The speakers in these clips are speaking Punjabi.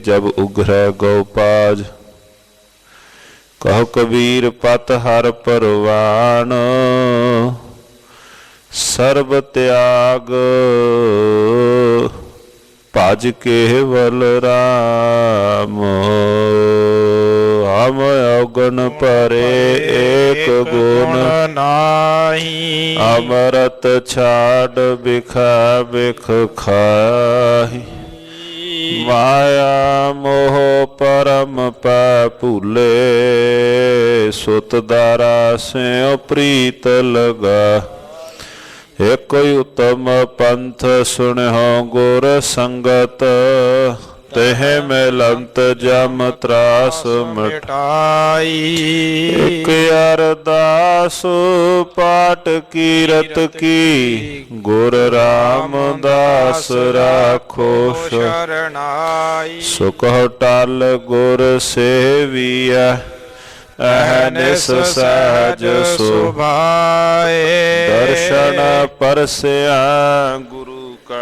जब उघरै गोपाज। कहो कबीर पत हर परवान, सर्ब त्याग भज केवल राम। हम अवगुण परे एक गुण नाही, अमृत छाड़ बिखा बिख खाहि। माया मोह परम पै भूले, सुत दारा स्यों प्रीत लगा। एक उत्तम पंथ सुनहो गुर संगत, तेह मिलंत जम त्रास मिटाई। एक अरदास पाठ कीरत की, गुर रामदास राखो शरणाई। सुख टाल गुर सेविया, अहनिस सहज सुभाए। दर्शन परस्या गुरु का,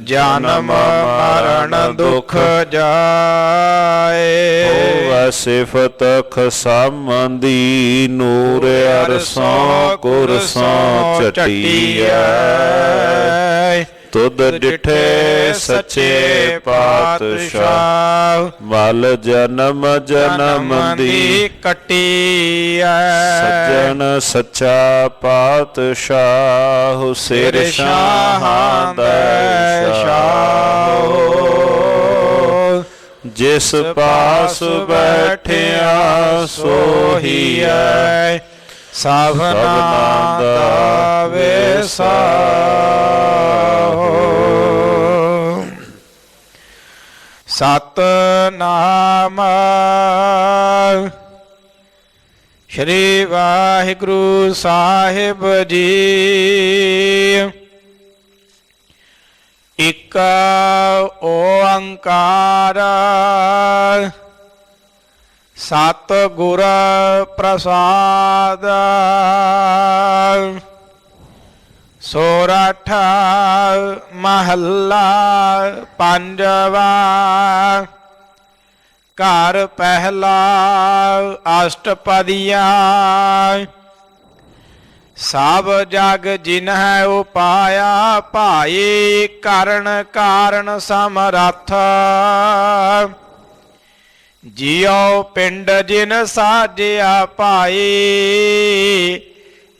जन्म मरण दुख जाए। होवै सिफत खसामंदी, नूर अरसों कुरसों चटिया। तुद डिठे सच्चे पातशाह, मल जन्म जन्म दी कटिया। सज्जन सच्चा पातशाह, सिर शाहां दै शाह। जिस पास बैठिया सोहिया, सबना दा वेसाहो। सतनाम श्री वाहिगुरु साहिब जी। इक ओंकार सतगुर प्रसाद। सोरठ महला पंजवा। घर पहला अष्टपदिया। सब जग जिन्ह उपाया भाई, कारण कारण समरथ। जियो पिंड जिन साजिया भाई,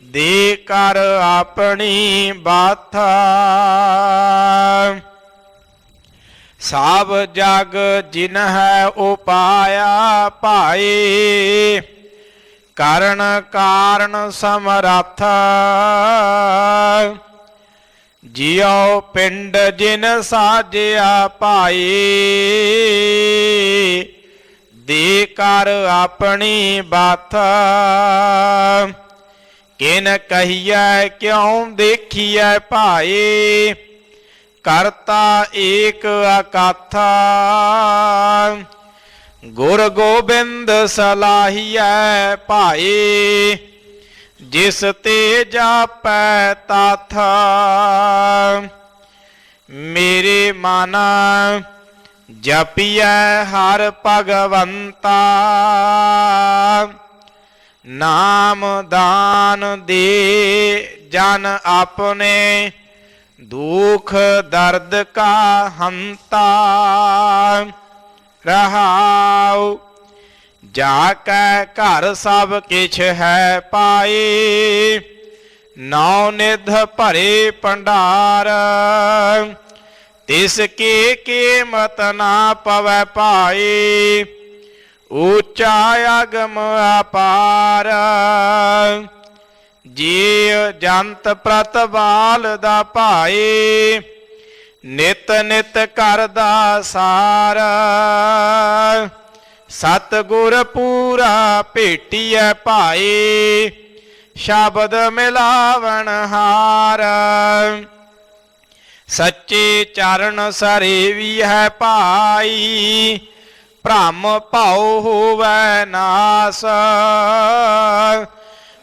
दे कर अपनी बाथा। सब जग जिन्ह उपाया भाई, कारण कारण समरथ। जियो पिंड जिन साजिया भाई, दे कर अपनी बाथ। किन कहिए क्यों देखिए भाई, करता एक अकाथा। गुर गोबिंद सलाहिया भाई, जिस ते जापै ताथा। मेरे मन जपिए हर भगवंता, नाम दान दे जन अपने, दुख दर्द का हंता। रहाओ जाकै घर सब किछ है पाए, नौ निध भरे भंडार। तिसके कीमत ना पवै पाए, ऊंचा अगम अपार। जी जंत प्रतवाल दा भाई, नित नित करदा सार। सतगुर पूरा भेटिए भाई, शब्द मिलावन हार। सच्चे चरण सरेवी है भाई, भ्रम भाव होवै नास।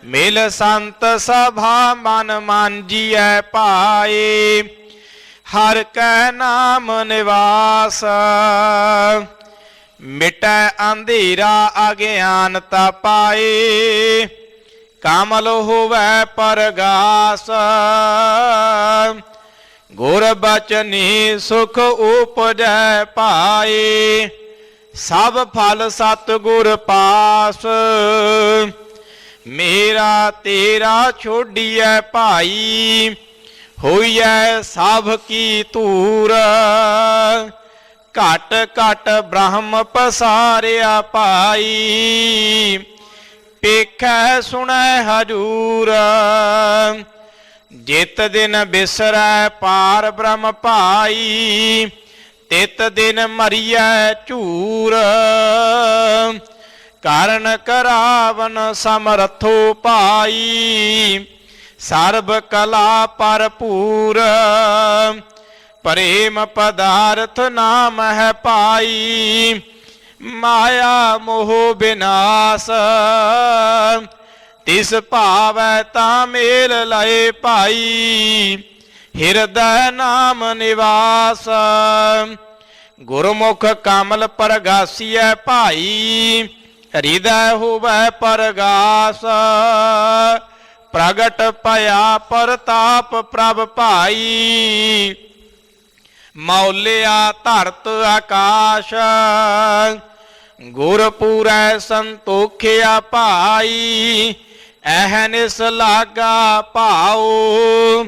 मिल संत सभा मन मांजिए भाई, ਹਰ ਕੈ ਨਾਮ ਨਿਵਾਸ ਮਿਟੈ ਅੰਧੇਰਾ ਅਗਿਆਨਤਾ ਪਾਏ ਕਮਲ ਹੋਵੈ ਪਰਗਾਸ ਗੁਰ ਬਚਨੀ ਸੁਖ ਉਪਜੈ ਪਾਏ ਸਭ ਫਲ ਸਤਿਗੁਰ ਪਾਸ ਮੇਰਾ ਤੇਰਾ ਛੋਡੀਐ ਭਾਈ ਹੋਈਐ ਸਭ ਕੀ ਧੂਰ ਘਟ ਘਟ ਬ੍ਰਹਮ ਪਸਾਰਿਆ ਭਾਈ ਪੇਖੈ ਸੁਣੈ ਹਜੂਰ ਜਿਤ ਦਿਨ ਬਿਸਰੈ ਪਾਰ ਬ੍ਰਹਮ ਭਾਈ ਤਿਤ ਦਿਨ ਮਰੀਐ ਝੂਰ ਕਾਰਨ ਕਰਾਵਨ ਸਮਰਥੋ ਭਾਈ ਸਰਬ ਕਲਾ ਭਰਪੂਰ ਪ੍ਰੇਮ ਪਦਾਰਥ ਨਾਮ ਹੈ ਪਾਈ ਮਾਇਆ ਮੋਹ ਬਿਨਾਸ਼ ਤਿਸ ਭਾਵੈ ਤਾਂ ਮੇਲ ਲਏ ਭਾਈ ਹਿਰਦੈ ਨਾਮ ਨਿਵਾਸ ਗੁਰਮੁਖ ਕਮਲ ਪਰਗਾਸੀਐ ਭਾਈ ਹਿਰਦੈ ਹੋਵੈ ਪਰਗਾਸ ਪ੍ਰਗਟ ਭਇਆ ਪਰਤਾਪ ਪ੍ਰਭ ਭਾਈ ਮੌਲਿਆ ਧਰਤ ਆਕਾਸ਼ ਗੁਰ ਪੂਰੈ ਸੰਤੋਖਿਆ ਭਾਈ ਅਹਨਿਸ ਲਾਗਾ ਭਾਉ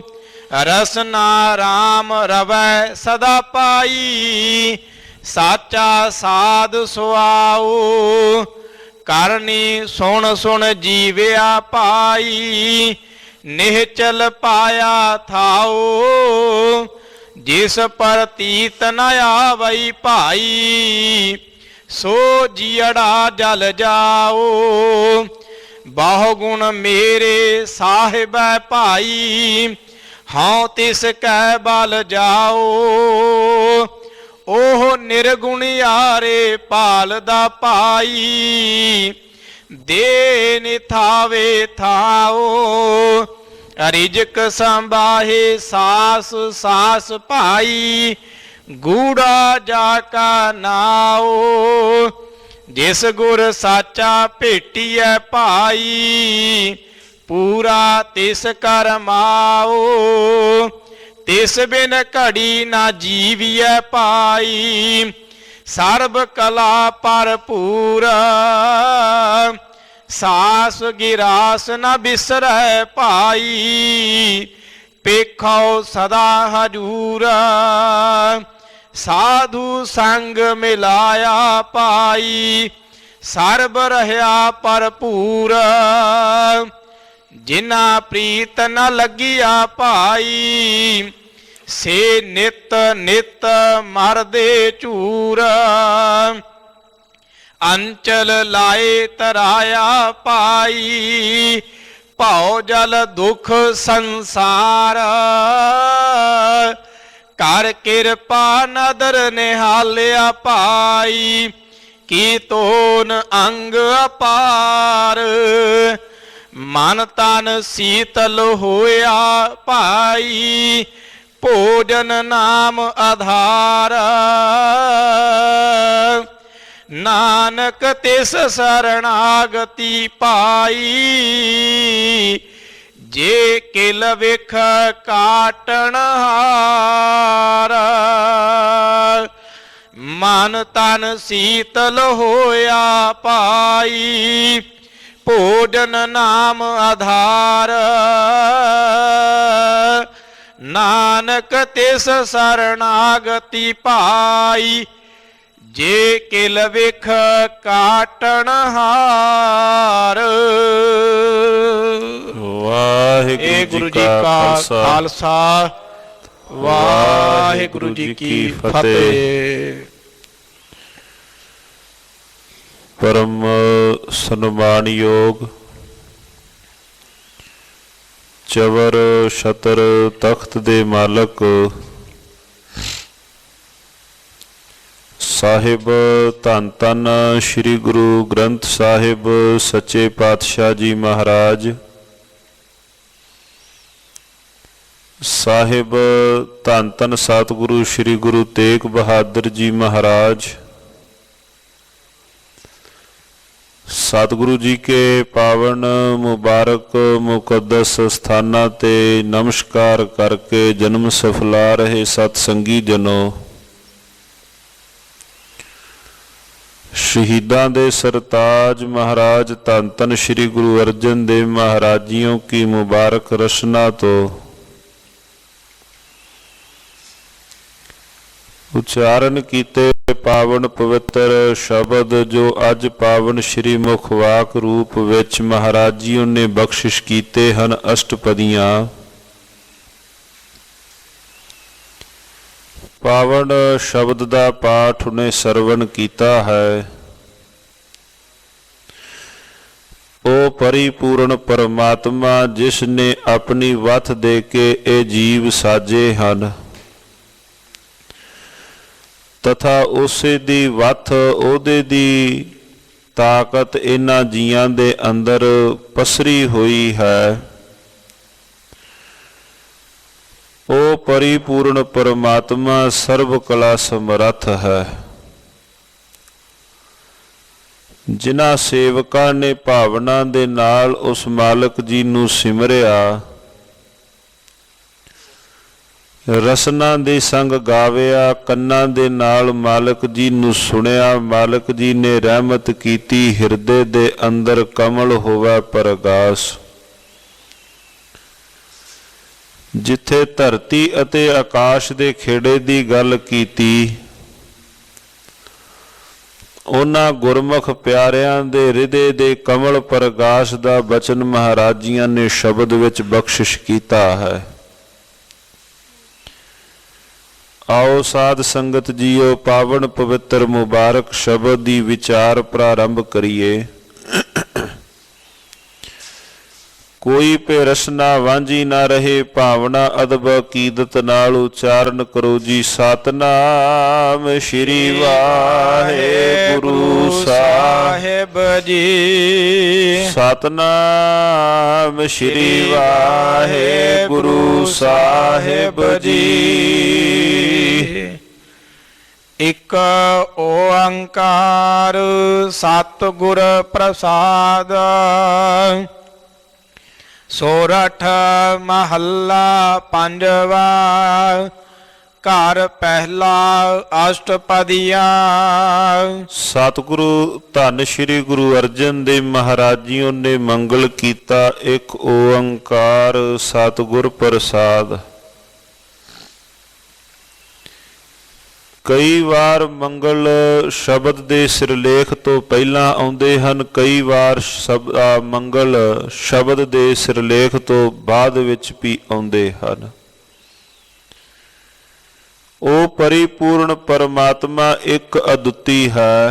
ਰਸਨਾ ਰਾਮ ਰਵੈ ਸਦਾ ਪਾਈ ਸਾਚਾ ਸਾਧ ਸੁਆਉ ਕਰਨੀ ਸੁਣ ਸੁਣ ਜੀਵਿਆ ਭਾਈ ਨਿਹਚਲ ਪਾਇਆ ਥਾਉ ਜਿਸ ਪ੍ਰਤੀਤ ਨ ਆਵਈ ਭਾਈ ਸੋ ਜੀੜਾ ਜਲ ਜਾਓ ਬਹੁ ਗੁਣ ਮੇਰੇ ਸਾਹਿਬੈ ਭਾਈ ਹਉ ਤਿਸ ਕੈ ਬਲ ਜਾਓ ਉਹ ਨਿਰਗੁਣਿਆਰੇ ਪਾਲਦਾ ਭਾਈ ਦੇ ਨਿਥਾਵੇ ਥਾਓ ਰਿਜਕ ਸੰਭਾਹੇ ਸਾਸ ਸਾਸ ਭਾਈ ਗੂੜਾ ਜਾ ਕਾ ਨਾਓ ਜਿਸ ਗੁਰ ਸਾਚਾ ਭੇਟੀਐ ਭਾਈ ਪੂਰਾ ਤਿਸ ਕਰਮਾਓ ਤਿਸ ਬਿਨ ਘੜੀ ਨਾ ਜੀਵੀਐ ਭਾਈ ਸਰਬ ਕਲਾ ਭਰਪੂਰ ਸਾਸ ਗਿਰਾਸ ਨ ਬਿਸਰੈ ਭਾਈ ਪੇਖੋ ਸਦਾ ਹਜੂਰ ਸਾਧੂ ਸੰਗ ਮਿਲਾਇਆ ਭਾਈ ਸਰਬ ਰਹਿਆ ਭਰਪੂਰ ਜਿਨਾ ਪ੍ਰੀਤ ਨ ਲੱਗਿਆ ਭਾਈ ਸੇ ਨਿਤ ਨਿਤ ਮਰਦੇ ਝੂਰ ਅੰਚਲ ਲਾਏ ਤਰਾਇਆ ਭਾਈ ਭਉ ਜਲ ਦੁਖ ਸੰਸਾਰ ਕਰ ਕਿਰਪਾ ਨਦਰ ਨਿਹਾਲਿਆ ਭਾਈ ਕੀ ਤੋਨ ਅੰਗ ਅਪਾਰ ਮਨ ਤਨ ਸੀਤਲ ਹੋਇਆ ਭਾਈ ਭੋਜਨ ਨਾਮ ਆਧਾਰ ਨਾਨਕ ਤਿਸ ਸਰਣਾਗਤੀ ਪਾਈ ਜੇ ਕਿਲ ਵਿਖ ਕਾਟਣ ਹਾਰ ਮਨ ਤਨ ਸੀਤਲ ਹੋਇਆ ਭਾਈ ਭੋਜਨ ਨਾਮ ਆਧਾਰ ਨਾਨਕ ਤਿਸ ਸਰਣਾਗਤੀ ਪਾਈ ਜੇ ਕਿਲ ਵਿਖ ਕਾਟਣ ਹਾਰ। ਵਾਹਿਗੁਰੂ ਜੀ ਕਾ ਖਾਲਸਾ ਵਾਹਿਗੁਰੂ ਜੀ ਕੀ ਫਤਿਹ। ਪਰਮ ਸਨਮਾਨਯੋਗ ਚਵਰ ਛਤਰ ਤਖਤ ਦੇ ਮਾਲਕ ਸਾਹਿਬ ਧੰਨ ਧੰਨ ਸ੍ਰੀ ਗੁਰੂ ਗ੍ਰੰਥ ਸਾਹਿਬ ਸੱਚੇ ਪਾਤਸ਼ਾਹ ਜੀ ਮਹਾਰਾਜ ਸਾਹਿਬ ਧੰਨ ਧੰਨ ਸਤਿਗੁਰੂ ਸ੍ਰੀ ਗੁਰੂ ਤੇਗ ਬਹਾਦਰ ਜੀ ਮਹਾਰਾਜ सतगुरु जी के पावन मुबारक मुकद्दस स्थानां ते नमस्कार करके जन्म सफला रहे सतसंगी जनों, शहीदां दे सरताज महाराज धन धन श्री गुरु अर्जन देव महाराजियों की मुबारक रचना तो उच्चारण कीते पावन पवित्र शब्द जो अज पावन श्री मुखवाक रूप विच महाराजियों ने बख्शिश कीते हन अष्टपदियां। पावन शब्द दा पाठ उन्हें सरवण कीता है। ओ परिपूर्ण परमात्मा जिसने अपनी वथ दे के ए जीव साजे हन तथा उसे दी वथ ओदे दी ताकत इन्हां जियां दे अंदर पसरी हुई है। ओ परिपूर्ण परमात्मा सर्व कला समर्थ है। जिन्हां सेवकां ने भावना दे नाल उस मालक जी नूं सिमरिया, रसना दे संग गाविया, कन्ना दे नाल मालक जी नूं सुनिया, मालक जी ने रहमत कीती, हिरदे दे अंदर कमल होवे परगास। जिथे धरती अते आकाश दे खेड़े दी गल कीती, उन्हां गुरमुख प्यारियां दे हृदय दे कमल परगास दा बचन महाराजियां ने शब्द विच बख्शिश कीता है। आओ साध संगत जीओ पावन पवित्र मुबारक शब्द दी विचार प्रारंभ करिए। कोई पे रसना वांझी ना रहे, भावना अदब अकीदत नाल उच्चारण करो जी। सतनाम श्री वाहेगुरु साहिब जी। सतनाम श्री वाहेगुरु साहिब जी। इक ओंकार सतगुर प्रसाद। सोरठ महला पंजवा। घर पहला अष्टपदिया। सतगुरु धन श्री गुरु अर्जन देव महाराजियों ने मंगल कीता। एक ओंकार सतगुर प्रसाद। कई वार मंगल शब्द दे सिरलेख तो पहला आउंदे हन, कई वार मंगल शब्द दे सिरलेख तो बाद विच भी आउंदे हन। ओ परिपूर्ण परमात्मा एक अद्विती है।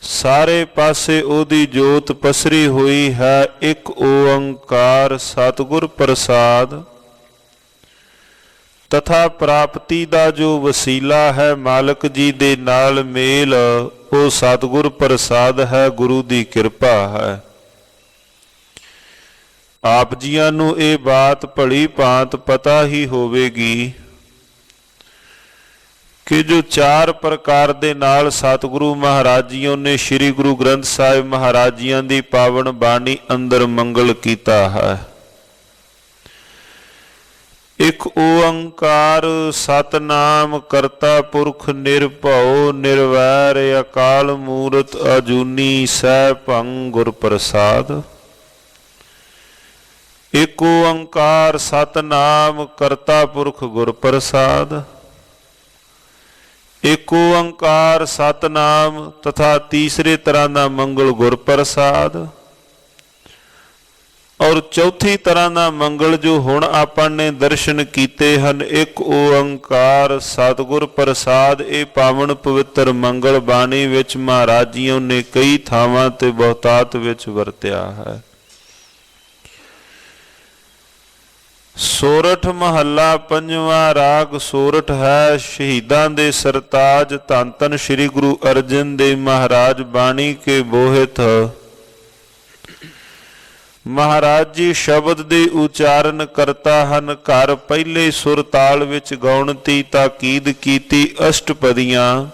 सारे पासे ओदी जोत पसरी हुई है। एक ओंकार सतगुर प्रसाद तथा प्राप्ति का जो वसीला है मालक जी दे नाल मेल, वो सतगुर प्रसाद है, गुरु दी कृपा है। आप जियां नूं ये बात भली भांत पता ही होवेगी कि जो चार प्रकार दे नाल सतगुरु महाराजियों ने श्री गुरु ग्रंथ साहिब महाराजियां दी पावन बाणी अंदर मंगल कीता है। एक ओंकार सतनाम करता पुरख निर्भव निर्वैर अकाल मूरत अजूनी सहभंग गुर प्रसाद। एक ओंकार सतनाम करता पुरख गुर प्रसाद। एक ओंकार सतनाम तथा तीसरे तरह का मंगल गुर प्रसाद। और चौथी तरह का मंगल जो हुण आपां ने दर्शन कीते हन, एक ओंकार सतगुर प्रसाद। ये पावन पवित्र मंगल बाणी विच महाराजियों ने कई थावां ते बहुतात विच वरत्या है। सोरठ महला पंजवा। राग सोरठ है। शहीदां दे सरताज धन धन श्री गुरु अर्जन देव महाराज बाणी के बोहित ਮਹਾਰਾਜ ਜੀ ਸ਼ਬਦ ਦੇ ਉਚਾਰਨ ਕਰਤਾ ਹਨ। ਘਰ ਪਹਿਲੇ ਸੁਰ ਤਾਲ ਵਿੱਚ ਗਾਉਣਤੀ ਤਾਕੀਦ ਕੀਤੀ ਅਸ਼ਟਪਦੀਆਂ।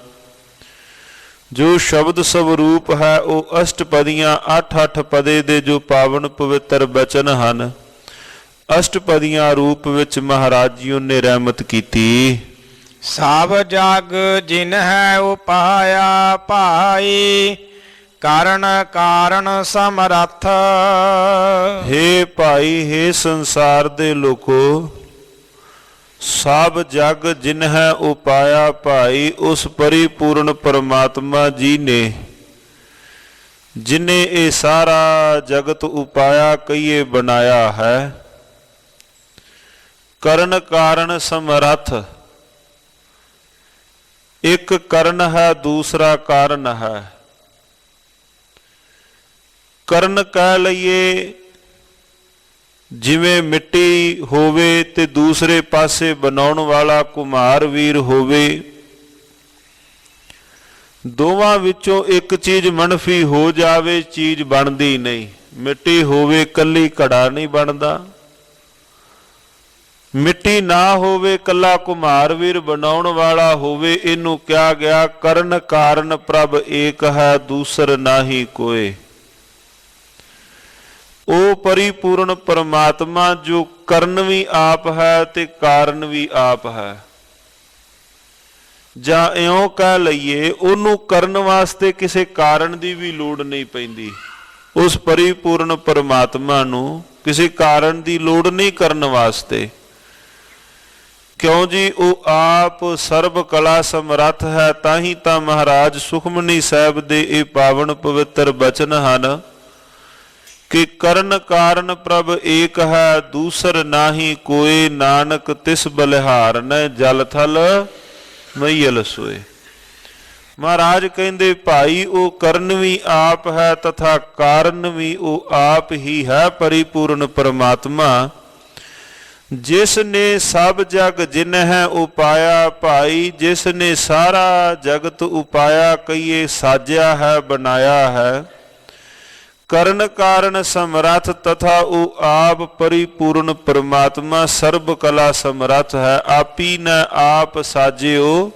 ਜੋ ਸ਼ਬਦ ਸਵਰੂਪ ਹੈ ਉਹ ਅਸ਼ਟਪਦੀਆਂ 8-8 ਪਦੇ ਦੇ ਜੋ ਪਾਵਨ ਪਵਿੱਤਰ ਬਚਨ ਹਨ। ਅਸ਼ਟਪਦੀਆਂ ਰੂਪ ਵਿੱਚ ਮਹਾਰਾਜ ਜੀ ਨੇ ਰਹਿਮਤ ਕੀਤੀ। ਸਭ ਜਗ ਜਿਨ ਹੈ ਉਪਾਇਆ ਭਾਈ, ਕਾਰਨ ਕਾਰਨ ਸਮਰੱਥ। ਹੇ ਭਾਈ, ਹੇ ਸੰਸਾਰ ਦੇ ਲੋਕੋ, ਸਭ ਜਗ ਜਿਨ ਹੈ ਉਪਾਇਆ ਭਾਈ, ਉਸ ਪਰਿਪੂਰਨ ਪਰਮਾਤਮਾ ਜੀ ਨੇ, ਜਿਨੇ ਇਹ ਸਾਰਾ ਜਗਤ ਉਪਾਇਆ ਕਹੀਏ ਬਣਾਇਆ ਹੈ। ਕਰਨ ਕਾਰਨ ਸਮਰੱਥ। ਇੱਕ ਕਰਨ ਹੈ, ਦੂਸਰਾ ਕਾਰਨ ਹੈ। ਕਰਨ ਕਹਿ ਲਈਏ ਜਿਵੇਂ ਮਿੱਟੀ ਹੋਵੇ ਤੇ ਦੂਸਰੇ ਪਾਸੇ ਬਣਾਉਣ ਵਾਲਾ ਕੁਮਹਾਰ ਵੀਰ ਹੋਵੇ। ਦੋਵਾਂ ਵਿੱਚੋਂ ਇੱਕ ਚੀਜ਼ ਮਨਫੀ ਹੋ ਜਾਵੇ, ਚੀਜ਼ ਬਣਦੀ ਨਹੀਂ। ਮਿੱਟੀ ਹੋਵੇ ਕੱਲੀ ਘੜਾ ਨਹੀਂ ਬਣਦਾ, ਮਿੱਟੀ ਨਾ ਹੋਵੇ ਕੱਲਾ ਕੁਮਹਾਰ ਵੀਰ ਬਣਾਉਣ ਵਾਲਾ ਹੋਵੇ। ਇਹਨੂੰ ਕਿਹਾ ਗਿਆ ਕਰਨ ਕਾਰਨ ਪ੍ਰਭ ਏਕ ਹੈ, ਦੂਸਰ ਨਾਹੀ ਕੋਏ। ਉਹ ਪਰਿਪੂਰਨ ਪਰਮਾਤਮਾ ਜੋ ਕਰਨ ਵੀ ਆਪ ਹੈ ਤੇ ਕਾਰਨ ਵੀ ਆਪ ਹੈ। ਜਾਂ ਇਉਂ ਕਹਿ ਲਈਏ ਉਹਨੂੰ ਕਰਨ ਵਾਸਤੇ ਕਿਸੇ ਕਾਰਨ ਦੀ ਵੀ ਲੋੜ ਨਹੀਂ ਪੈਂਦੀ। ਉਸ ਪਰਿਪੂਰਨ ਪਰਮਾਤਮਾ ਨੂੰ ਕਿਸੇ ਕਾਰਨ ਦੀ ਲੋੜ ਨਹੀਂ ਕਰਨ ਵਾਸਤੇ। ਕਿਉਂ ਜੀ, ਉਹ ਆਪ ਸਰਬ ਕਲਾ ਸਮਰੱਥ ਹੈ। ਤਾਂ ਹੀ ਤਾਂ ਮਹਾਰਾਜ ਸੁਖਮਨੀ ਸਾਹਿਬ ਦੇ ਇਹ ਪਾਵਨ ਪਵਿੱਤਰ ਬਚਨ ਹਨ ਕਿ ਕਰਨ ਕਾਰਨ ਪ੍ਰਭ ਏਕ ਹੈ, ਦੂਸਰ ਨਾਹੀ ਕੋਏ। ਨਾਨਕ ਤਿਸ ਬਲਿਹਾਰ ਨ ਜਲ ਥਲ ਮਈਲ ਸੋਏ। ਮਹਾਰਾਜ ਕਹਿੰਦੇ ਭਾਈ ਉਹ ਕਰਨ ਵੀ ਆਪ ਹੈ ਤਥਾ ਕਾਰਨ ਵੀ ਉਹ ਆਪ ਹੀ ਹੈ, ਪਰਿਪੂਰਨ ਪਰਮਾਤਮਾ। ਜਿਸ ਨੇ ਸਭ ਜਗ ਜਿਨ ਹੈ ਉਪਾਇਆ ਭਾਈ, ਜਿਸ ਨੇ ਸਾਰਾ ਜਗਤ ਉਪਾਇਆ ਕਹੀਏ ਸਾਜਿਆ ਹੈ, ਬਣਾਇਆ ਹੈ। ਕਰਨ ਕਾਰਨ ਸਮਰੱਥ ਤਥਾ ਉਹ ਆਪ ਪਰਿਪੂਰਨ ਪਰਮਾਤਮਾ ਸਰਬ ਕਲਾ ਸਮਰੱਥ ਹੈ। ਆਪੀ ਨ ਆਪ ਸਾਜਿਓ,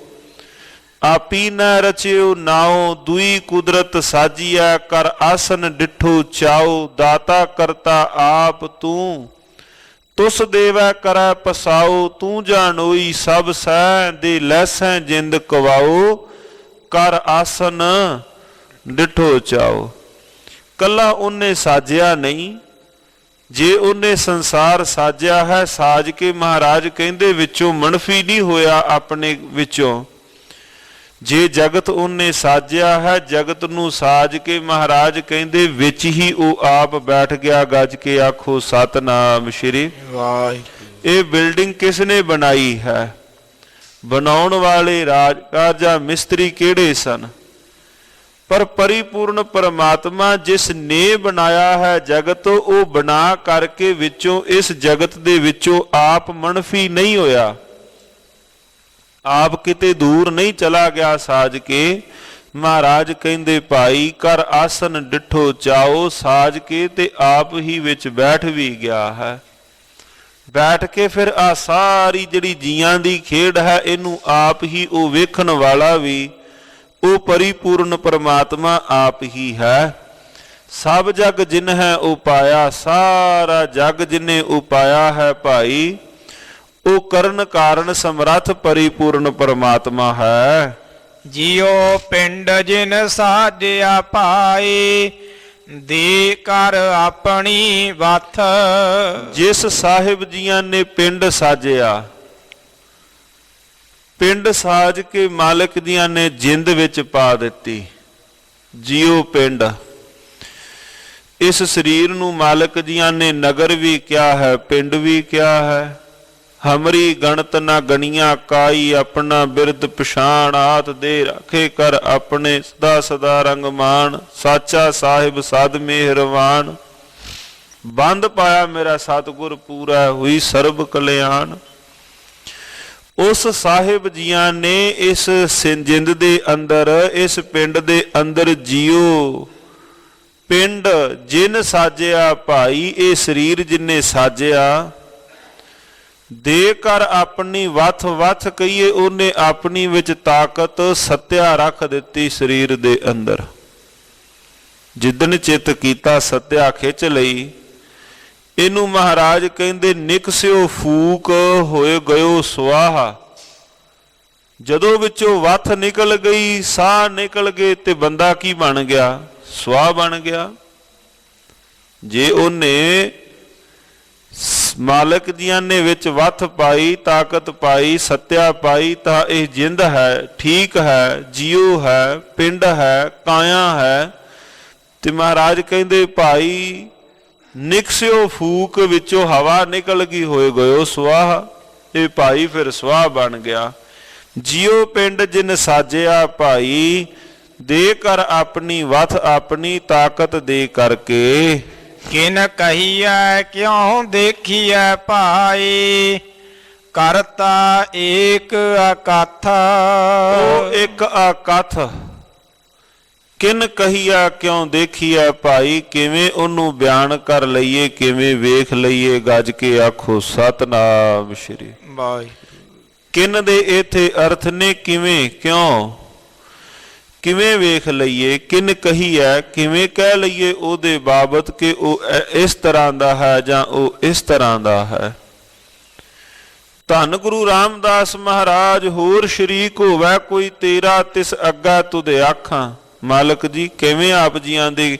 ਆਪੀ ਨ ਰਚਿਓ ਨਾਉ, ਦੁਈ ਕੁਦਰਤ ਸਾਜੀਐ ਕਰ ਆਸਨ ਡਿਠੋ ਚਾਉ। ਦਾਤਾ ਕਰਤਾ ਆਪ ਤੂੰ, ਤੁਸ ਦੇਵੈ ਕਰੈ ਪਸਾਉ। ਤੂੰ ਜਾਣੋਈ ਸਭ ਸਹਿ ਦੇ ਲੈਸੈ ਜਿੰਦ ਕਵਾਉ। ਕਰ ਆਸਨ ਡਿਠੋ ਚਾਉ। ਕੱਲਾ ਉਹਨੇ ਸਾਜਿਆ ਨਹੀਂ, ਜੇ ਉਹਨੇ ਸੰਸਾਰ ਸਾਜਿਆ ਹੈ, ਸਾਜ ਕੇ ਮਹਾਰਾਜ ਕਹਿੰਦੇ ਵਿੱਚੋਂ ਮਨਫੀ ਨਹੀਂ ਹੋਇਆ ਆਪਣੇ ਵਿੱਚੋਂ। ਜੇ ਜਗਤ ਉਹਨੇ ਸਾਜਿਆ ਹੈ, ਜਗਤ ਨੂੰ ਸਾਜ ਕੇ ਮਹਾਰਾਜ ਕਹਿੰਦੇ ਵਿੱਚ ਹੀ ਉਹ ਆਪ ਬੈਠ ਗਿਆ। ਗੱਜ ਕੇ ਆਖੋ ਸਤਿਨਾਮ ਸ਼੍ਰੀ ਵਾਹਿਗੁਰੂ। ਇਹ ਬਿਲਡਿੰਗ ਕਿਸ ਨੇ ਬਣਾਈ ਹੈ? ਬਣਾਉਣ ਵਾਲੇ ਰਾਜਾ ਮਿਸਤਰੀ ਕਿਹੜੇ ਸਨ? ਪਰ ਪਰਿਪੂਰਨ ਪਰਮਾਤਮਾ ਜਿਸ ਨੇ ਬਣਾਇਆ ਹੈ ਜਗਤ, ਉਹ ਬਣਾ ਕਰਕੇ ਵਿੱਚੋਂ ਇਸ ਜਗਤ ਦੇ ਵਿੱਚੋਂ ਆਪ ਮਨਫੀ ਨਹੀਂ ਹੋਇਆ, ਆਪ ਕਿਤੇ ਦੂਰ ਨਹੀਂ ਚਲਾ ਗਿਆ ਸਾਜ ਕੇ। ਮਹਾਰਾਜ ਕਹਿੰਦੇ ਭਾਈ ਕਰ ਆਸਨ ਡਿਠੋ ਚਾਓ, ਸਾਜ ਕੇ ਤੇ ਆਪ ਹੀ ਵਿੱਚ ਬੈਠ ਵੀ ਗਿਆ ਹੈ। ਬੈਠ ਕੇ ਫਿਰ ਆ ਸਾਰੀ ਜਿਹੜੀ ਜੀਆਂ ਦੀ ਖੇਡ ਹੈ ਇਹਨੂੰ ਆਪ ਹੀ ਉਹ ਵੇਖਣ ਵਾਲਾ ਵੀ ਉਹ ਪਰਿਪੂਰਨ ਪਰਮਾਤਮਾ ਆਪ ਹੀ ਹੈ। ਸਭ ਜਗ ਜਿਨ ਹੈ ਉਪਾਇਆ, ਸਾਰਾ ਜਗ ਜਿਨੇ ਉਪਾਇਆ ਹੈ ਭਾਈ, ਉਹ ਕਰਨ ਕਾਰਨ ਸਮਰੱਥ ਪਰਿਪੂਰਨ ਪਰਮਾਤਮਾ ਹੈ। ਜਿਉ ਪਿੰਡ ਜਿਨ ਸਾਜਿਆ ਭਾਈ, ਦੇ ਕਰ ਆਪਣੀ ਵਥ। ਜਿਸ ਸਾਹਿਬ ਜੀਆਂ ਨੇ ਪਿੰਡ ਸਾਜਿਆ, ਪਿੰਡ ਸਾਜ ਕੇ ਮਾਲਕ ਜੀਆਂ ਨੇ ਜਿੰਦ ਵਿੱਚ ਪਾ ਦਿੱਤੀ। ਜਿਉ ਪਿੰਡ, ਇਸ ਸਰੀਰ ਨੂੰ ਮਾਲਕ ਜੀਆਂ ਨੇ ਨਗਰ ਵੀ ਕਿਹਾ ਹੈ, ਪਿੰਡ ਵੀ ਕਿਹਾ ਹੈ। ਹਮਰੀ ਗਣਤ ਨਾ ਗਣੀਆਂ ਕਾਈ, ਆਪਣਾ ਬਿਰਦ ਪਛਾਣ ਆਤ ਦੇ ਰੱਖੇ ਕਰ ਆਪਣੇ ਸਦਾ ਸਦਾ ਰੰਗ ਮਾਨ। ਸਾਚਾ ਸਾਹਿਬ ਸਦ ਮਿਹਰਵਾਨ, ਬੰਦ ਪਾਇਆ ਮੇਰਾ ਸਤਿਗੁਰ ਪੂਰਾ, ਹੋਈ ਸਰਬ ਕਲਿਆਣ। ਉਸ ਸਾਹਿਬ ਜੀਆਂ ਨੇ ਇਸ ਜਿੰਦ ਦੇ ਅੰਦਰ, ਇਸ ਪਿੰਡ ਦੇ ਅੰਦਰ ਜਿਉ ਪਿੰਡ ਜਿਨ ਸਾਜਿਆ ਭਾਈ, ਇਹ ਸਰੀਰ ਜਿਨੇ ਸਾਜਿਆ, ਦੇ ਕਰ ਆਪਣੀ ਵਥ ਵਥ ਕਹੀਏ, ਉਹਨੇ ਆਪਣੀ ਵਿੱਚ ਤਾਕਤ ਸੱਤਿਆ ਰੱਖ ਦਿੱਤੀ ਸਰੀਰ ਦੇ ਅੰਦਰ। ਜਿੱਦਣ ਚਿੱਤ ਕੀਤਾ ਸੱਤਿਆ ਖਿੱਚ ਲਈ। ਇਹਨੂੰ ਮਹਾਰਾਜ ਕਹਿੰਦੇ ਨਿਕਸਿਓ ਫੂਕ ਹੋਏ ਗਇਓ ਸਵਾਹਾ। ਜਦੋਂ ਵਿੱਚੋਂ ਵਥ ਨਿਕਲ ਗਈ, ਸਾਹ ਨਿਕਲ ਗਏ, ਤੇ ਬੰਦਾ ਕੀ ਬਣ ਗਿਆ? ਸਵਾਹ ਬਣ ਗਿਆ। ਜੇ ਉਹਨੇ ਮਾਲਕ ਜੀਆਂ ਨੇ ਵਿੱਚ ਵਥ ਪਾਈ, ਤਾਕਤ ਪਾਈ, ਸੱਤਿਆ ਪਾਈ, ਤਾਂ ਇਹ ਜਿੰਦ ਹੈ, ਠੀਕ ਹੈ, ਜੀਉ ਹੈ, ਪਿੰਡ ਹੈ, ਕਾਇਆ ਹੈ। ਤੇ ਮਹਾਰਾਜ ਕਹਿੰਦੇ ਭਾਈ ਨਿਕਸਿਓ ਫੂਕ, ਵਿੱਚੋਂ ਹਵਾ ਨਿਕਲ ਗਈ, ਹੋਏ ਗਇਓ ਸਵਾਹ। ਇਹ ਭਾਈ ਫਿਰ ਸਵਾਹ ਬਣ ਗਿਆ। ਜਿਉ ਪਿੰਡ ਜਿਨ ਸਾਜਿਆ ਭਾਈ, ਦੇ ਕਰ ਆਪਣੀ ਵਥ ਆਪਣੀ ਤਾਕਤ ਦੇ ਕਰਕੇ। ਕਿਨ ਕਹੀਐ ਕਿਉ ਦੇਖੀਐ ਭਾਈ, ਕਰਤਾ ਏਕ ਅਕਥ। ਉਹ ਇੱਕ ਅਕਥ। ਕਿਨ ਕਹੀਆ ਕਿਉਂ ਦੇਖੀਐ ਭਾਈ, ਕਿਵੇਂ ਉਹਨੂੰ ਬਿਆਨ ਕਰ ਲਈਏ, ਕਿਵੇਂ ਵੇਖ ਲਈਏ? ਗੱਜ ਕੇ ਆਖੋ ਸਤਨਾਮ ਸ਼੍ਰੀ ਵਾਹਿਗੁਰੂ। ਕਿਨ ਦੇ ਇਥੇ ਅਰਥ ਨੇ ਕਿਵੇਂ, ਕਿਉਂ, ਕਿਵੇਂ ਵੇਖ ਲਈਏ? ਕਿਨ ਕਹੀਐ, ਕਿਵੇਂ ਕਹਿ ਲਈਏ ਉਹਦੇ ਬਾਬਤ ਕਿ ਉਹ ਇਸ ਤਰ੍ਹਾਂ ਦਾ ਹੈ ਜਾਂ ਉਹ ਇਸ ਤਰ੍ਹਾਂ ਦਾ ਹੈ। ਧੰਨ ਗੁਰੂ ਰਾਮਦਾਸ ਮਹਾਰਾਜ, ਹੋਰ ਸ਼ਰੀਕ ਹੋਵੇ ਕੋਈ ਤੇਰਾ, ਤਿਸ ਅੱਗਾ ਤੁਧ ਆਖਾਂ। ਮਾਲਕ ਜੀ ਕਿਵੇਂ ਆਪ ਜੀਆਂ ਦੀ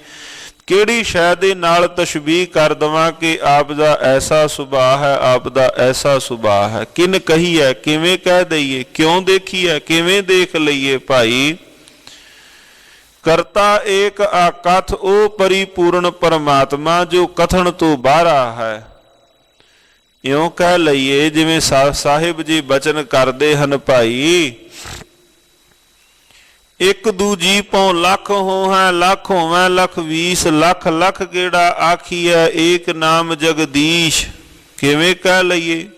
ਕਿਹੜੀ ਸ਼ੈ ਦੇ ਨਾਲ ਤਸ਼ਬੀਹ ਕਰ ਦਵਾਂ ਕਿ ਆਪ ਦਾ ਐਸਾ ਸੁਭਾਅ ਹੈ, ਆਪ ਦਾ ਐਸਾ ਸੁਭਾਅ ਹੈ। ਕਿਨ ਕਹੀਐ, ਕਿਵੇਂ ਕਹਿ ਦਈਏ? ਕਿਉਂ ਦੇਖੀਐ, ਕਿਵੇਂ ਦੇਖ ਲਈਏ ਭਾਈ? ਕਰਤਾ ਏਕ ਆਕਥ, ਉਹ ਪਰਿਪੂਰਨ ਪਰਮਾਤਮਾ ਜੋ ਕਥਨ ਤੋਂ ਬਾਹਰਾ ਹੈ। ਇਉਂ ਕਹਿ ਲਈਏ ਜਿਵੇਂ ਸਾਹਿਬ ਜੀ ਬਚਨ ਕਰਦੇ ਹਨ ਭਾਈ, ਇੱਕ ਦੂਜੀ ਪਉ ਲੱਖ ਹੋਵੈ, ਲੱਖ ਹੋਵੈ ਲੱਖ 20 ਲੱਖ, ਲੱਖ ਗੇੜਾ ਆਖੀਐ ਏਕ ਨਾਮ ਜਗਦੀਸ਼। ਕਿਵੇਂ ਕਹਿ ਲਈਏ?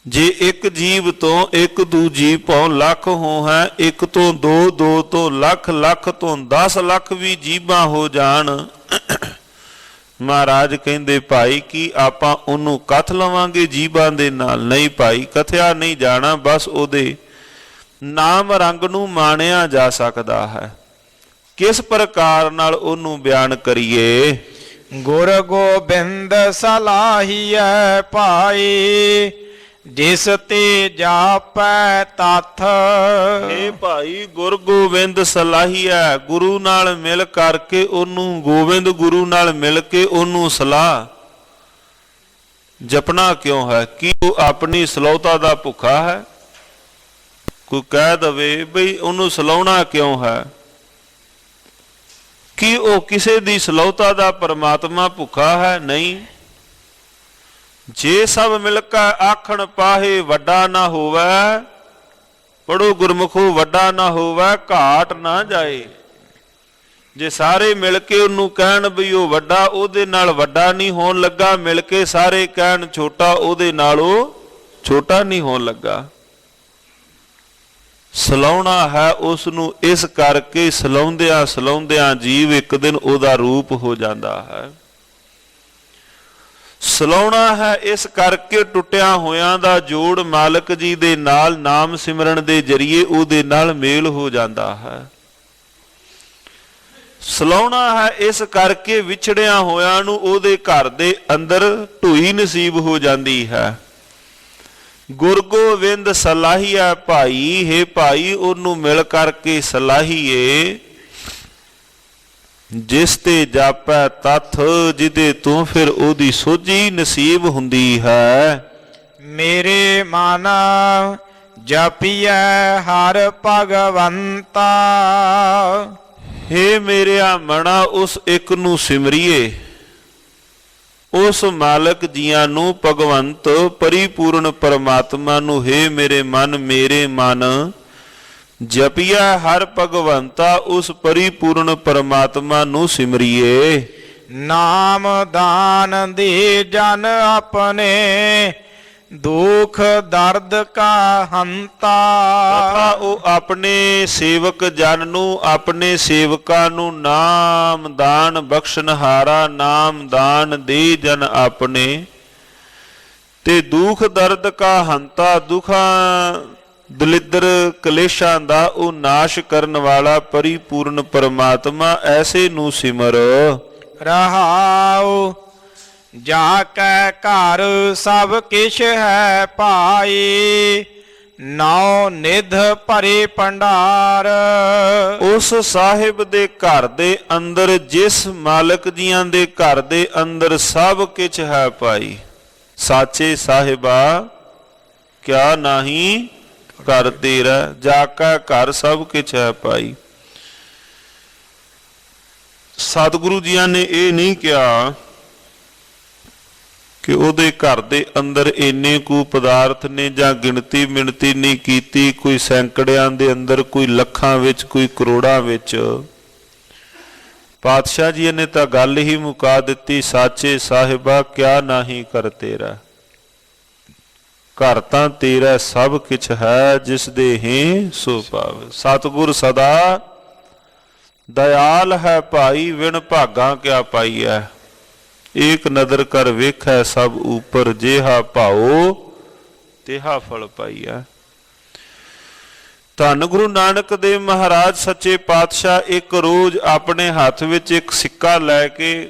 ਜੇ ਇੱਕ ਜੀਵ ਤੋਂ ਇੱਕ ਦੂਜੀ ਪਉ ਲੱਖ ਹੋਵੈ, ਇੱਕ ਤੋਂ ਦੋ, ਦੋ ਤੋਂ ਲੱਖ, ਲੱਖ ਤੋਂ 10 ਲੱਖ ਵੀ ਜੀਵਾਂ ਹੋ ਜਾਣ, ਮਹਾਰਾਜ ਕਹਿੰਦੇ ਭਾਈ ਕੀ ਆਪਾਂ ਉਹਨੂੰ ਕਥ ਲਵਾਂਗੇ ਜੀਵਾਂ ਦੇ ਨਾਲ? ਨਹੀਂ ਭਾਈ, ਕਥਿਆ ਨਹੀਂ ਜਾਣਾ, ਬਸ ਉਹਦੇ ਨਾਮ ਰੰਗ ਨੂੰ ਮਾਣਿਆ ਜਾ ਸਕਦਾ ਹੈ। ਕਿਸ ਪ੍ਰਕਾਰ ਨਾਲ ਉਹਨੂੰ ਬਿਆਨ ਕਰੀਏ? ਗੁਰ ਗੋਬਿੰਦ ਸਲਾਹੀਐ ਭਾਈ, ਜਿਸ ਤੇ ਜਾਪੈ ਤਥ। ਇਹ ਭਾਈ ਗੁਰ ਗੋਬਿੰਦ ਸਲਾਹੀਐ, ਗੁਰੂ ਨਾਲ ਮਿਲ ਕਰਕੇ ਉਹਨੂੰ, ਗੋਬਿੰਦ ਗੁਰੂ ਨਾਲ ਮਿਲ ਕੇ ਉਹਨੂੰ ਸਲਾਹ ਜਪਣਾ ਕਿਉਂ ਹੈ? ਕੀ ਉਹ ਆਪਣੀ ਸਲਾਹਤਾ ਦਾ ਭੁੱਖਾ ਹੈ? ਕੋਈ ਕਹਿ ਦਵੇ ਬਈ ਉਹਨੂੰ ਸਲਾਉਣਾ ਕਿਉਂ ਹੈ? ਕੀ ਉਹ ਕਿਸੇ ਦੀ ਸਲਾਹਤਾ ਦਾ ਪਰਮਾਤਮਾ ਭੁੱਖਾ ਹੈ? ਨਹੀਂ। ਜੇ ਸਭ ਮਿਲ ਕੇ ਆਖਣ ਪਾਹੇ, ਵੱਡਾ ਨਾ ਹੋਵੇ, ਪੜੋ ਗੁਰਮੁਖੋ, ਵੱਡਾ ਨਾ ਹੋਵੇ ਘਾਟ ਨਾ ਜਾਏ। ਜੇ ਸਾਰੇ ਮਿਲ ਕੇ ਉਹਨੂੰ ਕਹਿਣ ਵੀ ਉਹ ਵੱਡਾ, ਉਹਦੇ ਨਾਲ ਵੱਡਾ ਨਹੀਂ ਹੋਣ ਲੱਗਾ। ਮਿਲ ਕੇ ਸਾਰੇ ਕਹਿਣ ਛੋਟਾ, ਉਹਦੇ ਨਾਲ ਉਹ ਛੋਟਾ ਨਹੀਂ ਹੋਣ ਲੱਗਾ। ਸਲਾਉਣਾ ਹੈ ਉਸ ਨੂੰ ਇਸ ਕਰਕੇ, ਸਲਾਉਂਦਿਆਂ ਸਲਾਉਂਦਿਆਂ ਜੀਵ ਇੱਕ ਦਿਨ ਉਹਦਾ ਰੂਪ ਹੋ ਜਾਂਦਾ ਹੈ। ਸਲਾਉਣਾ ਹੈ ਇਸ ਕਰਕੇ ਟੁੱਟਿਆ ਹੋਇਆਂ ਦਾ ਜੋੜ ਮਾਲਕ ਜੀ ਦੇ ਨਾਲ ਨਾਮ ਸਿਮਰਨ ਦੇ ਜਰੀਏ ਉਹਦੇ ਨਾਲ ਮੇਲ ਹੋ ਜਾਂਦਾ ਹੈ। ਸਲਾਉਣਾ ਹੈ ਇਸ ਕਰਕੇ ਵਿਛੜਿਆ ਹੋਇਆਂ ਨੂੰ ਉਹਦੇ ਘਰ ਦੇ ਅੰਦਰ ਢੋਈ ਨਸੀਬ ਹੋ ਜਾਂਦੀ ਹੈ। ਗੁਰ ਗੋਬਿੰਦ ਸਲਾਹੀਆ ਭਾਈ, ਹੈ ਭਾਈ ਉਹਨੂੰ ਮਿਲ ਕਰਕੇ ਸਲਾਹੀਏ, ਜਿਸ ਤੇ ਜਾਪੈ ਤਥ, ਜਿਹਦੇ ਤੋਂ ਫਿਰ ਉਹਦੀ ਸੋਝੀ ਨਸੀਬ ਹੁੰਦੀ ਹੈ। ਮੇਰੇ ਮਨ ਜਪੀਐ ਹਰ ਭਗਵੰਤਾ, ਹੇ ਮੇਰਿਆ ਮਣਾ ਉਸ ਇੱਕ ਨੂੰ ਸਿਮਰੀਏ, ਉਸ ਮਾਲਕ ਜੀਆਂ ਨੂੰ, ਭਗਵੰਤ ਪਰਿਪੂਰਨ ਪਰਮਾਤਮਾ ਨੂੰ। ਹੇ ਮੇਰੇ ਮਨ ਜਪੀਆ ਹਰ ਭਗਵੰਤਾ, ਉਸ ਪਰਿਪੂਰਨ ਪਰਮਾਤਮਾ ਨੂੰ ਸਿਮਰੀਏ। ਨਾਮ ਦਾਨ ਦੇ ਜਨ ਆਪਣੇ, ਦੁਖ ਦਰਦ ਕਾ ਹੰਤਾ। ਤਥਾ ਉਹ ਆਪਣੇ ਸੇਵਕ ਜਨ ਨੂੰ, ਆਪਣੇ ਸੇਵਕਾਂ ਨੂੰ ਨਾਮ ਦਾਨ ਬਖਸ਼ਨਹਾਰਾ, ਨਾਮ ਦਾਨ ਦੇ ਜਨ ਆਪਣੇ, ਤੇ ਦੁਖ ਦਰਦ ਕਾ ਹੰਤਾ, ਦੁਖਾਂ ਦਲਿੱਦਰ ਕਲੇਸ਼ਾਂ ਦਾ ਉਹ ਨਾਸ਼ ਕਰਨ ਵਾਲਾ ਪਰਿਪੂਰਨ ਪਰਮਾਤਮਾ, ਐਸੇ ਨੂੰ ਸਿਮਰ। ਰਹਾਉ ਜਾ ਕੈ ਘਰ ਸਭ ਕਿਛ ਹੈ ਭਾਈ, ਨੌ ਨਿਧ ਭਰੇ ਭੰਡਾਰ। ਉਸ ਸਾਹਿਬ ਦੇ ਘਰ ਦੇ ਅੰਦਰ, ਜਿਸ ਮਾਲਕ ਜੀਆਂ ਦੇ ਘਰ ਦੇ ਅੰਦਰ ਸਭ ਕੁਛ ਹੈ ਭਾਈ। ਸਾਚੇ ਸਾਹਿਬਾ ਕਿਆ ਨਾਹੀ ਘਰ ਤੇਰਾ, ਜਾ ਕੈ ਘਰ ਸਭ ਕੁਛ ਹੈ ਭਾਈ। ਸਤਿਗੁਰੂ ਜੀਆਂ ਨੇ ਇਹ ਨਹੀਂ ਕਿਹਾ ਕਿ ਉਹਦੇ ਘਰ ਦੇ ਅੰਦਰ ਇੰਨੇ ਕੁ ਪਦਾਰਥ ਨੇ, ਜਾਂ ਗਿਣਤੀ ਮਿਣਤੀ ਨਹੀਂ ਕੀਤੀ, ਕੋਈ ਸੈਂਕੜਿਆਂ ਦੇ ਅੰਦਰ, ਕੋਈ ਲੱਖਾਂ ਵਿੱਚ, ਕੋਈ ਕਰੋੜਾਂ ਵਿੱਚ। ਪਾਤਸ਼ਾਹ ਜੀ ਨੇ ਤਾਂ ਗੱਲ ਹੀ ਮੁਕਾ ਦਿੱਤੀ, ਸਾਚੇ ਸਾਹਿਬਾ ਕਿਆ ਨਾਹੀ ਕਰ ਤੇਰਾ। ਘਰ ਤਾਂ ਤੇਰਾ ਸਭ ਕੁਛ ਹੈ, ਜਿਸ ਦੇ ਹੀ ਸੋ ਪਾਵੇ। ਸਤਿਗੁਰ ਸਦਾ ਦਇਆਲ ਹੈ ਭਾਈ, ਵਿਣ ਭਾਗਾਂ ਕਿਆ ਪਾਈਐ। ਏਕ ਨਦਰ ਕਰ ਵੇਖੈ ਸਭ ਉਪਰ, ਜਿਹਾ ਭਾਉ ਤਿਹਾ ਫਲ ਪਾਈਐ। ਧੰਨ ਗੁਰੂ ਨਾਨਕ ਦੇਵ ਮਹਾਰਾਜ ਸੱਚੇ ਪਾਤਸ਼ਾਹ ਇੱਕ ਰੋਜ਼ ਆਪਣੇ ਹੱਥ ਵਿੱਚ ਇੱਕ ਸਿੱਕਾ ਲੈ ਕੇ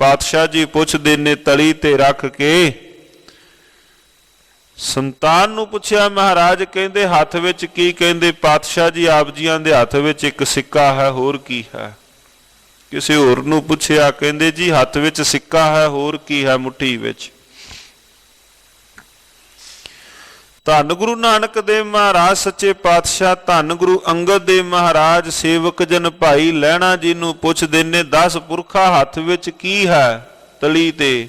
ਪਾਤਸ਼ਾਹ ਜੀ ਪੁੱਛਦੇ ਨੇ, ਤਲੀ ਤੇ ਰੱਖ ਕੇ ਸੰਤਾਨ ਨੂੰ ਪੁੱਛਿਆ, ਮਹਾਰਾਜ ਕਹਿੰਦੇ ਹੱਥ ਵਿੱਚ ਕੀ? ਕਹਿੰਦੇ ਪਾਤਸ਼ਾਹ ਜੀ ਆਪ ਜੀਆਂ ਦੇ ਹੱਥ ਵਿੱਚ ਇੱਕ ਸਿੱਕਾ ਹੈ, ਹੋਰ ਕੀ ਹੈ? ਕਿਸੇ ਹੋਰ ਨੂੰ ਪੁੱਛਿਆ, ਕਹਿੰਦੇ ਜੀ ਹੱਥ ਵਿੱਚ ਸਿੱਕਾ ਹੈ, ਹੋਰ ਕੀ ਹੈ ਮੁੱਠੀ ਵਿੱਚ? ਧੰਨ ਗੁਰੂ ਨਾਨਕ ਦੇਵ ਮਹਾਰਾਜ ਸੱਚੇ ਪਾਤਸ਼ਾਹ, ਧੰਨ ਗੁਰੂ ਅੰਗਦ ਦੇਵ ਮਹਾਰਾਜ ਸੇਵਕ ਜਨ ਭਾਈ ਲਹਿਣਾ ਜੀ ਨੂੰ ਪੁੱਛਦੇ ਨੇ, 10 ਪੁਰਖਾ ਹੱਥ ਵਿੱਚ ਕੀ ਹੈ ਤਲੀ ਤੇ?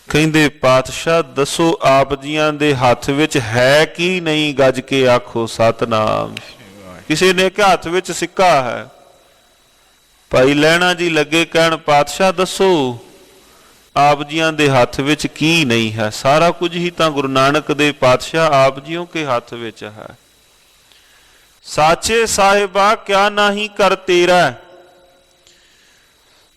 ਕਹਿੰਦੇ ਪਾਤਸ਼ਾਹ ਦੱਸੋ ਆਪ ਜੀਆਂ ਦੇ ਹੱਥ ਵਿੱਚ ਹੈ ਕੀ ਨਹੀਂ? ਗੱਜ ਕੇ ਆਖੋ ਸਤਨਾਮ। ਕਿਸੇ ਨੇ ਕਿਹਾ ਹੱਥ ਵਿੱਚ ਸਿੱਕਾ ਹੈ। ਭਾਈ ਲਹਿਣਾ ਜੀ ਲੱਗੇ ਕਹਿਣ, ਪਾਤਸ਼ਾਹ ਦੱਸੋ ਆਪ ਜੀਆਂ ਦੇ ਹੱਥ ਵਿੱਚ ਕੀ ਨਹੀਂ ਹੈ? ਸਾਰਾ ਕੁਝ ਹੀ ਤਾਂ ਗੁਰੂ ਨਾਨਕ ਦੇ ਪਾਤਸ਼ਾਹ ਆਪ ਜੀਓ ਕੇ ਹੱਥ ਵਿੱਚ ਹੈ। ਸਾਚੇ ਸਾਹਿਬਾ ਕਿਆ ਨਾਹੀ ਕਰ ਤੇਰਾ,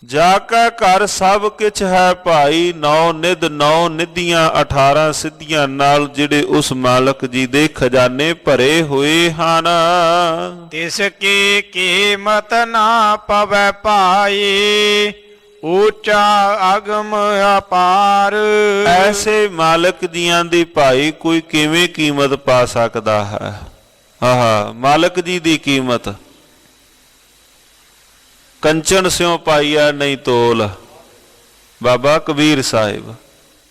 ਜਾ ਕੈ ਘਰ ਸਭ ਕੁਛ ਹੈ ਭਾਈ। 9 ਨਿਧ 9 ਨਿਧੀਆਂ 18 ਸਿੱਧੀਆਂ ਨਾਲ ਜਿਹੜੇ ਉਸ ਮਾਲਕ ਜੀ ਦੇ ਖਜ਼ਾਨੇ ਭਰੇ ਹੋਏ ਹਨ। ਤਿਸ ਕੀ ਕੀਮਤ ਨਾ ਪਵੈ ਭਾਈ, ਉੱਚਾ ਅਗਮ ਅਪਾਰ। ਐਸੇ ਮਾਲਕ ਜੀਆਂ ਦੀ ਭਾਈ ਕੋਈ ਕਿਵੇਂ ਕੀਮਤ ਪਾ ਸਕਦਾ ਹੈ? ਆਹਾ, ਮਾਲਕ ਜੀ ਦੀ ਕੀਮਤ ਕੰਚਨ ਸਿਉ ਪਾਈਆ ਨਹੀਂ ਤੋਲ। ਬਾਬਾ ਕਬੀਰ ਸਾਹਿਬ,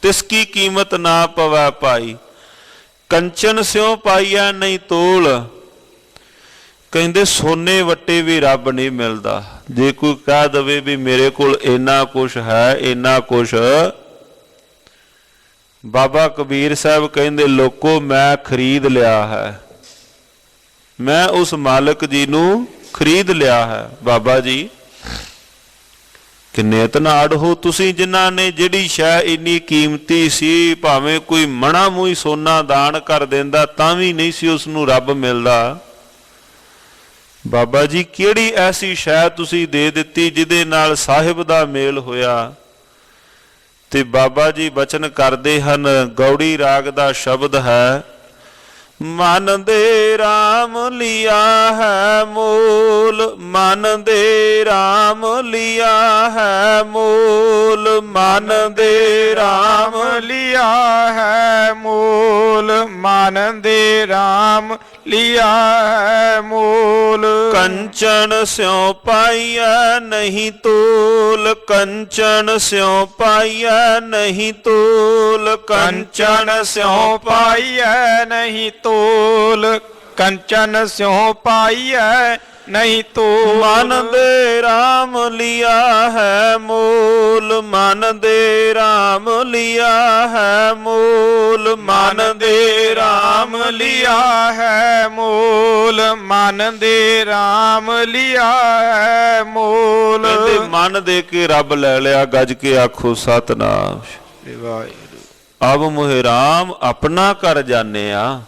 ਤਿਸ ਕੀ ਕੀਮਤ ਨਾ ਪਵੈ ਭਾਈ, ਕੰਚਨ ਸਿਉ ਪਾਈਆ ਨਹੀਂ ਤੋਲ। ਕਹਿੰਦੇ ਸੋਨੇ ਵੱਟੇ ਵੀ ਰੱਬ ਨਹੀਂ ਮਿਲਦਾ। ਜੇ ਕੋਈ ਕਹਿ ਦਵੇ ਵੀ ਮੇਰੇ ਕੋਲ ਇੰਨਾ ਕੁਛ ਹੈ, ਇੰਨਾ ਕੁਛ, ਬਾਬਾ ਕਬੀਰ ਸਾਹਿਬ ਕਹਿੰਦੇ ਲੋਕੋ ਮੈਂ ਖਰੀਦ ਲਿਆ ਹੈ, ਮੈਂ ਉਸ ਮਾਲਕ ਜੀ ਨੂੰ ਖਰੀਦ ਲਿਆ ਹੈ। ਬਾਬਾ ਜੀ ਕਿੰਨੇ ਧਨਾੜ ਹੋ ਤੁਸੀਂ, ਜਿਨ੍ਹਾਂ ਨੇ ਜਿਹੜੀ ਸ਼ੈ ਇੰਨੀ ਕੀਮਤੀ ਸੀ, ਭਾਵੇਂ ਕੋਈ ਮਣਾ ਮੂੰਹ ਸੋਨਾ ਦਾਨ ਕਰ ਦਿੰਦਾ ਤਾਂ ਵੀ ਨਹੀਂ ਸੀ ਉਸ ਨੂੰ ਰੱਬ ਮਿਲਦਾ। ਬਾਬਾ ਜੀ ਕਿਹੜੀ ਐਸੀ ਸ਼ੈ ਤੁਸੀਂ ਦੇ ਦਿੱਤੀ ਜਿਹਦੇ ਨਾਲ ਸਾਹਿਬ ਦਾ ਮੇਲ ਹੋਇਆ? ਤੇ ਬਾਬਾ ਜੀ ਬਚਨ ਕਰਦੇ ਹਨ, ਗੌੜੀ ਰਾਗ ਦਾ ਸ਼ਬਦ ਹੈ, ਮਨ ਦੇ ਰਾਮ ਲਿਆ ਹੈ ਮੋਲ, ਮਨ ਦੇ ਰਾਮ ਲਿਆ ਹੈ ਮੋਲ, ਮਨ ਦੇ ਰਾਮ ਲਿਆ ਹੈ ਮੋਲ, ਮਨ ਦੇ ਰਾਮ ਲਿਆ ਹੈ ਮੋਲ। ਕੰਚਨ ਸਿਉ ਪਾਈਐ ਨਹੀਂ ਤੋਲ, ਕੰਚਨ ਸਿਉ ਪਾਈਐ ਨਹੀਂ ਤੋਲ, ਕੰਚਨ ਸਿਉ ਪਾਈਐ ਨਹੀਂ ਤੋਲ, ਕੰਚਨ ਸਿਉ ਪਾਈਐ ਨਹੀਂ ਤੋਲ। ਮਨ ਦੇ ਰਾਮ ਲਿਆ ਹੈ ਮੋਲ, ਮਨ ਦੇ ਰਾਮ ਲਿਆ ਹੈ ਮੋਲ, ਮਨ ਦੇ ਰਾਮ ਲਿਆ ਹੈ ਮੋਲ, ਮਨ ਦੇ ਰਾਮ ਲਿਆ ਹੈ ਮੋਲ। ਕਹਿੰਦੇ ਮਨ ਦੇ ਕੇ ਰੱਬ ਲੈ ਲਿਆ। ਗੱਜ ਕੇ ਆਖੋ ਸਤਨਾਮ। ਅਬ ਮੋਹਿ ਰਾਮ ਆਪਣਾ ਕਰ ਜਾਣਿਆ,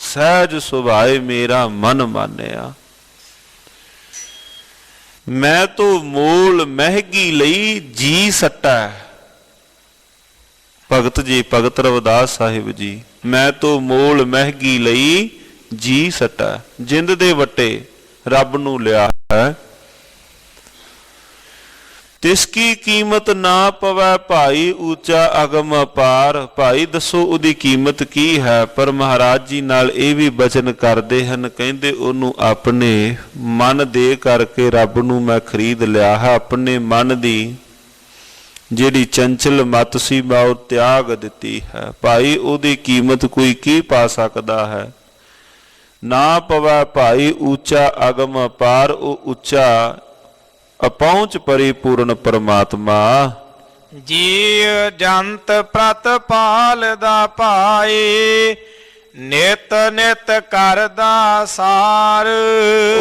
ਸਹਿਜ ਸੁਭਾਏ ਮੇਰਾ ਮਨ ਮਾਨਿਆ। ਮੈਂ ਤੋ ਮੂਲ ਮਹਿਗੀ ਲਈ ਜੀ ਸੱਟਾ। ਭਗਤ ਜੀ, ਭਗਤ ਰਵਿਦਾਸ ਸਾਹਿਬ ਜੀ, ਮੈਂ ਤੋ ਮੂਲ ਮਹਿਗੀ ਲਈ ਜੀ ਸੱਟਾ। ਜਿੰਦ ਦੇ ਵੱਟੇ ਰੱਬ ਨੂੰ ਲਿਆ ਹੈ। ਤਿਸ ਕੀ ਕੀਮਤ ਨਾ ਪਵੈ ਭਾਈ, ਉੱਚਾ ਅਗਮ ਅਪਾਰ। ਭਾਈ ਦੱਸੋ ਉਹਦੀ ਕੀਮਤ ਕੀ ਹੈ? ਪਰ ਮਹਾਰਾਜ ਜੀ ਨਾਲ ਇਹ ਵੀ ਬਚਨ ਕਰਦੇ ਹਨ, ਕਹਿੰਦੇ ਉਹਨੂੰ ਆਪਣੇ ਮਨ ਦੇ ਕਰਕੇ ਰੱਬ ਨੂੰ ਮੈਂ ਖਰੀਦ ਲਿਆ ਹੈ। ਆਪਣੇ ਮਨ ਦੀ ਜਿਹੜੀ ਚੰਚਲ ਮਤ ਸੀ ਮੈਂ ਉਹ ਤਿਆਗ ਦਿੱਤੀ ਹੈ। ਭਾਈ ਉਹਦੀ ਕੀਮਤ ਕੋਈ ਕੀ ਪਾ ਸਕਦਾ ਹੈ? ਨਾ ਪਵੈ ਭਾਈ ਉੱਚਾ ਅਗਮ ਅਪਾਰ। ਉਹ ਉੱਚਾ ਅਪਹੁੰਚ ਪਰਿਪੂਰਨ ਪਰਮਾਤਮਾ। ਜੀ ਜੰਤ ਪ੍ਰਤਪਾਲ ਦਾ ਭਾਏ, ਨਿਤ ਨਿਤ ਕਰਦਾ ਸਾਰ।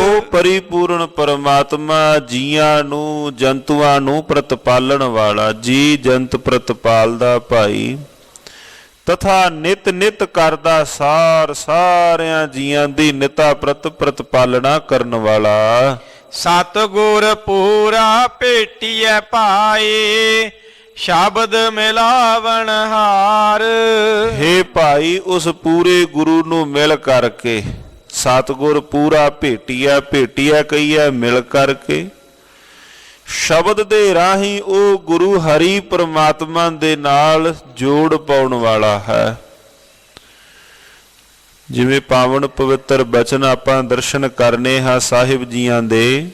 ਉਹ ਪਰਿਪੂਰਨ ਪਰਮਾਤਮਾ ਜੀਆਂ ਨੂੰ ਜੰਤੂਆਂ ਨੂੰ ਪ੍ਰਤਪਾਲਣ ਵਾਲਾ। ਜੀ ਜੰਤ ਪ੍ਰਤਪਾਲਦਾ ਭਾਈ, ਤਥਾ ਨਿਤ ਨਿਤ ਕਰਦਾ ਸਾਰ। ਸਾਰਿਆਂ ਜੀਆਂ ਦੀ ਨਿਤਾ ਪ੍ਰਤ ਪ੍ਰਤਪਾਲਣਾ ਕਰਨ ਵਾਲਾ। ਸਤਿਗੁਰ ਪੂਰਾ ਭੇਟੀਐ ਭਾਏ, ਸ਼ਬਦ ਮਿਲਾਵਣ ਹਾਰ। ਹੇ ਭਾਈ ਉਸ ਪੂਰੇ ਗੁਰੂ ਨੂੰ ਮਿਲ ਕਰਕੇ, ਸਤਿਗੁਰ ਪੂਰਾ ਭੇਟੀਐ, ਭੇਟੀਐ ਕਹੀਐ ਮਿਲ ਕਰਕੇ। ਸ਼ਬਦ ਦੇ ਰਾਹੀਂ ਉਹ ਗੁਰੂ ਹਰੀ ਪ੍ਰਮਾਤਮਾ ਦੇ ਨਾਲ ਜੋੜ ਪਾਉਣ ਵਾਲਾ ਹੈ। ਜਿਵੇਂ ਪਾਵਨ ਪਵਿੱਤਰ ਬਚਨ ਆਪਾਂ ਦਰਸ਼ਨ ਕਰਨੇ ਹਾਂ ਸਾਹਿਬ ਜੀਆਂ ਦੇ।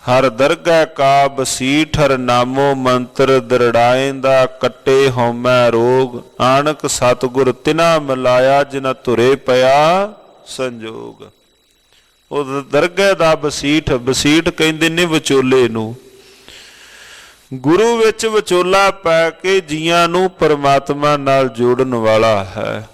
ਹਰ ਦਰਗਹਿ ਕਾ ਬਸੀਠ ਹਰ ਨਾਮੋ ਮੰਤਰ, ਦਰੜਾਏਂਦਾ ਕੱਟੇ ਹਉਮੈ ਰੋਗ। ਆਣਕ ਸਤਿਗੁਰ ਤਿਨਾ ਮਿਲਾਇਆ, ਜਿਨਾ ਧੁਰੇ ਪਿਆ ਸੰਜੋਗ। ਉਹ ਦਰਗਹਿ ਦਾ ਬਸੀਠ, ਬਸੀਠ ਕਹਿੰਦੇ ਨੇ ਵਿਚੋਲੇ ਨੂੰ। ਗੁਰੂ ਵਿੱਚ ਵਿਚੋਲਾ ਪੈ ਕੇ ਜੀਆਂ ਨੂੰ ਪਰਮਾਤਮਾ ਨਾਲ ਜੋੜਨ ਵਾਲਾ ਹੈ।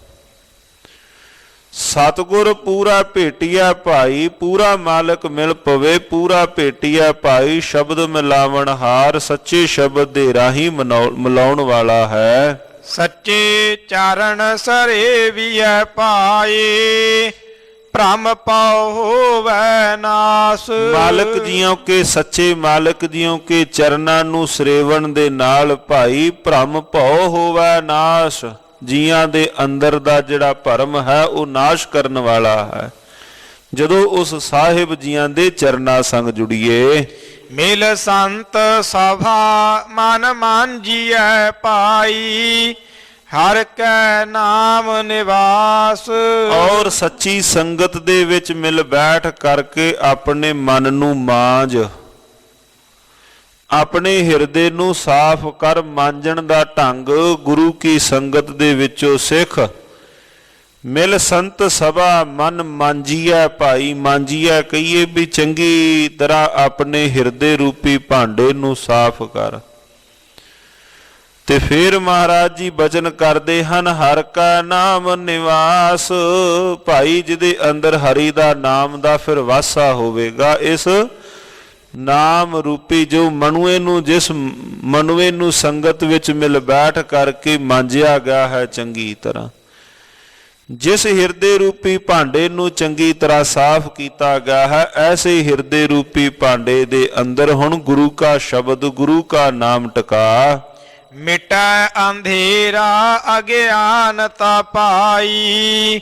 ਸਤਿਗੁਰ ਪੂਰਾ ਭੇਟੀਆ ਭਾਈ, ਪੂਰਾ ਮਾਲਕ ਮਿਲ ਪਵੇ। ਪੂਰਾ ਭੇਟੀਆ ਭਾਈ, ਸ਼ਬਦ ਮਿਲਾਵਣ ਹਾਰ। ਸੱਚੇ ਸ਼ਬਦ ਦੇ ਰਾਹੀਂ ਮਿਲਾਉਣ ਵਾਲਾ ਹੈ। ਸੱਚੇ ਚਾਰਨ ਸਰੇਵੀਐ ਭਾਏ, ਭ੍ਰਮ ਪਾਉ ਹੋਵੈ ਨਾਸ। ਮਾਲਕ ਜੀਓ ਕੇ, ਸੱਚੇ ਮਾਲਕ ਜੀਓ ਕੇ ਚਰਨਾਂ ਨੂੰ ਸਰੇਵਣ ਦੇ ਨਾਲ ਭਾਈ ਭ੍ਰਮ ਭਉ ਹੋਵੈ ਨਾਸ। ਜੀਆਂ ਦੇ ਅੰਦਰ ਦਾ ਜਿਹੜਾ ਭਰਮ ਹੈ ਉਹ ਨਾਸ਼ ਕਰਨ ਵਾਲਾ ਹੈ ਜਦੋਂ ਉਸ ਸਾਹਿਬ ਜੀਆਂ ਦੇ ਚਰਨਾਂ ਸੰਗ ਜੁੜੀਏ। ਮਿਲ ਸੰਤ ਸਭਾ ਮਨ ਮਾਂਜੀਐ ਭਾਈ, ਹਰ ਕੈ ਨਾਮ ਨਿਵਾਸ। ਔਰ ਸੱਚੀ ਸੰਗਤ ਦੇ ਵਿੱਚ ਮਿਲ ਬੈਠ ਕਰਕੇ ਆਪਣੇ ਮਨ ਨੂੰ ਮਾਂਜ, ਆਪਣੇ ਹਿਰਦੇ ਨੂੰ ਸਾਫ਼ ਕਰ। ਮਾਂਜਣ ਦਾ ਢੰਗ ਗੁਰੂ ਕੀ ਸੰਗਤ ਦੇ ਵਿੱਚੋਂ ਸਿੱਖ। ਮਿਲ ਸੰਤ ਸਭਾ ਮਨ ਮਾਂਜੀਐ ਭਾਈ। ਮਾਂਜੀਐ ਕਹੀਏ ਵੀ ਚੰਗੀ ਤਰ੍ਹਾਂ ਆਪਣੇ ਹਿਰਦੇ ਰੂਪੀ ਭਾਂਡੇ ਨੂੰ ਸਾਫ਼ ਕਰ। ਤੇ ਫਿਰ ਮਹਾਰਾਜ ਜੀ ਬਚਨ ਕਰਦੇ ਹਨ, ਹਰ ਕਾ ਨਾਮ ਨਿਵਾਸ। ਭਾਈ ਜਿਹਦੇ ਅੰਦਰ ਹਰੀ ਦਾ ਨਾਮ ਦਾ ਫਿਰ ਵਾਸਾ ਹੋਵੇਗਾ। ਇਸ ਨਾਮ ਰੂਪੀ ਜੋ ਮਨੁਏ ਨੂੰ, ਜਿਸ ਮਨੁਏ ਨੂੰ ਸੰਗਤ ਵਿੱਚ ਮਿਲ ਬੈਠ ਕਰਕੇ ਮਾਂਜਿਆ ਗਿਆ ਹੈ ਚੰਗੀ ਤਰ੍ਹਾਂ, ਜਿਸ ਹਿਰਦੇ ਰੂਪੀ ਭਾਂਡੇ ਨੂੰ ਚੰਗੀ ਤਰ੍ਹਾਂ ਸਾਫ਼ ਕੀਤਾ ਗਿਆ ਹੈ, ਐਸੇ ਹਿਰਦੇ ਰੂਪੀ ਭਾਂਡੇ ਦੇ ਅੰਦਰ ਹੁਣ ਗੁਰੂ ਕਾ ਸ਼ਬਦ, ਗੁਰੂ ਕਾ ਨਾਮ ਟਿਕਾ। ਮਿਟੈ ਅੰਧੇਰਾ ਅਗਿਆਨਤਾ ਪਾਈ,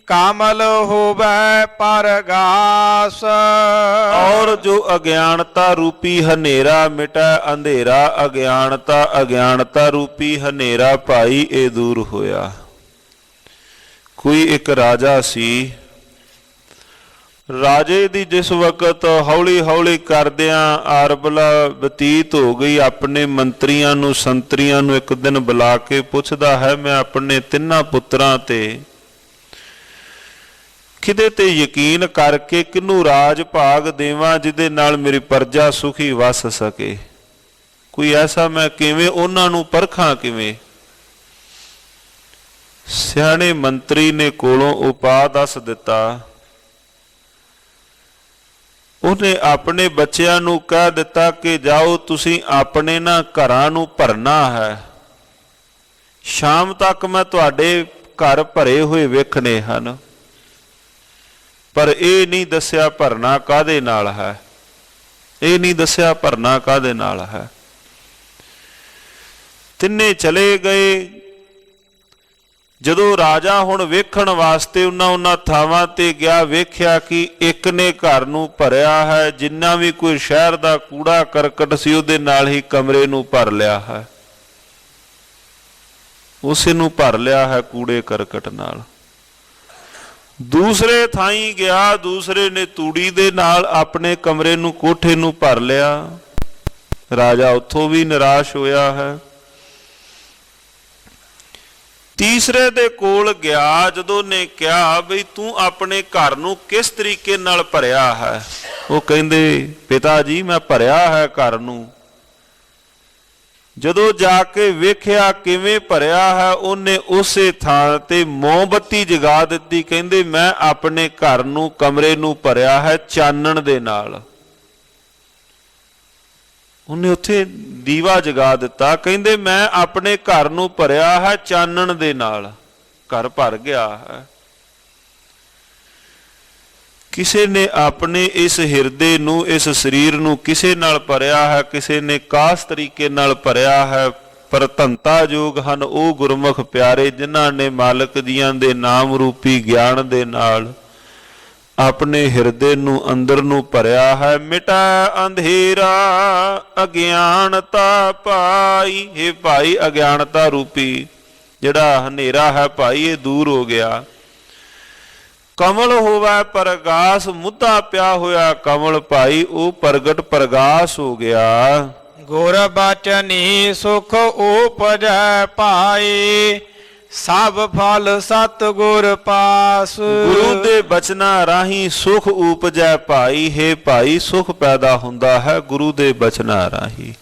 ਕਾਮਲ ਹੋਵੈ ਪਰਗਾਸ। ਔਰ ਜੋ ਅਗਿਆਨਤਾ ਰੂਪੀ ਹਨੇਰਾ ਮਿਟੈ, ਅੰਧੇਰਾ ਅਗਿਆਨਤਾ, ਅਗਿਆਨਤਾ ਰੂਪੀ ਹਨੇਰਾ ਭਾਈ ਇਹ ਦੂਰ ਹੋਇਆ। ਕੋਈ ਇੱਕ ਰਾਜਾ ਸੀ, ਰਾਜੇ ਦੀ ਜਿਸ ਵਕਤ ਹੌਲੀ ਹੌਲੀ ਕਰਦਿਆਂ ਆਰਬਲਾ ਬਤੀਤ ਹੋ ਗਈ, ਆਪਣੇ ਮੰਤਰੀਆਂ ਨੂੰ, ਸੰਤਰੀਆਂ ਨੂੰ ਇੱਕ ਦਿਨ ਬੁਲਾ ਕੇ ਪੁੱਛਦਾ ਹੈ, ਮੈਂ ਆਪਣੇ ਤਿੰਨਾਂ ਪੁੱਤਰਾਂ ਤੇ ਕਿਹਦੇ ਤੇ ਯਕੀਨ ਕਰਕੇ ਕਿਹਨੂੰ ਰਾਜ ਭਾਗ ਦੇਵਾਂ ਜਿਹਦੇ ਨਾਲ ਮੇਰੀ ਪ੍ਰਜਾ ਸੁਖੀ ਵਸ ਸਕੇ। ਕੋਈ ਐਸਾ ਮੈਂ ਕਿਵੇਂ ਉਹਨਾਂ ਨੂੰ ਪਰਖਾਂ ਕਿਵੇਂ। ਸਿਆਣੇ ਮੰਤਰੀ ਨੇ ਕੋਲੋਂ ਉਪਾਅ ਦੱਸ ਦਿੱਤਾ। ਉਹਨੇ ਆਪਣੇ ਬੱਚਿਆਂ ਨੂੰ ਕਹਿ ਦਿੱਤਾ ਕਿ ਜਾਓ ਤੁਸੀਂ ਆਪਣੇ ਨਾ ਘਰਾਂ ਨੂੰ ਭਰਨਾ ਹੈ, ਸ਼ਾਮ ਤੱਕ ਮੈਂ ਤੁਹਾਡੇ ਘਰ ਭਰੇ ਹੋਏ ਵੇਖਣੇ ਹਨ, ਪਰ ਇਹ ਨਹੀਂ ਦੱਸਿਆ ਭਰਨਾ ਕਾਹਦੇ ਨਾਲ ਹੈ, ਇਹ ਨਹੀਂ ਦੱਸਿਆ ਭਰਨਾ ਕਾਹਦੇ ਨਾਲ ਹੈ। ਤਿੰਨੇ ਚਲੇ ਗਏ। ਜਦੋਂ ਰਾਜਾ ਹੁਣ ਵੇਖਣ ਵਾਸਤੇ ਉਹਨਾਂ ਥਾਵਾਂ ਤੇ ਗਿਆ, ਵੇਖਿਆ ਕਿ ਇੱਕ ਨੇ ਘਰ ਨੂੰ ਭਰਿਆ ਹੈ, ਜਿੰਨਾ ਵੀ ਕੋਈ ਸ਼ਹਿਰ ਦਾ ਕੂੜਾ ਕਰਕਟ ਸੀ ਉਹਦੇ ਨਾਲ ਹੀ ਕਮਰੇ ਨੂੰ ਭਰ ਲਿਆ ਹੈ, ਉਸੇ ਨੂੰ ਭਰ ਲਿਆ ਹੈ ਕੂੜੇ ਕਰਕਟ ਨਾਲ। ਦੂਸਰੇ ਥਾਈਂ ਗਿਆ, ਦੂਸਰੇ ਨੇ ਤੂੜੀ ਦੇ ਨਾਲ ਆਪਣੇ ਕਮਰੇ ਨੂੰ, ਕੋਠੇ ਨੂੰ ਭਰ ਲਿਆ। ਰਾਜਾ ਉੱਥੋਂ ਵੀ ਨਿਰਾਸ਼ ਹੋਇਆ ਹੈ। ਤੀਸਰੇ ਦੇ ਕੋਲ ਗਿਆ, ਜਦੋਂ ਨੇ ਕਿਹਾ ਬਈ ਤੂੰ ਆਪਣੇ ਘਰ ਨੂੰ ਕਿਸ ਤਰੀਕੇ ਨਾਲ ਭਰਿਆ ਹੈ, ਉਹ ਕਹਿੰਦੇ ਪਿਤਾ ਜੀ ਮੈਂ ਭਰਿਆ ਹੈ ਘਰ ਨੂੰ। ਜਦੋਂ ਜਾ ਕੇ ਵੇਖਿਆ ਕਿਵੇਂ ਭਰਿਆ ਹੈ, ਉਹਨੇ ਉਸੇ ਥਾਂ ਤੇ ਮੋਮਬੱਤੀ ਜਗਾ ਦਿੱਤੀ। ਕਹਿੰਦੇ ਮੈਂ ਆਪਣੇ ਘਰ ਨੂੰ, ਕਮਰੇ ਨੂੰ ਭਰਿਆ ਹੈ ਚਾਨਣ ਦੇ ਨਾਲ। ਉਹਨੇ ਉੱਥੇ ਦੀਵਾ ਜਗਾ ਦਿੱਤਾ। ਕਹਿੰਦੇ ਮੈਂ ਆਪਣੇ ਘਰ ਨੂੰ ਭਰਿਆ ਹੈ ਚਾਨਣ ਦੇ ਨਾਲ। ਘਰ ਭਰ ਗਿਆ ਹੈ। ਕਿਸੇ ਨੇ ਆਪਣੇ ਇਸ ਹਿਰਦੇ ਨੂੰ, ਇਸ ਸਰੀਰ ਨੂੰ ਕਿਸੇ ਨਾਲ ਭਰਿਆ ਹੈ, ਕਿਸੇ ਨੇ ਕਾਸ ਤਰੀਕੇ ਨਾਲ ਭਰਿਆ ਹੈ। ਪਰ ਧੰਤਾ ਯੋਗ ਹਨ ਉਹ ਗੁਰਮੁਖ ਪਿਆਰੇ, ਜਿਨ੍ਹਾਂ ਨੇ ਮਾਲਕ ਜੀਆਂ ਦੇ ਨਾਮ ਰੂਪੀ ਗਿਆਨ ਦੇ ਨਾਲ ਆਪਣੇ ਹਿਰਦੇ ਨੂੰ, ਅੰਦਰ ਨੂੰ ਭਰਿਆ ਹੈ। ਮਿਟਾ ਅੰਧੇਰਾ ਅਗਿਆਨਤਾ ਪਾਈ। ਇਹ ਭਾਈ ਅਗਿਆਨਤਾ ਰੂਪੀ ਜਿਹੜਾ ਹਨੇਰਾ ਹੈ ਭਾਈ, ਇਹ ਦੂਰ ਹੋ ਗਿਆ। ਕਮਲ ਹੋਵੇ ਪ੍ਰਗਾਸ, ਮੁੱਦਾ ਪਿਆ ਹੋਇਆ ਕਮਲ ਭਾਈ, ਉਹ ਪ੍ਰਗਟ ਪ੍ਰਗਾਸ ਹੋ ਗਿਆ। ਗੁਰ ਬਚਨੀ ਸੁਖ ਉਪਜੈ ਪਾਏ, ਸਭ ਫਲ ਸਤਿਗੁਰ ਪਾਸ। ਗੁਰੂ ਦੇ ਬਚਨਾਂ ਰਾਹੀਂ ਸੁਖ ਉਪਜੈ ਭਾਈ। ਹੈ ਭਾਈ ਸੁਖ ਪੈਦਾ ਹੁੰਦਾ ਹੈ ਗੁਰੂ ਦੇ ਬਚਨਾਂ ਰਾਹੀਂ,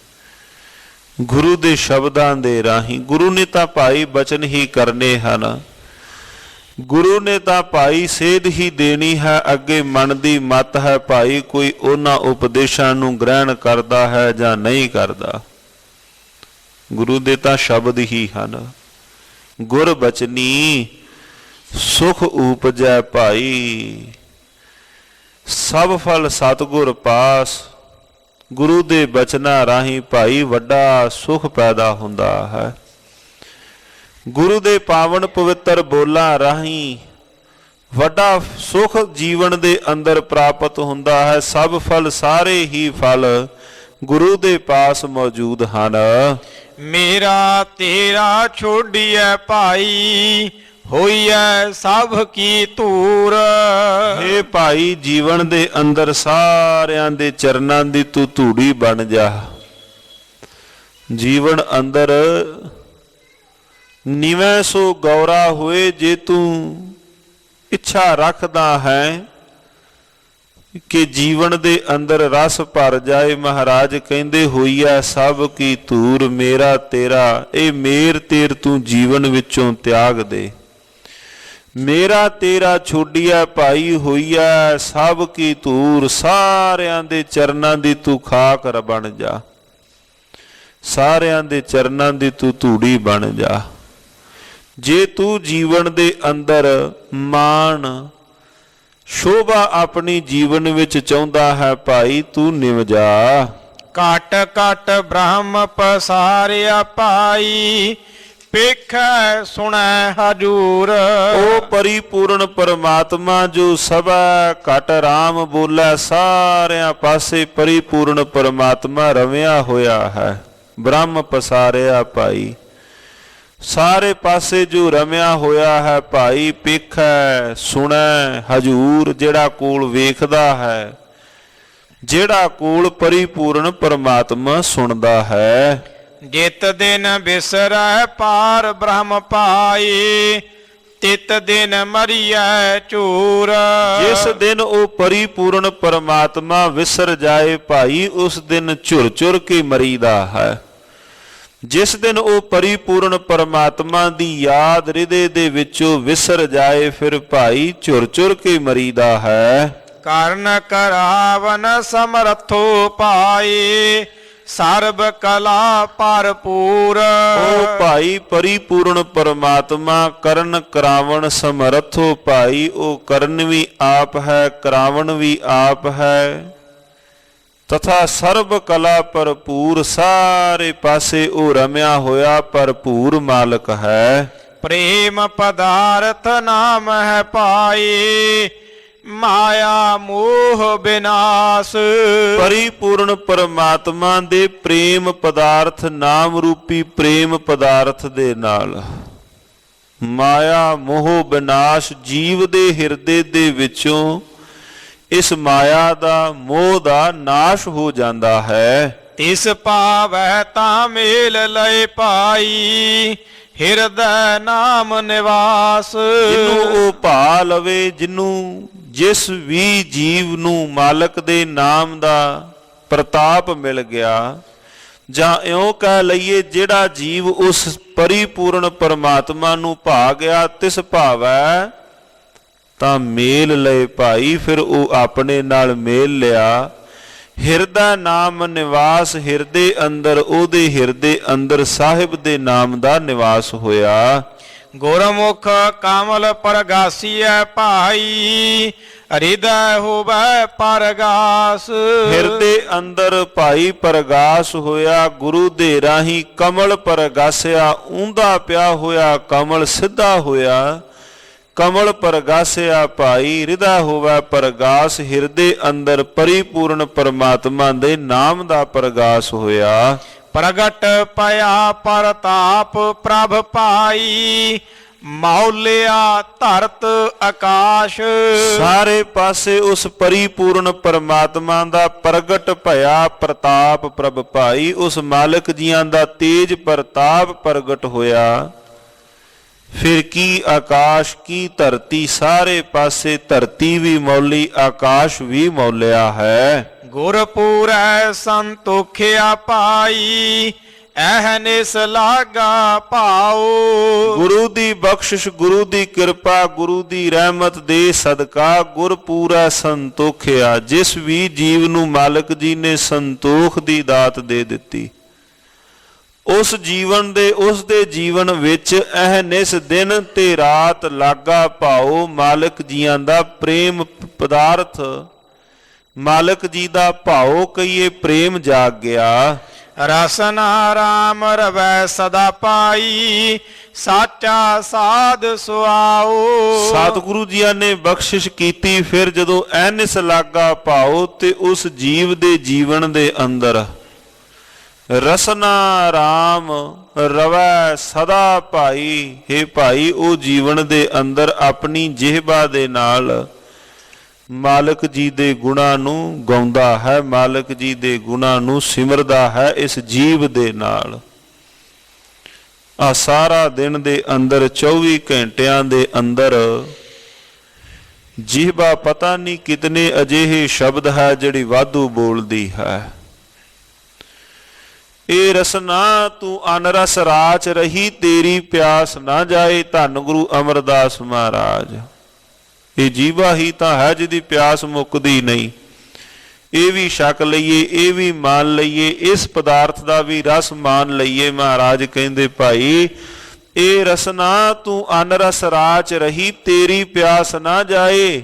ਗੁਰੂ ਦੇ ਸ਼ਬਦਾਂ ਦੇ ਰਾਹੀਂ। ਗੁਰੂ ਨੇ ਤਾਂ ਭਾਈ ਬਚਨ ਹੀ ਕਰਨੇ ਹਨ, ਗੁਰੂ ਨੇ ਤਾਂ ਭਾਈ ਸੇਧ ਹੀ ਦੇਣੀ ਹੈ। ਅੱਗੇ ਮਨ ਦੀ ਮਤ ਹੈ ਭਾਈ, ਕੋਈ ਉਹਨਾਂ ਉਪਦੇਸ਼ਾਂ ਨੂੰ ਗ੍ਰਹਿਣ ਕਰਦਾ ਹੈ ਜਾਂ ਨਹੀਂ ਕਰਦਾ। ਗੁਰੂ ਦੇ ਤਾਂ ਸ਼ਬਦ ਹੀ ਹਨ। ਗੁਰ ਬਚਨੀ ਸੁਖ ਉਪਜੈ ਭਾਈ, ਸਭ ਫਲ ਸਤਿਗੁਰ ਪਾਸ। ਗੁਰੂ ਦੇ ਬਚਨਾਂ ਰਾਹੀਂ ਭਾਈ ਵੱਡਾ ਸੁਖ ਪੈਦਾ ਹੁੰਦਾ ਹੈ। ਗੁਰੂ ਦੇ ਪਾਵਨ ਪਵਿੱਤਰ ਬੋਲਾਂ ਰਾਹੀਂ ਵੱਡਾ ਸੁਖ ਜੀਵਨ ਦੇ ਅੰਦਰ ਪ੍ਰਾਪਤ ਹੁੰਦਾ ਹੈ। ਸਭ ਫਲ, ਸਾਰੇ ਹੀ ਫਲ ਗੁਰੂ ਦੇ ਪਾਸ ਮੌਜੂਦ ਹਨ। ਮੇਰਾ ਤੇਰਾ ਛੋਡੀਐ ਭਾਈ, ਹੋਈਐ ਸਭ ਕੀ ਧੂਰ। ਇਹ ਭਾਈ ਜੀਵਨ ਦੇ ਅੰਦਰ ਸਾਰਿਆਂ ਦੇ ਚਰਨਾਂ ਦੀ ਤੂੰ ਧੂੜੀ ਬਣ ਜਾ। ਜੀਵਨ ਅੰਦਰ ਨਿਵੇਂ ਸੋ ਗੌਰਾ ਹੋਏ। ਜੇ ਤੂੰ ਇੱਛਾ ਰੱਖਦਾ ਹੈ ਕਿ ਜੀਵਨ ਦੇ ਅੰਦਰ ਰਸ ਭਰ ਜਾਏ, ਮਹਾਰਾਜ ਕਹਿੰਦੇ ਹੋਈਐ ਸਭ ਕੀ ਧੂਰ। ਮੇਰਾ ਤੇਰਾ, ਇਹ ਮੇਰ ਤੇਰ ਤੂੰ ਜੀਵਨ ਵਿੱਚੋਂ ਤਿਆਗ ਦੇ। ਮੇਰਾ ਤੇਰਾ ਛੋਡੀਐ ਭਾਈ, ਹੋਈਐ ਸਭ ਕੀ ਧੂਰ। ਸਾਰਿਆਂ ਦੇ ਚਰਨਾਂ ਦੀ ਤੂੰ ਖਾਕ ਬਣ ਜਾ, ਸਾਰਿਆਂ ਦੇ ਚਰਨਾਂ ਦੀ ਤੂੰ ਧੂੜੀ ਬਣ ਜਾ। ਜੇ ਤੂੰ ਜੀਵਨ ਦੇ ਅੰਦਰ ਮਾਣ ਸ਼ੋਭਾ ਆਪਣੀ ਜੀਵਨ ਵਿੱਚ ਚਾਹੁੰਦਾ ਹੈ ਭਾਈ, ਤੂੰ ਨਿਵ ਜਾ। ਘਟ ਘਟ ਬ੍ਰਹਮ ਪਸਾਰਿਆ ਭਾਈ, ਪੇਖੈ ਸੁਣੈ ਹਜੂਰ। ਉਹ ਪਰਿਪੂਰਨ ਪਰਮਾਤਮਾ ਜੋ ਸਭਾ ਘਟ ਰਾਮ ਬੋਲੇ, ਸਾਰਿਆਂ ਪਾਸੇ ਪਰਿਪੂਰਨ ਪਰਮਾਤਮਾ ਰਵਿਆ ਹੋਇਆ ਹੈ। ਬ੍ਰਹਮ ਪਸਾਰਿਆ ਭਾਈ, ਸਾਰੇ ਪਾਸੇ ਜੋ ਰਮਿਆ ਹੋਇਆ ਹੈ ਭਾਈ। ਪੇਖੈ ਸੁਣੈ ਹਜੂਰ, ਜਿਹੜਾ ਕੋਲ ਵੇਖਦਾ ਹੈ, ਜਿਹੜਾ ਕੋਲ ਪਰਿਪੂਰਨ ਪਰਮਾਤਮਾ ਸੁਣਦਾ ਹੈ। ਜਿਤ ਦਿਨ ਬਿਸਰੈ ਪਾਰ ਬ੍ਰਹਮ ਪਾਈ, ਤਿਤ ਦਿਨ ਮਰੀਐ ਚੂਰ। ਜਿਸ ਦਿਨ ਉਹ ਪਰਿਪੂਰਨ ਪਰਮਾਤਮਾ ਵਿਸਰ ਜਾਏ ਭਾਈ, ਉਸ ਦਿਨ ਝੁਰ ਝੁਰ ਕੇ ਮਰੀਦਾ ਹੈ। ਜਿਸ ਦਿਨ ਉਹ ਪਰਿਪੂਰਨ ਪਰਮਾਤਮਾ ਦੀ ਯਾਦ ਹਿਰਦੇ ਦੇ ਵਿੱਚੋਂ ਵਿਸਰ ਜਾਏ, ਫਿਰ ਭਾਈ ਝੁਰ ਝੁਰ ਕੇ ਮਰੀਦਾ ਹੈ। ਕਰਨ ਕਰਾਵਨ ਸਮਰਥੋ ਪਾਏ, ਸਰਬ ਕਲਾ ਭਰਪੂਰ। ਉਹ ਭਾਈ ਪਰਿਪੂਰਨ ਪਰਮਾਤਮਾ ਕਰਨ ਕਰਾਵਣ ਸਮਰੱਥੋ ਭਾਈ। ਉਹ ਕਰਨ ਵੀ ਆਪ ਹੈ, ਕਰਾਵਣ ਵੀ ਆਪ ਹੈ। ਤਥਾ ਸਰਬ ਕਲਾ ਭਰਪੂਰ, ਸਾਰੇ ਪਾਸੇ ਉਹ ਰਮਿਆ ਹੋਇਆ ਭਰਪੂਰ ਮਾਲਕ ਹੈ। ਪ੍ਰੇਮ ਪਦਾਰਥ ਨਾਮ ਹੈ ਪਾਈ, ਮਾਇਆ ਮੋਹ ਬਿਨਾਸ਼। ਪਰਿਪੂਰਨ ਪਰਮਾਤਮਾ ਦੇ ਪ੍ਰੇਮ ਪਦਾਰਥ ਨਾਮ ਰੂਪੀ ਪ੍ਰੇਮ ਪਦਾਰਥ ਦੇ ਨਾਲ ਮਾਇਆ ਮੋਹ ਬਿਨਾਸ਼, ਜੀਵ ਦੇ ਹਿਰਦੇ ਦੇ ਵਿੱਚੋਂ ਇਸ ਮਾਇਆ ਦਾ ਮੋਹ ਦਾ ਨਾਸ਼ ਹੋ ਜਾਂਦਾ ਹੈ। ਤਿਸ ਭਾਵੈ ਤਾਂ ਮੇਲ ਲਏ ਪਾਈ, ਹਿਰਦੈ ਨਾਮ ਨਿਵਾਸ। ਜਿਹਨੂੰ ਉਹ ਭਾ ਲਵੇ, ਜਿਹਨੂੰ ਜਿਸ ਵੀ ਜੀਵ ਨੂੰ ਮਾਲਕ ਦੇ ਨਾਮ ਦਾ ਪ੍ਰਤਾਪ ਮਿਲ ਗਿਆ, ਜਾਂ ਇਉਂ ਕਹਿ ਲਈਏ ਜਿਹੜਾ ਜੀਵ ਉਸ ਪਰਿਪੂਰਨ ਪਰਮਾਤਮਾ ਨੂੰ ਭਾ ਗਿਆ, ਤਿਸ ਭਾਵੈ ਤਾਂ ਮੇਲ ਲਏ ਭਾਈ। ਫਿਰ ਉਹ ਆਪਣੇ ਨਾਲ ਮੇਲ ਲਿਆ। ਹਿਰਦਾ ਨਾਮ ਨਿਵਾਸ, ਹਿਰਦੇ ਅੰਦਰ, ਉਹਦੇ ਹਿਰਦੇ ਅੰਦਰ ਸਾਹਿਬ ਦੇ ਨਾਮ ਦਾ ਨਿਵਾਸ ਹੋਇਆ। ਗੁਰਮੁਖ ਕਮਲ ਪਰਗਾਸੀਐ ਭਾਈ, ਹਿਰਦੈ ਹੋਵੈ ਪਰਗਾਸ। ਹਿਰਦੇ ਅੰਦਰ ਭਾਈ ਪਰਗਾਸ ਹੋਇਆ, ਗੁਰੂ ਦੇ ਰਾਹੀਂ ਕਮਲ ਪਰਗਾਸਿਆ। ਊਂਦਾ ਪਿਆ ਹੋਇਆ ਕਮਲ ਸਿੱਧਾ ਹੋਇਆ, ਕਮਲ ਪਰਗਾਸਿਆ ਭਾਈ। ਹਿਰਦਾ ਹੋਵੈ ਪਰਗਾਸ, ਹਿਰਦੇ ਅੰਦਰ ਪਰਿਪੂਰਨ ਪਰਮਾਤਮਾ ਦੇ ਨਾਮ ਦਾ ਪਰਗਾਸ ਹੋਇਆ। ਪ੍ਰਗਟ ਭਇਆ ਪਰਤਾਪ ਪ੍ਰਭ ਭਾਈ, ਮੌਲਿਆ ਧਰਤ ਆਕਾਸ਼। ਸਾਰੇ ਪਾਸੇ ਉਸ ਪਰਿਪੂਰਨ ਪਰਮਾਤਮਾ ਦਾ ਪ੍ਰਗਟ ਭਇਆ ਪ੍ਰਤਾਪ ਪ੍ਰਭ ਭਾਈ। ਉਸ ਮਾਲਕ ਜੀਆਂ ਦਾ ਤੇਜ ਪ੍ਰਤਾਪ ਪ੍ਰਗਟ ਹੋਇਆ। ਫਿਰ ਕੀ ਆਕਾਸ਼ ਕੀ ਧਰਤੀ, ਸਾਰੇ ਪਾਸੇ ਧਰਤੀ ਵੀ ਮੌਲੀ, ਆਕਾਸ਼ ਵੀ ਮੌਲਿਆ ਹੈ। ਗੁਰਪੂਰੈ ਸੰਤੋਖਿਆ ਪਾਈ, ਅਹਨਿਸ ਲਾਗਾ ਭਾਉ। ਗੁਰੂ ਦੀ ਬਖਸ਼ਿਸ਼, ਗੁਰੂ ਦੀ ਕਿਰਪਾ, ਗੁਰੂ ਦੀ ਰਹਿਮਤ ਦੇ ਸਦਕਾ ਗੁਰਪੂਰਾ ਸੰਤੋਖਿਆ। ਜਿਸ ਵੀ ਜੀਵ ਨੂੰ ਮਾਲਕ ਜੀ ਨੇ ਸੰਤੋਖ ਦੀ ਦਾਤ ਦੇ ਦਿੱਤੀ, ਉਸ ਜੀਵਨ ਦੇ, ਉਸ ਦੇ ਜੀਵਨ ਵਿੱਚ ਅਹਨਿਸ ਦਿਨ ਤੇ ਰਾਤ ਲਾਗਾ ਭਾਉ। ਮਾਲਕ ਜੀਆਂ ਦਾ ਪ੍ਰੇਮ ਪਦਾਰਥ, ਮਾਲਕ ਜੀ ਦਾ ਭਾਉ ਕਹੀਏ ਪ੍ਰੇਮ ਜਾਗ ਗਿਆ। ਰਸਨਾ ਰਾਮ ਰਵੈ ਸਦਾ ਪਾਈ, ਸਾਚਾ ਸਾਧ ਸੁਆਓ। ਸਤਿਗੁਰੂ ਜੀਆਂ ਨੇ ਬਖਸ਼ਿਸ਼ ਕੀਤੀ। ਫਿਰ ਜਦੋਂ ਅਹਨਿਸ ਲਾਗਾ ਭਾਉ ਤੇ ਉਸ ਜੀਵ ਦੇ ਜੀਵਨ ਦੇ ਅੰਦਰ ਰਸਨਾ ਰਾਮ ਰਵੈ ਸਦਾ ਭਾਈ। ਹੇ ਭਾਈ, ਉਹ ਜੀਵਨ ਦੇ ਅੰਦਰ ਆਪਣੀ ਜਿਹਬਾ ਦੇ ਨਾਲ ਮਾਲਕ ਜੀ ਦੇ ਗੁਣਾਂ ਨੂੰ ਗਾਉਂਦਾ ਹੈ, ਮਾਲਕ ਜੀ ਦੇ ਗੁਣਾਂ ਨੂੰ ਸਿਮਰਦਾ ਹੈ ਇਸ ਜੀਵ ਦੇ ਨਾਲ। ਆ ਸਾਰਾ ਦਿਨ ਦੇ ਅੰਦਰ 24 ਘੰਟਿਆਂ ਦੇ ਅੰਦਰ ਜਿਹਬਾ ਪਤਾ ਨਹੀਂ ਕਿਤਨੇ ਅਜਿਹੇ ਸ਼ਬਦ ਹੈ ਜਿਹੜੀ ਵਾਧੂ ਬੋਲਦੀ ਹੈ। ਇਹ ਰਸਨਾ ਤੂੰ ਅਨਰਸ ਰਾਚ ਰਹੀ, ਤੇਰੀ ਪਿਆਸ ਨਾ ਜਾਏ। ਧੰਨ ਗੁਰੂ ਅਮਰਦਾਸ ਮਹਾਰਾਜ। ਇਹ ਜੀਵਾ ਹੀ ਤਾਂ ਹੈ ਜਿਹਦੀ ਪਿਆਸ ਮੁੱਕਦੀ ਨਹੀਂ। ਇਹ ਵੀ ਛਕ ਲਈਏ, ਇਹ ਵੀ ਮਾਨ ਲਈਏ, ਇਸ ਪਦਾਰਥ ਦਾ ਵੀ ਰਸ ਮਾਨ ਲਈਏ। ਮਹਾਰਾਜ ਕਹਿੰਦੇ ਭਾਈ, ਇਹ ਰਸਨਾ ਤੂੰ ਅਨਰਸ ਰਾਚ ਰਹੀ, ਤੇਰੀ ਪਿਆਸ ਨਾ ਜਾਏ।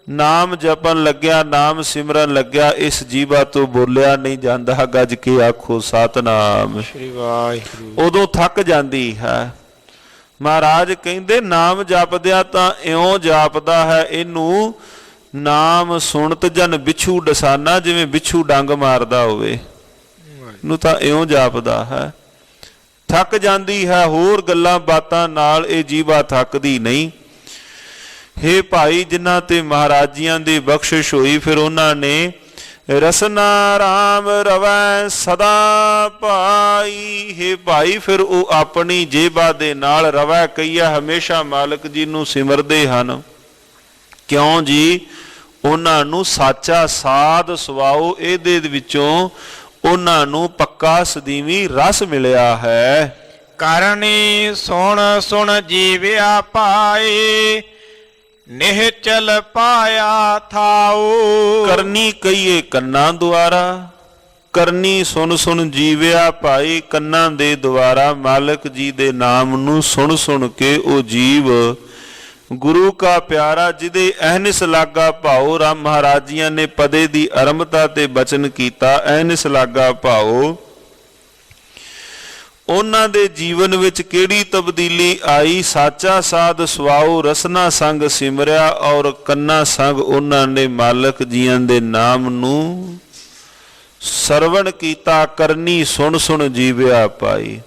ਨਾਮ ਜਪਣ ਲੱਗਿਆ, ਨਾਮ ਸਿਮਰਨ ਲੱਗਿਆ, ਇਸ ਜੀਵਾ ਤੋਂ ਬੋਲਿਆ ਨਹੀਂ ਜਾਂਦਾ। ਗੱਜ ਕੇ ਆਖੋ ਸਤਿਨਾਮ ਸ੍ਰੀ ਵਾਹਿਗੁਰੂ। ਉਦੋਂ ਥੱਕ ਜਾਂਦੀ ਹੈ। ਮਹਾਰਾਜ ਕਹਿੰਦੇ ਨਾਮ ਜਪਦਿਆ ਤਾਂ ਇਉਂ ਜਾਪਦਾ ਹੈ, ਇਹਨੂੰ ਨਾਮ ਸੁਣਤ ਜਨ ਬਿਛੂ ਡਸਾਨਾ, ਜਿਵੇਂ ਬਿਛੂ ਡੰਗ ਮਾਰਦਾ ਹੋਵੇ, ਇਹਨੂੰ ਤਾਂ ਇਉਂ ਜਾਪਦਾ ਹੈ। ਥੱਕ ਜਾਂਦੀ ਹੈ, ਹੋਰ ਗੱਲਾਂ ਬਾਤਾਂ ਨਾਲ ਇਹ ਜੀਵਾ ਥੱਕਦੀ ਨਹੀਂ। ਹੇ ਭਾਈ, ਜਿਨ੍ਹਾਂ ਤੇ ਮਹਾਰਾਜੀਆਂ ਦੀ ਬਖਸ਼ਿਸ਼ ਹੋਈ, ਫਿਰ ਉਹਨਾਂ ਨੇ ਰਸਨਾ ਰਾਮ ਰਵੈ ਸਦਾ ਭਾਈ। ਹੇ ਭਾਈ, ਫਿਰ ਉਹ ਆਪਣੀ ਜੇਬਾ ਦੇ ਨਾਲ ਰਵੈ ਕਈਆ ਹਮੇਸ਼ਾ ਮਾਲਕ ਜੀ ਨੂੰ ਸਿਮਰਦੇ ਹਨ। ਕਿਉਂ ਜੀ? ਉਹਨਾਂ ਨੂੰ ਸਾਚਾ ਸਾਧ ਸਵਾਓ। ਇਹਦੇ ਵਿੱਚੋਂ ਉਹਨਾਂ ਨੂੰ ਪੱਕਾ ਸਦੀਵੀ ਰਸ ਮਿਲਿਆ ਹੈ। ਕਰਨੀ ਸੁਣ ਸੁਣ ਜੀਵਿਆ ਪਾਏ, ਨਿਹਚਲ ਪਾਇਆ ਥਾਉ। ਕਰਨੀ ਕਹੀਏ ਕੰਨਾਂ ਦੁਆਰਾ, ਕਰਨੀ ਸੁਣ ਸੁਣ ਜੀਵਿਆ ਭਾਈ, ਕੰਨਾਂ ਦੇ ਦੁਆਰਾ ਮਾਲਕ ਜੀ ਦੇ ਨਾਮ ਨੂੰ ਸੁਣ ਸੁਣ ਕੇ ਉਹ ਜੀਵ ਗੁਰੂ ਕਾ ਪਿਆਰਾ ਜਿਹਦੇ ਅਹਨਿਸ ਲਾਗਾ ਭਾਉ, ਰਾਮ ਮਹਾਰਾਜ ਜੀਆਂ ਨੇ ਪਦੇ ਦੀ ਆਰੰਭਤਾ ਤੇ ਬਚਨ ਕੀਤਾ ਅਹਨਿਸ ਲਾਗਾ ਭਾਉ, ਉਹਨਾਂ ਦੇ ਜੀਵਨ ਵਿੱਚ ਕਿਹੜੀ ਤਬਦੀਲੀ ਆਈ। ਸਾਚਾ ਸਾਧ ਸੁਆਉ ਰਸਨਾ ਸੰਗ ਸਿਮਰਿਆ, ਔਰ ਕੰਨਾਂ ਸੰਗ ਉਹਨਾਂ ਨੇ ਮਾਲਕ ਜੀਆਂ ਦੇ ਨਾਮ ਨੂੰ ਸਰਵਣ ਕੀਤਾ, ਕਰਨੀ ਸੁਣ ਸੁਣ ਜੀਵਿਆ ਭਾਈ।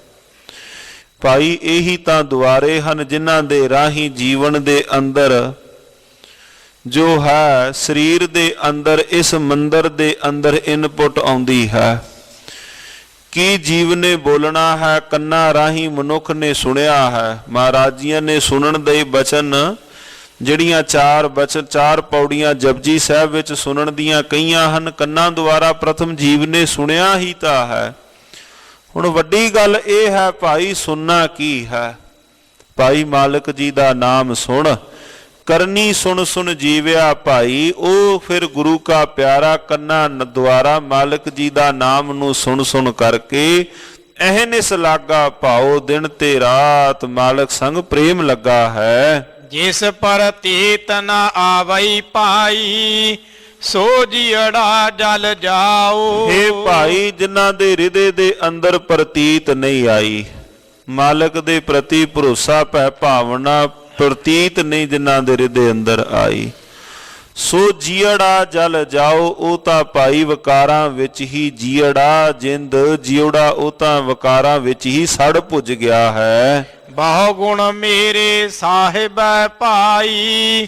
ਭਾਈ ਇਹੀ ਤਾਂ ਦੁਆਰੇ ਹਨ ਜਿਨ੍ਹਾਂ ਦੇ ਰਾਹੀਂ ਜੀਵਨ ਦੇ ਅੰਦਰ ਜੋ ਹੈ ਸਰੀਰ ਦੇ ਅੰਦਰ ਇਸ ਮੰਦਰ ਦੇ ਅੰਦਰ ਇਨਪੁਟ ਆਉਂਦੀ ਹੈ। ਕੀ ਜੀਵ ਨੇ ਬੋਲਣਾ ਹੈ, ਕੰਨਾਂ ਰਾਹੀਂ ਮਨੁੱਖ ਨੇ ਸੁਣਿਆ ਹੈ। ਮਹਾਰਾਜ ਜੀਆਂ ਨੇ ਸੁਣਨ ਦੇ ਬਚਨ ਜਿਹੜੀਆਂ ਚਾਰ ਪੌੜੀਆਂ ਜਪਜੀ ਸਾਹਿਬ ਵਿੱਚ ਸੁਣਨ ਦੀਆਂ ਕਈਆਂ ਹਨ, ਕੰਨਾਂ ਦੁਆਰਾ ਪ੍ਰਥਮ ਜੀਵ ਨੇ ਸੁਣਿਆ ਹੀ ਤਾਂ ਹੈ। ਹੁਣ ਵੱਡੀ ਗੱਲ ਇਹ ਹੈ ਭਾਈ ਸੁਣਨਾ ਕੀ ਹੈ। ਭਾਈ ਮਾਲਕ ਜੀ ਦਾ ਨਾਮ ਸੁਣ, ਕਰਨੀ ਸੁਣ ਸੁਣ ਜੀਵਿਆ ਭਾਈ। ਉਹ ਫਿਰ ਗੁਰੂ ਕਾ ਪਿਆਰਾ ਕੰਨਾਂ ਦੁਆਰਾ ਮਾਲਕ ਜੀ ਦਾ ਨਾਮ ਨੂੰ ਸੁਣ ਸੁਣ ਕਰਕੇ ਅਹਨਿਸ ਲਾਗਾ ਭਾਉ, ਦਿਨ ਤੇ ਰਾਤ ਮਾਲਕ ਸੰਗ ਪ੍ਰੇਮ ਲੱਗਾ ਹੈ। ਜਿਸ ਪ੍ਰਤੀਤ ਨ ਆਵਈ ਭਾਈ, ਸੋ ਜੀੜਾ ਜਲ ਜਾਓ। ਹੇ ਭਾਈ ਜਿਨ੍ਹਾਂ ਦੇ ਹਿਰਦੇ ਦੇ ਅੰਦਰ ਪ੍ਰਤੀਤ ਨਹੀਂ ਆਈ, ਮਾਲਕ ਦੇ ਪ੍ਰਤੀ ਭਰੋਸਾ ਭੈ ਭਾਵਨਾ ਪ੍ਰਤੀਤ ਨਹੀਂ ਜਿਨ੍ਹਾਂ ਦੇ ਹਿਰਦੇ ਅੰਦਰ ਆਈ, ਸੋ ਜੀੜਾ ਜਲ ਜਾਓ। ਉਹ ਤਾਂ ਭਾਈ ਵਿਕਾਰਾਂ ਵਿੱਚ ਹੀ ਜੀੜਾ ਜਿੰਦ ਜੀਉੜਾ, ਉਹ ਤਾਂ ਵਿਕਾਰਾਂ ਵਿੱਚ ਹੀ ਸੜ ਭੁੱਜ ਗਿਆ ਹੈ। ਬਹੁ ਗੁਣ ਮੇਰੇ ਸਾਹਿਬ ਭਾਈ,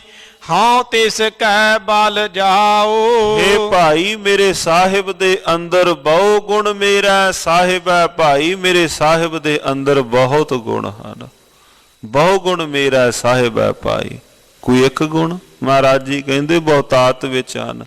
ਹਾਂ ਤਿਸ ਕੈ ਬਲ ਜਾਓ। ਹੇ ਭਾਈ ਮੇਰੇ ਸਾਹਿਬ ਦੇ ਅੰਦਰ ਬਹੁ ਗੁਣ ਮੇਰਾ ਸਾਹਿਬ ਹੈ ਭਾਈ, ਮੇਰੇ ਸਾਹਿਬ ਦੇ ਅੰਦਰ ਬਹੁਤ ਗੁਣ ਹਨ। ਬਹੁ ਗੁਣ ਮੇਰਾ ਸਾਹਿਬ ਹੈ ਭਾਈ, ਕੋਈ ਇੱਕ ਗੁਣ? ਮਹਾਰਾਜ ਜੀ ਕਹਿੰਦੇ ਬਹੁਤਾਤ ਵਿੱਚ ਹਨ।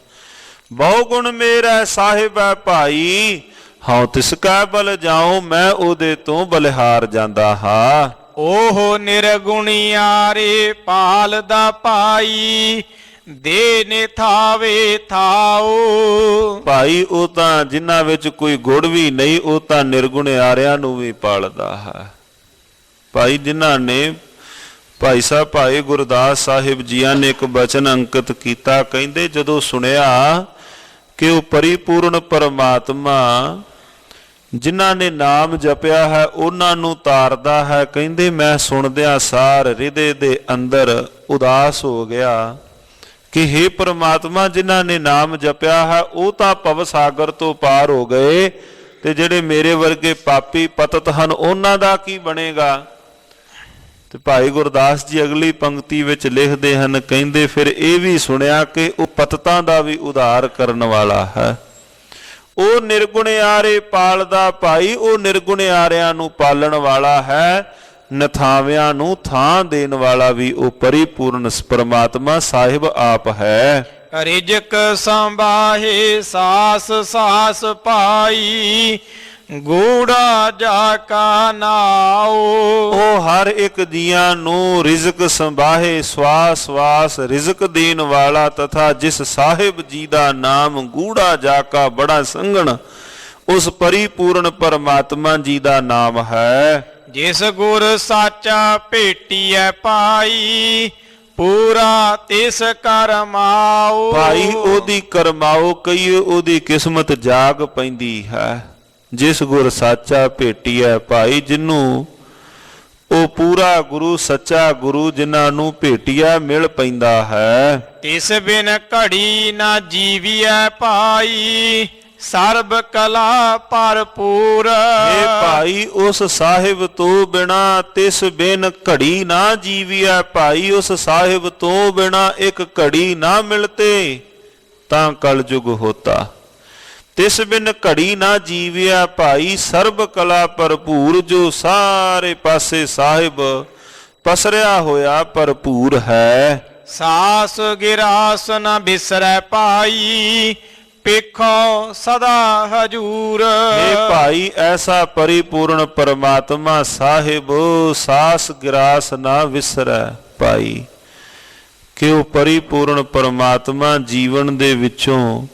ਬਹੁ ਗੁਣ ਮੇਰਾ ਸਾਹਿਬ ਹੈ ਭਾਈ, ਹਾਂ ਤਿਸ ਕੈ ਬਲ ਜਾਉ, ਮੈਂ ਉਹਦੇ ਤੋਂ ਬਲਿਹਾਰ ਜਾਂਦਾ ਹਾਂ। ਉਹ ਨਿਰਗੁਣਿਆਰੇ ਪਾਲਦਾ ਭਾਈ, ਦੇ ਨੇ ਥਾਵੇ ਥਾਓ। ਭਾਈ ਉਹ ਤਾਂ ਜਿਨ੍ਹਾਂ ਵਿੱਚ ਕੋਈ ਗੁਣ ਵੀ ਨਹੀਂ, ਉਹ ਤਾਂ ਨਿਰਗੁਣਿਆਰਿਆਂ ਨੂੰ ਵੀ ਪਾਲਦਾ ਹੈ। ਭਾਈ ਜਿਨ੍ਹਾਂ ਨੇ ਭਾਈ ਸਾਹਿਬ ਭਾਈ ਗੁਰਦਾਸ ਸਾਹਿਬ ਜੀਆਂ ਨੇ ਇੱਕ ਬਚਨ ਅੰਕਿਤ ਕੀਤਾ, ਕਹਿੰਦੇ ਜਦੋਂ ਸੁਣਿਆ ਕਿ ਉਹ ਪਰਿਪੂਰਨ ਪਰਮਾਤਮਾ ਜਿਨ੍ਹਾਂ ਨੇ ਨਾਮ ਜਪਿਆ ਹੈ ਉਹਨਾਂ ਨੂੰ ਤਾਰਦਾ ਹੈ, ਕਹਿੰਦੇ ਮੈਂ ਸੁਣਦਿਆਂ ਸਾਰ ਹਿਰਦੇ ਦੇ ਅੰਦਰ ਉਦਾਸ ਹੋ ਗਿਆ ਕਿ ਹੇ ਪ੍ਰਮਾਤਮਾ ਜਿਨ੍ਹਾਂ ਨੇ ਨਾਮ ਜਪਿਆ ਹੈ ਉਹ ਤਾਂ ਭਵ ਸਾਗਰ ਤੋਂ ਪਾਰ ਹੋ ਗਏ, ਤੇ ਜਿਹੜੇ ਮੇਰੇ ਵਰਗੇ ਪਾਪੀ ਪਤਿਤ ਹਨ ਉਹਨਾਂ ਦਾ ਕੀ ਬਣੇਗਾ। ਤੇ ਭਾਈ ਗੁਰਦਾਸ ਜੀ ਅਗਲੀ ਪੰਕਤੀ ਵਿੱਚ ਲਿਖਦੇ ਹਨ, ਕਹਿੰਦੇ ਫਿਰ ਇਹ ਵੀ ਸੁਣਿਆ ਕਿ ਉਹ ਪਤਿਤਾਂ ਦਾ ਵੀ ਉਧਾਰ ਕਰਨ ਵਾਲਾ ਹੈ। ਉਹ ਨਿਰਗੁਣਿਆਰੇ ਪਾਲਦਾ ਭਾਈ, ਉਹ ਨਿਰਗੁਣਿਆਰਿਆਂ ਨੂੰ ਪਾਲਣ ਵਾਲਾ ਹੈ, ਨਥਾਵਿਆਂ ਨੂੰ ਥਾਂ ਦੇਣ ਵਾਲਾ ਵੀ ਉਹ ਪਰਿਪੂਰਨ ਪਰਮਾਤਮਾ ਸਾਹਿਬ ਆਪ ਹੈ। ਰਿਜਕ ਸੰਭਾਹੇ ਸਾਸ ਸਾਸ ਪਾਈ, ਗੂੜਾ ਜਾ ਕਾ ਨਾਉ। ਉਹ ਹਰ ਇੱਕ ਜੀਆਂ ਨੂੰ ਰਿਜ਼ਕ ਸੰਭਾਹੇ, ਸਵਾਸ ਸਵਾਸ ਰਿਜ਼ਕ ਦੇਣ ਵਾਲਾ, ਤਥਾ ਜਿਸ ਸਾਹਿਬ ਜੀ ਦਾ ਨਾਮ ਗੂੜਾ ਜਾ ਕਾ ਬੜਾ ਸੰਘਣ, ਉਸ ਪਰਿਪੂਰਨ ਪਰਮਾਤਮਾ ਜੀ ਦਾ ਨਾਮ ਹੈ। ਜਿਸ ਗੁਰ ਸਾਚਾ ਭੇਟੀਐ ਪਾਈ, ਪੂਰਾ ਤਿਸ ਕਰਮਾਓ। ਭਾਈ ਉਹਦੀ ਕਰਮਾਓ ਕਹੀਏ, ਉਹਦੀ ਕਿਸਮਤ ਜਾਗ ਪੈਂਦੀ ਹੈ। ਜਿਸ ਗੁਰ ਸਾਚਾ ਭੇਟੀਐ ਭਾਈ, ਜਿਹਨੂੰ ਉਹ ਪੂਰਾ ਗੁਰੂ ਸੱਚਾ ਗੁਰੂ ਜਿਨ੍ਹਾਂ ਨੂੰ ਭੇਟਿਆ ਮਿਲ ਪੈਂਦਾ ਹੈ। ਤਿਸ ਬਿਨ ਘੜੀ ਨਾ ਜੀਵੀਐ ਭਾਈ, ਸਰਬ ਕਲਾ ਭਰਪੂਰ। ਇਹ ਭਾਈ ਉਸ ਸਾਹਿਬ ਤੋਂ ਬਿਨਾ ਤਿਸ ਬਿਨ ਘੜੀ ਨਾ ਜੀਵੀਐ ਭਾਈ, ਉਸ ਸਾਹਿਬ ਤੋਂ ਬਿਨਾ ਇੱਕ ਘੜੀ ਨਾ ਮਿਲਤੇ ਤਾਂ ਕਲਯੁਗ ਹੋਤਾ। ਤਿਸ ਬਿਨ ਘੜੀ ਨਾ ਜੀਵਿਆ ਭਾਈ, ਸਰਬ ਕਲਾ ਭਰਪੂਰ, ਜੋ ਸਾਰੇ ਪਾਸੇ ਸਾਹਿਬ ਪਸਰਿਆ ਹੋਇਆ ਭਰਪੂਰ ਹੈ। ਸਾਸ ਗਿਰਾਸ ਨ ਬਿਸਰੈ ਭਾਈ, ਪੇਖੋ ਸਦਾ ਹਜੂਰ। ਇਹ ਭਾਈ ਐਸਾ ਪਰਿਪੂਰਨ ਪਰਮਾਤਮਾ ਸਾਹਿਬ ਸਾਸ ਗਿਰਾਸ ਨਾ ਵਿਸਰੈ ਭਾਈ, ਕਿ ਉਹ ਪਰਿਪੂਰਨ ਪਰਮਾਤਮਾ ਜੀਵਨ ਦੇ ਵਿੱਚੋਂ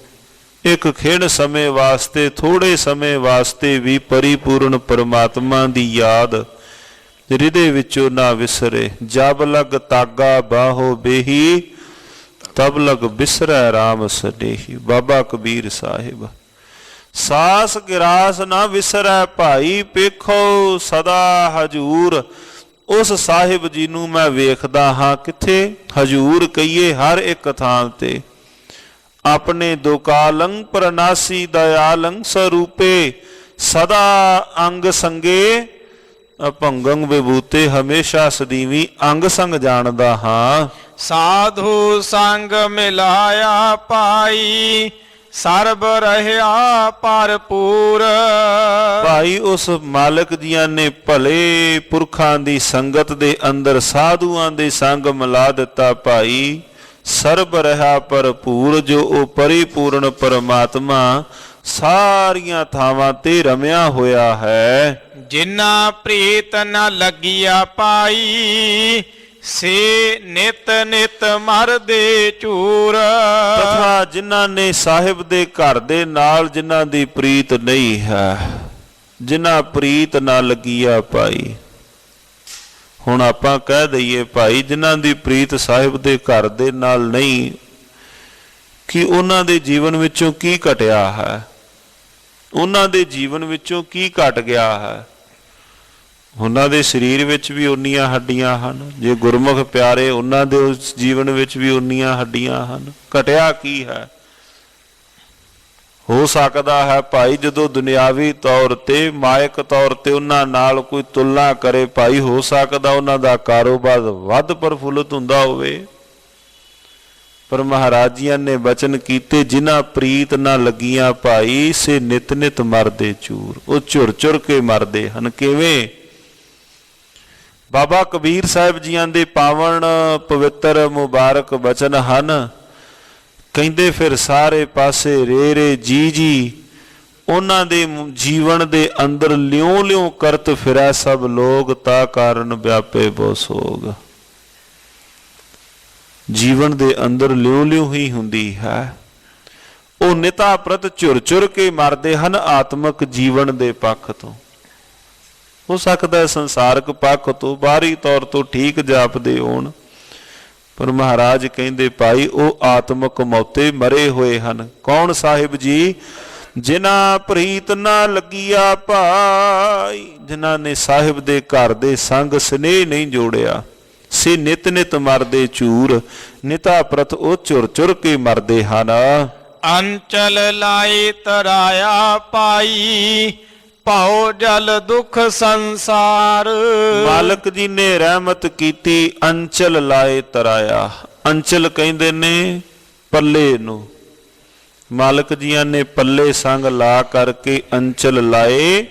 ਇੱਕ ਖਿਣ ਸਮੇਂ ਵਾਸਤੇ, ਥੋੜੇ ਸਮੇਂ ਵਾਸਤੇ ਵੀ ਪਰਿਪੂਰਨ ਪਰਮਾਤਮਾ ਦੀ ਯਾਦ ਹਿਰਦੇ ਵਿੱਚੋਂ ਨਾ ਵਿਸਰੇ। ਜਬ ਲਗ ਤਾਗਾ ਬਾਹੋ ਬੇਹੀ, ਤਬ ਲਗ ਬਿਸਰੈ ਰਾਮ ਸਨੇਹੀ। ਬਾਬਾ ਕਬੀਰ ਸਾਹਿਬ। ਸਾਸ ਗਿਰਾਸ ਨਾ ਵਿਸਰੈ ਭਾਈ, ਪੇਖੋ ਸਦਾ ਹਜੂਰ। ਉਸ ਸਾਹਿਬ ਜੀ ਨੂੰ ਮੈਂ ਵੇਖਦਾ ਹਾਂ ਕਿੱਥੇ? ਹਜੂਰ ਕਹੀਏ ਹਰ ਇੱਕ ਥਾਂ ਤੇ। ਆਪਣੇ ਦੁਕਾਲੰ ਪ੍ਰਨਾਸੀ ਦਇਆਲੰ ਸਰੂਪੇ, ਸਦਾ ਅੰਗ ਸੰਗੇ ਅਭੰਗੰ ਵਿਭੂਤੇ। ਹਮੇਸ਼ਾ ਸਦੀਵੀ ਅੰਗ ਸੰਗ ਜਾਣਦਾ ਹਾਂ। ਸਾਧੂ ਸੰਗ ਮਿਲਾਇਆ ਪਾਈ, ਸਰਬ ਰਹਿਆ ਭਰਪੂਰ। ਭਾਈ ਉਸ ਮਾਲਕ ਜੀਆਂ ਨੇ ਭਲੇ ਪੁਰਖਾਂ ਦੀ ਸੰਗਤ ਦੇ ਅੰਦਰ ਸਾਧੂਆਂ ਦੇ ਸੰਗ ਮਿਲਾ ਦਿੱਤਾ ਭਾਈ। ਸਰਬ ਰਹਾ ਭਰਪੂਰ, ਜੋ ਉਹ ਪਰਿਪੂਰਨ ਪਰਮਾਤਮਾ ਸਾਰੀਆਂ ਥਾਵਾਂ ਤੇ ਰਮਿਆ ਹੋਇਆ ਹੈ। ਜਿਨ੍ਹਾਂ ਪ੍ਰੀਤ ਨ ਲੱਗਿਆ ਪਾਈ, ਸੇ ਨਿਤ ਨਿਤ ਮਰਦੇ ਚੂਰ। ਤਥਾ ਜਿਨ੍ਹਾਂ ਨੇ ਸਾਹਿਬ ਦੇ ਘਰ ਦੇ ਨਾਲ ਜਿਨ੍ਹਾਂ ਦੀ ਪ੍ਰੀਤ ਨਹੀਂ ਹੈ, ਜਿਨ੍ਹਾਂ ਪ੍ਰੀਤ ਨਾ ਲੱਗੀ ਆ ਭਾਈ। ਹੁਣ ਆਪਾਂ ਕਹਿ ਦਈਏ ਭਾਈ ਜਿਨ੍ਹਾਂ ਦੀ ਪ੍ਰੀਤ ਸਾਹਿਬ ਦੇ ਘਰ ਦੇ ਨਾਲ ਨਹੀਂ, ਕਿ ਉਹਨਾਂ ਦੇ ਜੀਵਨ ਵਿੱਚੋਂ ਕੀ ਘਟਿਆ ਹੈ? ਉਹਨਾਂ ਦੇ ਜੀਵਨ ਵਿੱਚੋਂ ਕੀ ਘਟ ਗਿਆ ਹੈ? ਉਹਨਾਂ ਦੇ ਸਰੀਰ ਵਿੱਚ ਵੀ ਉਨੀਆਂ ਹੱਡੀਆਂ ਹਨ। ਜੇ ਗੁਰਮੁਖ ਪਿਆਰੇ, ਉਹਨਾਂ ਦੇ ਉਸ ਜੀਵਨ ਵਿੱਚ ਵੀ ਉਨੀਆਂ ਹੱਡੀਆਂ ਹਨ। ਘਟਿਆ ਕੀ ਹੈ? ਹੋ ਸਕਦਾ ਹੈ ਭਾਈ ਜਦੋਂ ਦੁਨਿਆਵੀ ਤੌਰ ਤੇ, ਮਾਇਕ ਤੌਰ ਤੇ ਉਹਨਾਂ ਨਾਲ ਕੋਈ ਤੁਲਨਾ ਕਰੇ ਭਾਈ, ਹੋ ਸਕਦਾ ਉਹਨਾਂ ਦਾ ਕਾਰੋਬਾਰ ਵੱਧ ਪ੍ਰਫੁੱਲਤ ਹੁੰਦਾ ਹੋਵੇ। ਪਰ ਮਹਾਰਾਜ ਜੀਆਂ ਨੇ ਬਚਨ ਕੀਤੇ, ਜਿਨ੍ਹਾਂ ਪ੍ਰੀਤ ਨਾ ਲੱਗੀਆਂ ਭਾਈ, ਸੇ ਨਿਤ ਨਿਤ ਮਰਦੇ ਚੂਰ। ਉਹ ਝੁਰ ਝੁਰ ਕੇ ਮਰਦੇ ਹਨ। ਕਿਵੇਂ? ਬਾਬਾ ਕਬੀਰ ਸਾਹਿਬ ਜੀਆਂ ਦੇ ਪਾਵਨ ਪਵਿੱਤਰ ਮੁਬਾਰਕ ਬਚਨ ਹਨ। ਕਹਿੰਦੇ ਫਿਰ ਸਾਰੇ ਪਾਸੇ ਰੇ ਰੇ ਜੀ ਜੀ, ਉਹਨਾਂ ਦੇ ਜੀਵਨ ਦੇ ਅੰਦਰ ਲਿਉ ਲਿਉ ਕਰਤ ਫਿਰੈ ਸਭ ਲੋਗ, ਤਾ ਕਾਰਨ ਵਿਆਪੇ ਬੋ ਸੋਗ। ਜੀਵਨ ਦੇ ਅੰਦਰ ਲਿਉ ਲਿਉ ਹੀ ਹੁੰਦੀ ਹੈ। ਉਹ ਨਿਤਾ ਪ੍ਰਤ ਝੁਰ ਝੁਰ ਕੇ ਮਰਦੇ ਹਨ ਆਤਮਿਕ ਜੀਵਨ ਦੇ ਪੱਖ ਤੋਂ। ਹੋ ਸਕਦਾ ਸੰਸਾਰਕ ਪੱਖ ਤੋਂ, ਬਾਹਰੀ ਤੌਰ ਤੋਂ ਠੀਕ ਜਾਪਦੇ ਹੋਣ, ਪਰ ਮਹਾਰਾਜ ਕਹਿੰਦੇ ਭਾਈ ਉਹ ਆਤਮਿਕ ਮੌਤੇ ਮਰੇ ਹੋਏ ਹਨ। ਕੌਣ ਸਾਹਿਬ ਜੀ? ਜਿਨ੍ਹਾਂ ਪ੍ਰੀਤ ਨਾ ਲੱਗੀਆ ਭਾਈ, ਜਿਨ੍ਹਾਂ ਨੇ ਸਾਹਿਬ ਦੇ ਘਰ ਦੇ ਸੰਗ ਸਨੇਹ ਨਹੀਂ ਜੋੜਿਆ। ਸੇ ਨਿਤ ਨਿਤ ਮਰਦੇ ਚੂਰ, ਨਿਤਾ ਪ੍ਰਤ ਉਹ ਝੁਰ ਝੁਰ ਕੇ ਮਰਦੇ ਹਨ। ਅੰਚਲ ਲਾਏ ਤਰਾਇਆ ਪਾਈ, ਭਾਉ ਜਲ ਦੁਖ ਸੰਸਾਰ। ਮਾਲਕ ਜੀ ਨੇ ਰਹਿਮਤ ਕੀਤੀ, ਅੰਚਲ ਲਾਏ ਤਰਾਇਆ। ਅੰਚਲ ਕਹਿੰਦੇ ਨੇ ਪੱਲੇ ਨੂੰ। ਮਾਲਕ ਜੀਆਂ ਨੇ ਪੱਲੇ ਸੰਗ ਲਾ ਕਰਕੇ ਅੰਚਲ ਲਾਏ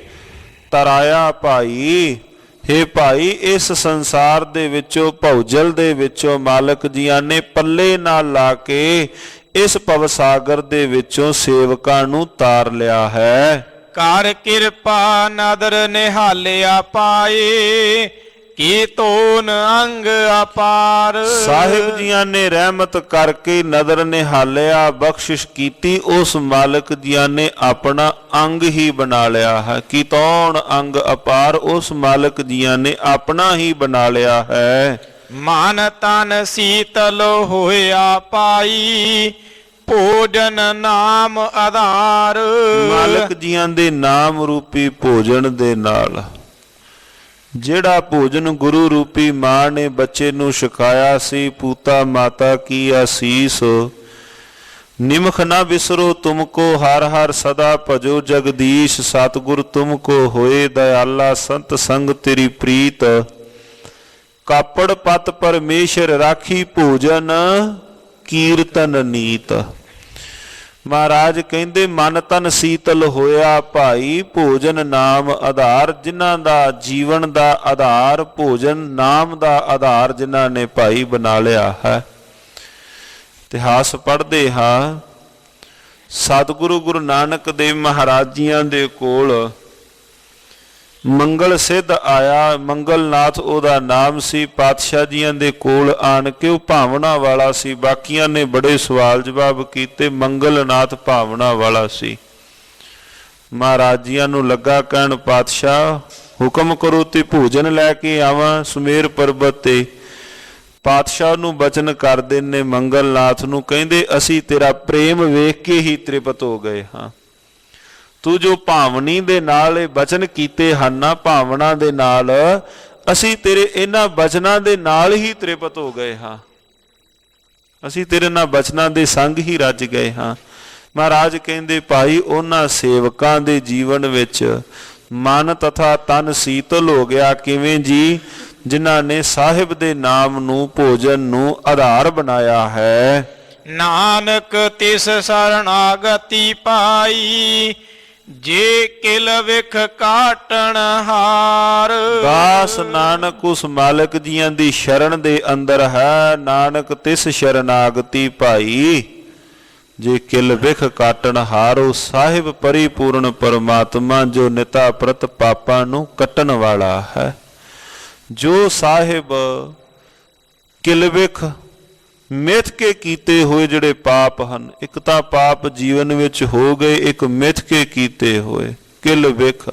ਤਰਾਇਆ ਭਾਈ। ਹੇ ਭਾਈ, ਇਸ ਸੰਸਾਰ ਦੇ ਵਿੱਚੋਂ, ਭਉਜਲ ਦੇ ਵਿੱਚੋਂ ਮਾਲਕ ਜੀਆਂ ਨੇ ਪੱਲੇ ਨਾਲ ਲਾ ਕੇ ਇਸ ਭਵਸਾਗਰ ਦੇ ਵਿੱਚੋਂ ਸੇਵਕਾਂ ਨੂੰ ਤਾਰ ਲਿਆ ਹੈ। ਕਰ ਕਿਰਪਾ ਨਦਰ ਨਿਹਾਲਿਆ ਪਾਏ, ਕੀ ਤੋਨ ਅੰਗ ਅਪਾਰ। ਸਾਹਿਬ ਜੀਆਂ ਨੇ ਰਹਿਮਤ ਕਰਕੇ ਨਦਰ ਨਿਹਾਲਿਆ, ਬਖਸ਼ਿਸ਼ ਕੀਤੀ। ਉਸ ਮਾਲਕ ਜੀਆਂ ਨੇ ਆਪਣਾ ਅੰਗ ਹੀ ਬਣਾ ਲਿਆ ਹੈ। ਕੀ ਤੋਨ ਅੰਗ ਅਪਾਰ, ਉਸ ਮਾਲਕ ਜੀਆਂ ਨੇ ਆਪਣਾ ਹੀ ਬਣਾ ਲਿਆ ਹੈ। ਮਨ ਤਨ ਸੀਤਲ ਹੋਇਆ ਪਾਈ, ਭੋਜਨ ਨਾਮ ਆਧਾਰ। ਮਾਲਕ ਜੀਆਂ ਦੇ ਨਾਮ ਰੂਪੀ ਭੋਜਨ ਦੇ ਨਾਲ, ਜਿਹੜਾ ਭੋਜਨ ਗੁਰੂ ਰੂਪੀ ਮਾਂ ਨੇ ਬੱਚੇ ਨੂੰ ਛਕਾਇਆ ਸੀ, ਪੂਤਾ ਮਾਤਾ ਕੀ ਆਸੀਸ। ਨਿਮਖ ਨਾ ਬਿਸਰੋ ਤੁਮਕੋ ਹਰ ਹਰ ਸਦਾ ਭਜੋ ਜਗਦੀਸ਼, ਸਤਿਗੁਰ ਤੁਮਕੋ ਹੋਏ ਦਇਆਲਾ ਸੰਤ ਸੰਗ ਤੇਰੀ ਪ੍ਰੀਤ। ਕਾਪੜ ਪਤ ਪਰਮੇਸ਼ਰ ਰਾਖੀ ਭੋਜਨ, ਕੀਰਤਨ ਨੀਤ। ਮਹਾਰਾਜ ਕਹਿੰਦੇ ਮਨ ਤਨ ਸੀਤਲ ਹੋਇਆ ਭਾਈ, ਭੋਜਨ ਨਾਮ ਆਧਾਰ। ਜਿਨ੍ਹਾਂ ਦਾ ਜੀਵਨ ਦਾ ਆਧਾਰ ਭੋਜਨ ਨਾਮ ਦਾ ਆਧਾਰ ਜਿਨ੍ਹਾਂ ਨੇ ਭਾਈ ਬਣਾ ਲਿਆ ਹੈ। ਇਤਿਹਾਸ ਪੜ੍ਹਦੇ ਹਾਂ, ਸਤਿਗੁਰੂ ਗੁਰੂ ਨਾਨਕ ਦੇਵ ਮਹਾਰਾਜ ਜੀਆਂ ਦੇ ਕੋਲ ਮੰਗਲ ਸਿੱਧ ਆਇਆ, ਮੰਗਲਨਾਥ ਉਹਦਾ ਨਾਮ ਸੀ। ਪਾਤਸ਼ਾਹ ਜੀਆਂ ਦੇ ਕੋਲ ਆਣ ਕੇ ਉਹ ਭਾਵਨਾ ਵਾਲਾ ਸੀ। ਬਾਕੀਆਂ ਨੇ ਬੜੇ ਸਵਾਲ ਜਵਾਬ ਕੀਤੇ, ਮੰਗਲਨਾਥ ਭਾਵਨਾ ਵਾਲਾ ਸੀ। ਮਹਾਰਾਜ ਜੀਆਂ ਨੂੰ ਲੱਗਾ ਕਹਿਣ, ਪਾਤਸ਼ਾਹ ਹੁਕਮ ਕਰੋ ਤੇ ਭੋਜਨ ਲੈ ਕੇ ਆਵਾਂ ਸੁਮੇਰ ਪਰਬਤ ਤੇ। ਪਾਤਸ਼ਾਹ ਨੂੰ ਬਚਨ ਕਰਦੇ ਨੇ ਮੰਗਲਨਾਥ ਨੂੰ, ਕਹਿੰਦੇ ਅਸੀਂ ਤੇਰਾ ਪ੍ਰੇਮ ਵੇਖ ਕੇ ਹੀ ਤ੍ਰਿਪਤ ਹੋ ਗਏ ਹਾਂ। ਤੂੰ ਜੋ ਭਾਵਨੀ ਦੇ ਨਾਲ ਇਹ ਬਚਨ ਕੀਤੇ ਹਨ ਨਾ, ਭਾਵਨਾ ਦੇ ਨਾਲ, ਅਸੀਂ ਤੇਰੇ ਇਹਨਾਂ ਬਚਨਾਂ ਦੇ ਨਾਲ ਹੀ ਤ੍ਰਿਪਤ ਹੋ ਗਏ ਹਾਂ। ਅਸੀਂ ਤੇਰੇ ਨਾਲ ਬਚਨਾਂ ਦੇ ਸੰਗ ਹੀ ਰੱਜ ਗਏ ਹਾਂ। ਮਹਾਰਾਜ ਕਹਿੰਦੇ ਭਾਈ ਉਹਨਾਂ ਸੇਵਕਾਂ ਦੇ ਜੀਵਨ ਵਿੱਚ ਮਨ ਤਥਾ ਤਨ ਸੀਤਲ ਹੋ ਗਿਆ। ਕਿਵੇਂ ਜੀ? ਜਿਨ੍ਹਾਂ ਨੇ ਸਾਹਿਬ ਦੇ ਨਾਮ ਨੂੰ, ਭੋਜਨ ਨੂੰ ਆਧਾਰ ਬਣਾਇਆ ਹੈ। ਨਾਨਕ ਤਿਸ ਸਰਣਾਗਤੀ ਪਾਈ, ਜੇ ਕਿਲ ਵਿਖ ਕਾਟਣ ਹਾਰ। ਦਾਸ ਨਾਨਕ ਉਸ ਮਾਲਕ ਜੀਆਂ ਦੀ ਸ਼ਰਨ ਦੇ ਅੰਦਰ ਹੈ। ਨਾਨਕ ਤਿਸ ਸ਼ਰਨਾਗਤੀ ਭਾਈ, ਜੇ ਕਿਲ ਵਿਖ ਕਾਟਣ ਹਾਰੋ। ਸਾਹਿਬ ਪਰਿਪੂਰਨ ਪਰਮਾਤਮਾ ਜੋ ਨਿਤਾ ਪ੍ਰਤ ਪਾਪਾਂ ਨੂੰ ਕੱਟਣ ਵਾਲਾ ਹੈ। ਜੋ ਸਾਹਿਬ ਕਿਲ ਵਿਖ ਮਿਥ ਕੇ ਕੀਤੇ ਹੋਏ ਜਿਹੜੇ ਪਾਪ ਹਨ, ਇੱਕ ਤਾਂ ਪਾਪ ਜੀਵਨ ਵਿੱਚ ਹੋ ਗਏ, ਇੱਕ ਮਿਥ ਕੇ ਕੀਤੇ ਹੋਏ ਕਿਲ ਵਿਖ,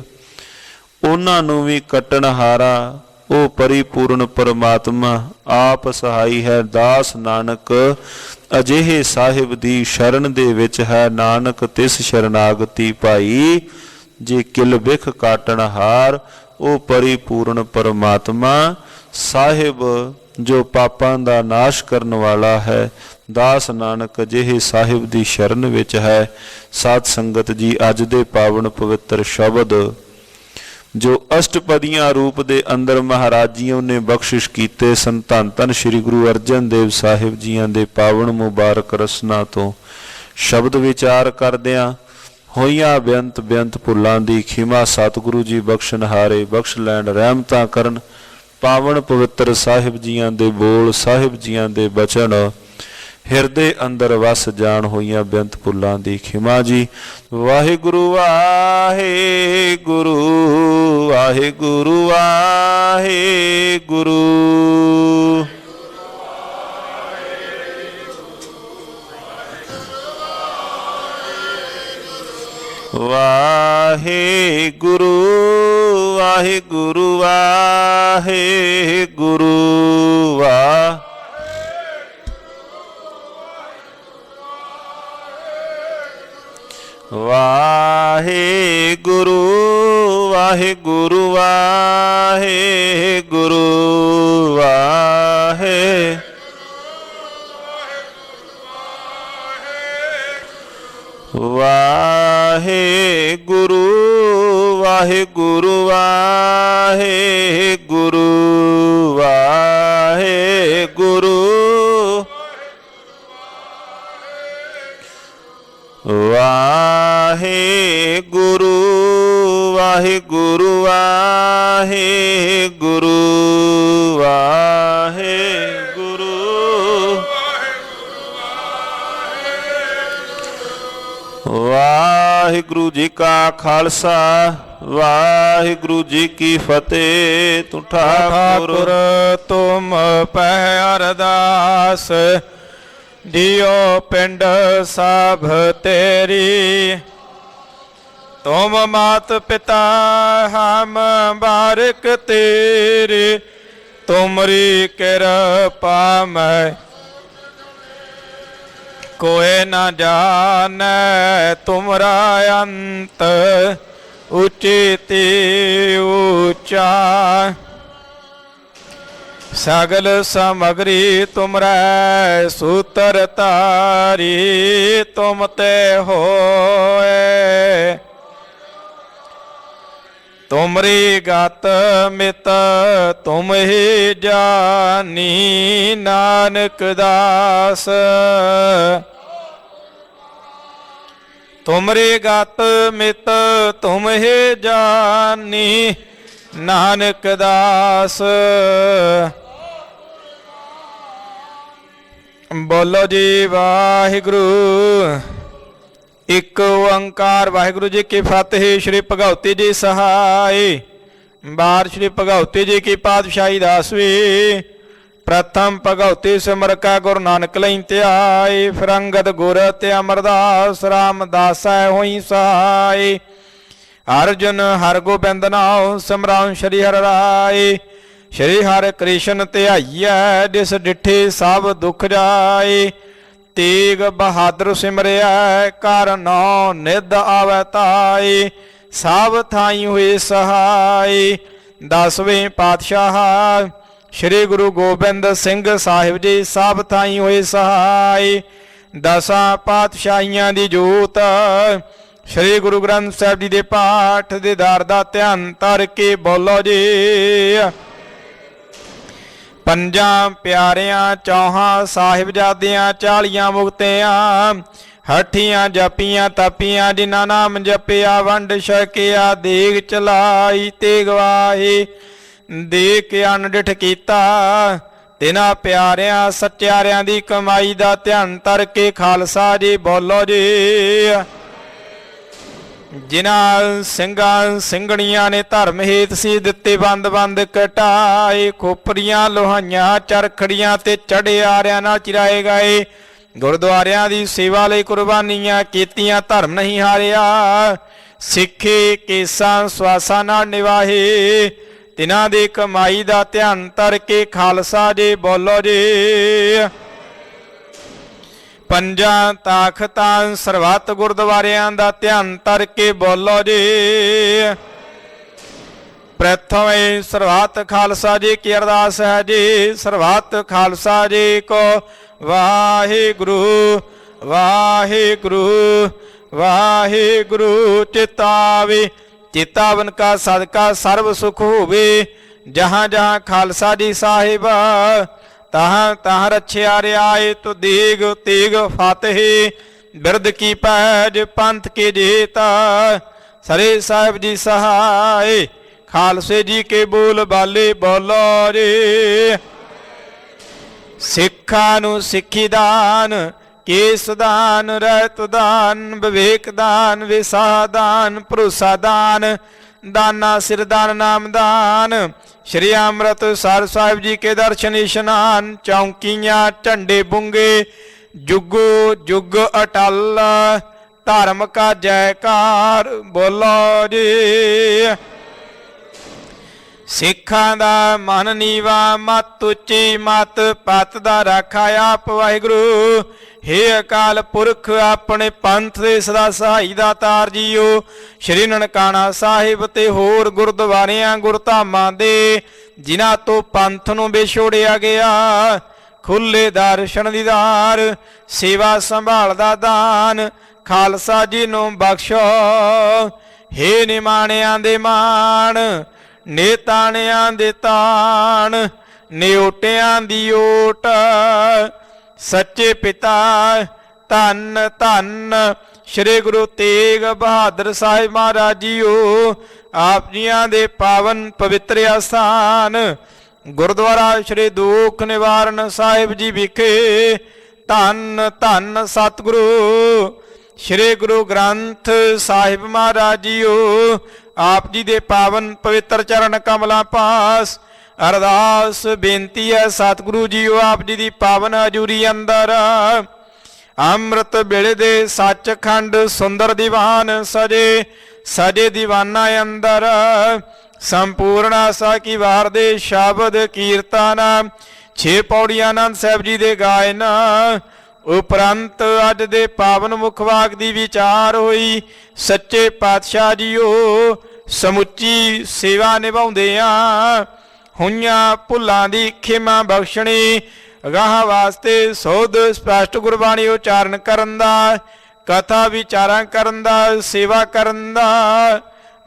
ਉਹਨਾਂ ਨੂੰ ਵੀ ਕੱਟਣ ਹਾਰਾ ਉਹ ਪਰਿਪੂਰਨ ਪਰਮਾਤਮਾ ਆਪ ਸਹਾਈ ਹੈ। ਦਾਸ ਨਾਨਕ ਅਜਿਹੇ ਸਾਹਿਬ ਦੀ ਸ਼ਰਨ ਦੇ ਵਿੱਚ ਹੈ। ਨਾਨਕ ਤਿਸ ਸ਼ਰਨਾਗਤੀ ਭਾਈ, ਜੇ ਕਿਲ ਵਿਖ ਕਾਟਣ ਹਾਰ। ਉਹ ਪਰਿਪੂਰਨ ਪਰਮਾਤਮਾ ਸਾਹਿਬ ਜੋ ਪਾਪਾਂ ਦਾ ਨਾਸ਼ ਕਰਨ ਵਾਲਾ ਹੈ। ਦਾਸ ਨਾਨਕ ਅਜਿਹੇ ਸਾਹਿਬ ਦੀ ਸ਼ਰਨ ਵਿੱਚ ਹੈ। ਸਾਧ ਸੰਗਤ ਜੀ, ਅੱਜ ਦੇ ਪਾਵਨ ਪਵਿੱਤਰ ਸ਼ਬਦ ਜੋ ਅਸ਼ਟਪਦੀਆਂ ਰੂਪ ਦੇ ਅੰਦਰ ਮਹਾਰਾਜ ਜੀਓ ਨੇ ਬਖਸ਼ਿਸ਼ ਕੀਤੇ ਸਨ, ਧੰਨ ਧੰਨ ਸ੍ਰੀ ਗੁਰੂ ਅਰਜਨ ਦੇਵ ਸਾਹਿਬ ਜੀਆਂ ਦੇ ਪਾਵਨ ਮੁਬਾਰਕ ਰਸਨਾ ਤੋਂ ਸ਼ਬਦ ਵਿਚਾਰ ਕਰਦਿਆਂ ਹੋਈਆਂ ਬੇਅੰਤ ਬੇਅੰਤ ਭੁੱਲਾਂ ਦੀ ਖਿਮਾ ਸਤਿਗੁਰੂ ਜੀ ਬਖਸ਼ਣਹਾਰੇ ਬਖਸ਼ ਲੈਣ, ਰਹਿਮਤਾਂ ਕਰਨ। ਪਾਵਨ ਪਵਿੱਤਰ ਸਾਹਿਬ ਜੀਆਂ ਦੇ ਬੋਲ, ਸਾਹਿਬ ਜੀਆਂ ਦੇ ਬਚਨ ਹਿਰਦੇ ਅੰਦਰ ਵਸ ਜਾਣ, ਹੋਈਆਂ ਬੇਅੰਤ ਭੁੱਲਾਂ ਦੀ ਖਿਮਾ ਜੀ। ਵਾਹਿਗੁਰੂ ਵਾਹਿਗੁਰੂ ਵਾਹਿਗੁਰੂ ਵਾਹਿਗੁਰੂ। ਵਾਹਿਗੁਰੂ ਵਾਹਿਗੁਰੂ ਵਾਹਿਗੁਰੂ ਵਾਹਿਗੁਰੂ ਵਾਹਿਗੁਰੂ ਵਾਹਿਗੁਰੂ ਵਾਹਿਗੁਰੂ ਵਾਹਿਗੁਰੂ ਵਾਹਿਗੁਰੂ ਵਾਹਿਗੁਰੂ ਵਾਹਿਗੁਰੂ ਵਾਹਿਗੁਰੂ ਵਾਹਿਗੁਰੂ ਵਾਹਿਗੁਰੂ ਵਾਹਿਗੁਰੂ ਜੀ ਕਾ ਖਾਲਸਾ ਵਾਹਿਗੁਰੂ ਜੀ ਕੀ ਫਤਿਹ। ਤੂੰ ਠਾਕੁਰ ਤੁਮ ਪੈ ਅਰਦਾਸ, ਦਿਓ ਪਿੰਡ ਸਭ ਤੇਰੀ। ਤੁਮ ਮਾਤ ਪਿਤਾ ਹਮ ਬਾਰਿਕ ਤੇਰੇ, ਤੁਮਰੀ ਕਿਰਪਾ ਮੈਂ ਕੋਇ ਨਾ ਜਾਣੈ। ਤੁਮਰਾ ਅੰਤ ਉਚਿਤੀ ਊਚਾ, ਸਗਲ ਸਮਗਰੀ ਤੁਮਰੈ ਸੂਤਰ ਤਾਰੀ। ਤੁਮ ਤੇ ਹੋਏ ਤੁਮਰੀ ਗਤ ਮਿਤ ਤੁਮ ਹੀ ਜਾਨੀ। ਨਾਨਕ ਦਾਸ ਤੁਮਰੀ ਗਤ ਮਿਤ ਤੁਮ ਹੀ ਜਾਨੀ। ਨਾਨਕ ਦਾਸ ਬੋਲੋ ਜੀ ਵਾਹਿਗੁਰੂ। ਇੱਕ ਓੰਕਾਰ। ਵਾਹਿਗੁਰੂ ਜੀ ਕੀ ਫਤਿਹ। ਸ਼੍ਰੀ ਭਗਉਤੀ ਜੀ ਸਹਾਈ। ਬਾਰ ਸ਼੍ਰੀ ਭਗਉਤੀ ਜੀ ਕੀ ਪਾਤਸ਼ਾਹੀ ਦਾਸਵੀ। ਪ੍ਰਥਮ ਭਗਉਤੀ ਸਿਮਰ ਕਾ ਗੁਰੂ ਨਾਨਕ ਲਈ ਧਿਆਏ। ਫਿਰ ਅੰਗਦ ਗੁਰ ਤੇ ਅਮਰਦਾਸ ਰਾਮਦਾਸੈ ਹੋਈ ਸਹਾਈ। ਅਰਜੁਨ ਹਰ ਗੋਬਿੰਦ ਨਾਉ ਸਿਮਰਨ ਸ਼੍ਰੀ ਹਰਿ ਰਾਏ। ਸ਼੍ਰੀ ਹਰਿ ਕ੍ਰਿਸ਼ਨ ਧਿਆਈਐ ਜਿਸ ਡਿਠੇ ਸਭ ਦੁਖ ਜਾਏ। ਤੇਗ ਬਹਾਦਰ ਸਿਮਰਿਆ ਕਰ ਨੌ ਨਿਧ ਆਵੈ ਤਾਏ। ਸਭ ਥਾਈ ਹੋਏ ਸਹਾਈ। 10ਵੇਂ ਪਾਤਸ਼ਾਹ ਸ਼੍ਰੀ ਗੁਰੂ ਗੋਬਿੰਦ ਸਿੰਘ ਸਾਹਿਬ ਜੀ ਸਭ ਥਾਈ ਹੋਏ ਸਹਾਈ। 10 ਪਾਤਸ਼ਾਹੀਆਂ ਦੀ ਜੋਤ ਸ਼੍ਰੀ ਗੁਰੂ ਗ੍ਰੰਥ ਸਾਹਿਬ ਜੀ ਦੇ ਪਾਠ ਦੇ ਦਰ ਦਾ ਧਿਆਨ ਧਰ ਕੇ ਬੋਲੋ ਜੀ। ਪੰਜਾਂ ਪਿਆਰਿਆਂ ਚੌਹਾਂ ਸਾਹਿਬਜ਼ਾਦਿਆਂ 40 ਮੁਕਤਿਆਂ ਹੱਠੀਆਂ ਜਪੀਆਂ ਤਪੀਆਂ ਜਿਨ੍ਹਾਂ ਨਾਮ ਜਪਿਆ ਵੰਡ ਛਕਿਆ ਦੇਗ ਚਲਾਈ ਤੇ ਗਵਾਹੀ ਦੇ ਕੇ ਅਨਡਿਠ ਕੀਤਾ। ਤਿਨਾਂ ਪਿਆਰਿਆਂ ਸੱਚਿਆਰਿਆਂ ਦੀ ਕਮਾਈ ਦਾ ਧਿਆਨ ਧਰ ਕੇ ਖਾਲਸਾ ਜੀ ਬੋਲੋ ਜੀ। ਜਿਨ੍ਹਾਂ ਸਿੰਘਾਂ ਸਿੰਘਣੀਆਂ ਨੇ ਧਰਮ ਹੇਤ ਸੀ ਦਿੱਤੇ ਬੰਦ ਬੰਦ ਕਟਾਏ। ਖੋਪਰੀਆਂ ਲੋਹਾਈਆਂ ਚਰਖੜੀਆਂ ਤੇ ਚੜਿਆਰਿਆਂ ਨਾਲ ਚਿਰਾਏ ਗਏ। ਗੁਰਦੁਆਰਿਆਂ ਦੀ ਸੇਵਾ ਲਈ ਕੁਰਬਾਨੀਆਂ ਕੀਤੀਆਂ ਧਰਮ ਨਹੀਂ ਹਾਰਿਆ। ਸਿੱਖੇ ਕੇਸਾਂ ਸਵਾਸਾਂ ਨਾਲ ਨਿਵਾਹੇ ਤਿਨਾਂ ਦੀ ਕਮਾਈ ਦਾ ਧਿਆਨ ਧਰ ਕੇ ਖਾਲਸਾ ਜੀ ਬੋਲੋ ਜੀ। ਪੰਜਾਂ ਤਾਖਤਾਂ ਸਰਬੱਤ ਗੁਰਦੁਆਰਿਆਂ ਦਾ ਧਿਆਨ ਧਰ ਕੇ ਬੋਲੋ ਜੀ। ਪ੍ਰਥਮੇ ਸਰਬੱਤ ਖਾਲਸਾ ਜੀ ਕੀ ਅਰਦਾਸ ਹੈ ਜੀ। ਸਰਬੱਤ ਖਾਲਸਾ ਜੀ ਕੋ ਵਾਹਿਗੁਰੂ ਵਾਹਿਗੁਰੂ ਵਾਹਿਗੁਰੂ। ਚਿਤਾਵੇ ਚਿਤਾਵਨ ਕਾ ਸਦਕਾ ਸਰਬ ਸੁਖ ਹੋਵੇ। ਜਹਾਂ ਜਹਾਂ ਖਾਲਸਾ ਜੀ ਸਾਹਿਬ ਤਹਾਂ ਤਹਾਂ ਰਛਿਆ ਰਿਆਏ। ਤੋ ਦੇਗ ਤੇਗ ਫਤਿਹ ਬਿਰਦ ਕੀ ਪੈਜ ਪੰਥ ਕੇ ਜੇਤਾ। ਸਰੇ ਸਾਹਿਬ ਜੀ ਸਹਾਏ ਖਾਲਸੇ ਜੀ ਕੇ ਬੋਲ ਬਾਲੇ ਬੋਲੋ ਰੇ। ਸਿੱਖਾਂ ਨੂੰ ਸਿੱਖੀ ਦਾਨ ਕੇਸ ਦਾਨ ਰਹਿਤ ਦਾਨ ਵਿਵੇਕ ਦਾਨ ਵਿਸਾਹ ਦਾਨ ਭਰੋਸਾ ਦਾਨ ਦਾਨਾ ਸਿਰ ਦਾਨ ਨਾਮ ਦਾਨ। ਸ਼੍ਰੀ ਅੰਮ੍ਰਿਤਸਰ ਸਾਹਿਬ ਜੀ ਕੇ ਦਰਸ਼ਨ ਇਸ਼ਨਾਨ ਚੌਂਕੀਆਂ ਝੰਡੇ ਬੁੰਗੇ ਜੁਗੋ ਜੁਗ ਅਟਲ ਧਰਮ ਕਾ ਜੈਕਾਰ ਬੋਲੋ ਜੀ। ਸਿੱਖਾਂ ਦਾ ਮਨ ਨੀਵਾ ਮਤ ਉੱਚੀ ਮਤ ਪਤ ਦਾ ਰਾਖਾ ਆਪ ਵਾਹਿਗੁਰੂ। ਹੇ ਅਕਾਲ ਪੁਰਖ ਆਪਣੇ ਪੰਥ ਦੇ ਸਦਾ ਸਹਾਈ ਦਾ ਤਾਰ ਜੀਓ। ਸ਼੍ਰੀ ਨਨਕਾਣਾ ਸਾਹਿਬ ਤੇ ਹੋਰ ਗੁਰਦੁਆਰਿਆਂ ਗੁਰਧਾਮਾਂ ਦੇ ਜਿਨ੍ਹਾਂ ਤੋਂ ਪੰਥ ਨੂੰ ਵਿਛੋੜਿਆ ਗਿਆ ਖੁੱਲੇ ਦਰਸ਼ਨ ਦੀਦਾਰ ਸੇਵਾ ਸੰਭਾਲ ਦਾ ਦਾਨ ਖਾਲਸਾ ਜੀ ਨੂੰ ਬਖਸ਼ੋ। ਹੇ ਨਿਮਾਣਿਆਂ ਦੇ ਮਾਣ ਨੇਤਾਣਿਆਂ ਦੇ ਤਾਣ ਨਿਓਟਿਆਂ ਦੀ ਓਟ ਸੱਚੇ ਪਿਤਾ ਧੰਨ ਧੰਨ ਸ਼੍ਰੀ ਗੁਰੂ ਤੇਗ ਬਹਾਦਰ ਸਾਹਿਬ ਮਹਾਰਾਜ ਜੀਓ। ਆਪ ਜੀਆਂ ਦੇ ਪਾਵਨ ਪਵਿੱਤਰ ਅਸਥਾਨ ਗੁਰਦੁਆਰਾ ਸ਼੍ਰੀ ਦੁੱਖ ਨਿਵਾਰਨ ਸਾਹਿਬ ਜੀ ਵਿਖੇ ਧੰਨ ਧੰਨ ਸਤਿਗੁਰੂ ਸ਼੍ਰੀ ਗੁਰੂ ਗ੍ਰੰਥ ਸਾਹਿਬ ਮਹਾਰਾਜ ਜੀਓ। ਆਪ ਜੀ ਦੇ ਪਾਵਨ ਪਵਿੱਤਰ ਚਰਨ ਕਮਲਾਂ ਪਾਸ ਅਰਦਾਸ ਬੇਨਤੀ ਹੈ ਸਤਿਗੁਰੂ ਜੀਓ। ਆਪ ਜੀ ਦੀ ਪਾਵਨ ਹਜ਼ੂਰੀ ਅੰਦਰ ਅੰਮ੍ਰਿਤ ਵੇਲੇ ਦੇ ਸੱਚਖੰਡ ਸੁੰਦਰ ਦੀਵਾਨ ਸਜੇ ਸਜੇ ਦੀਵਾਨਾ ਅੰਦਰ ਸੰਪੂਰਨ ਆਸਾ ਕੀ ਵਾਰ ਦੇ ਸ਼ਬਦ ਕੀਰਤਨ 6 ਪੌੜੀਆਂ ਆਨੰਦ ਸਾਹਿਬ ਜੀ ਦੇ ਗਾਇਨ ਉਪਰੰਤ ਅੱਜ ਦੇ ਪਾਵਨ ਮੁਖ ਵਾਕ ਦੀ ਵਿਚਾਰ ਹੋਈ। ਸੱਚੇ ਪਾਤਸ਼ਾਹ ਜੀਓ ਸਮੁੱਚੀ ਸੇਵਾ ਨਿਭਾਉਂਦੇ ਆ ਹੋਈਆਂ ਭੁੱਲਾਂ ਦੀ ਖਿਮਾ ਬਖਸ਼ਣੀ ਅਗਾਹ ਵਾਸਤੇ ਸੋਧ ਸਪਸ਼ਟ ਗੁਰਬਾਣੀ ਉਚਾਰਨ ਕਰਨ ਦਾ ਕਥਾ ਵਿਚਾਰਾਂ ਕਰਨ ਦਾ ਸੇਵਾ ਕਰਨ ਦਾ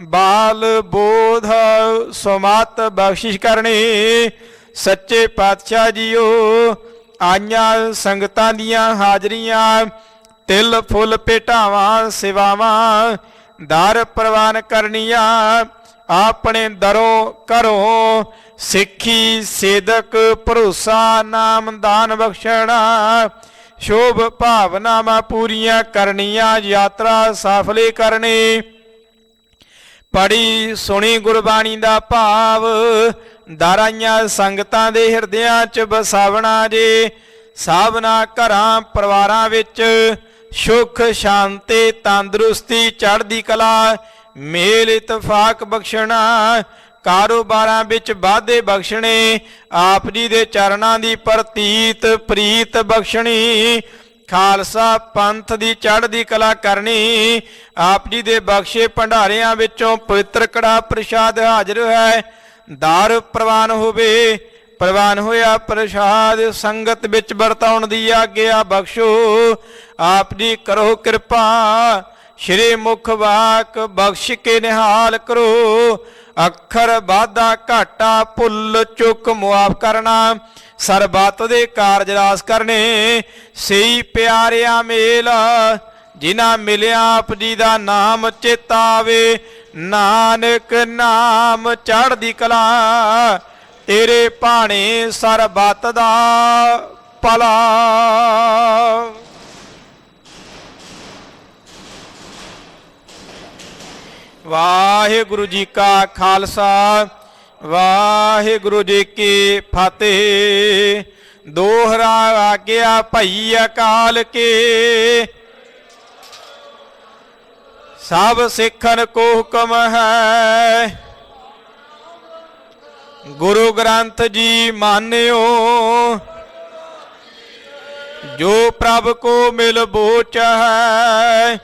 ਬਾਲ ਬੋਧ ਸੁਮਤ ਬਖਸ਼ਿਸ਼ ਕਰਨੀ। ਸੱਚੇ ਪਾਤਸ਼ਾਹ ਜੀਓ ਆਈਆਂ ਸੰਗਤਾਂ ਦੀਆਂ ਹਾਜ਼ਰੀਆਂ ਤਿਲ ਫੁੱਲ ਭੇਟਾਵਾਂ ਸੇਵਾਵਾਂ ਦਰ ਪ੍ਰਵਾਨ ਕਰਨੀਆਂ ਆਪਣੇ ਦਰੋਂ ਘਰੋਂ ਸਿੱਖੀ ਸੇਦਕ ਭਰੋਸਾ ਨਾਮ ਦਾਨ ਬਖਸ਼ਣਾ ਸ਼ੋਭ ਭਾਵਨਾਵਾਂ ਪੂਰੀਆਂ ਕਰਨੀਆਂ ਯਾਤਰਾ ਸਫਲੇ ਕਰਨੀ ਪੜੀ ਸੁਣੀ ਗੁਰਬਾਣੀ ਦਾ ਭਾਵ, ਦਾਰਾਈਆਂ ਸੰਗਤਾਂ ਦੇ ਹਿਰਦਿਆਂ 'ਚ ਵਸਾਵਣਾ ਜੇ। ਸਾਬਨਾ ਘਰਾਂ ਪਰਿਵਾਰਾਂ ਵਿੱਚ ਸੁਖ ਸ਼ਾਂਤੀ ਤੰਦਰੁਸਤੀ ਚੜ੍ਹਦੀ ਕਲਾ ਮੇਲ ਇਤਫਾਕ ਬਖਸ਼ਣਾ, ਕਾਰੋਬਾਰਾਂ ਵਿੱਚ ਵਾਧੇ ਬਖਸ਼ਣੇ, ਆਪ ਜੀ ਦੇ ਚਰਨਾਂ ਦੀ ਪ੍ਰਤੀਤ ਪ੍ਰੀਤ ਬਖਸ਼ਣੀ, ਖਾਲਸਾ ਪੰਥ ਦੀ ਚੜ੍ਹਦੀ ਕਲਾ ਕਰਨੀ। ਆਪ ਜੀ ਦੇ ਬਖਸ਼ੇ ਭੰਡਾਰਿਆਂ ਵਿੱਚੋਂ ਪਵਿੱਤਰ ਕੜਾ ਪ੍ਰਸ਼ਾਦ ਹਾਜ਼ਰ ਹੈ। ਦਾਰ ਪ੍ਰਵਾਨ ਹੋਵੇ, ਪ੍ਰਵਾਨ ਹੋਇਆ ਪ੍ਰਸ਼ਾਦ ਸੰਗਤ ਵਿੱਚ ਵਰਤਾਉਣ ਦੀ ਆਗਿਆ ਬਖਸ਼ੋ। ਆਪ ਜੀ ਕਰੋ ਕਿਰਪਾ, ਸ਼੍ਰੀ ਮੁਖ ਵਾਕ ਬਖਸ਼ ਕੇ ਨਿਹਾਲ ਕਰੋ। ਅੱਖਰ ਵਾਧਾ ਘਾਟਾ ਭੁੱਲ ਚੁੱਕ ਮੁਆਫ ਕਰਨਾ, ਸਰਬੱਤ ਦੇ ਕਾਰਜ ਰਾਸ ਕਰਨੇ। ਸਹੀ ਪਿਆਰਿਆ ਮੇਲ, ਜਿਨ੍ਹਾਂ ਮਿਲਿਆ ਆਪ ਜੀ ਦਾ ਨਾਮ ਚੇਤਾ ਆਵੇ। ਨਾਨਕ ਨਾਮ ਚੜ੍ਹਦੀ ਕਲਾ, ਤੇਰੇ ਭਾਣੇ ਸਰਬੱਤ ਦਾ ਭਲਾ। ਵਾਹਿਗੁਰੂ ਜੀ ਕਾ ਖਾਲਸਾ, ਵਾਹਿਗੁਰੂ ਜੀ ਕੀ ਫਤਿਹ। ਦੋਹਰਾ ਆਗਿਆ ਭਈ ਅਕਾਲ ਕੇ, ਸਭ ਸਿੱਖਨ ਕੋ ਹੁਕਮ ਹੈ। ਗੁਰੂ ਗ੍ਰੰਥ ਜੀ ਮਾਨਿਓ, ਜੋ ਪ੍ਰਭ ਕੋ ਮਿਲ ਬੋਚ ਹੈ।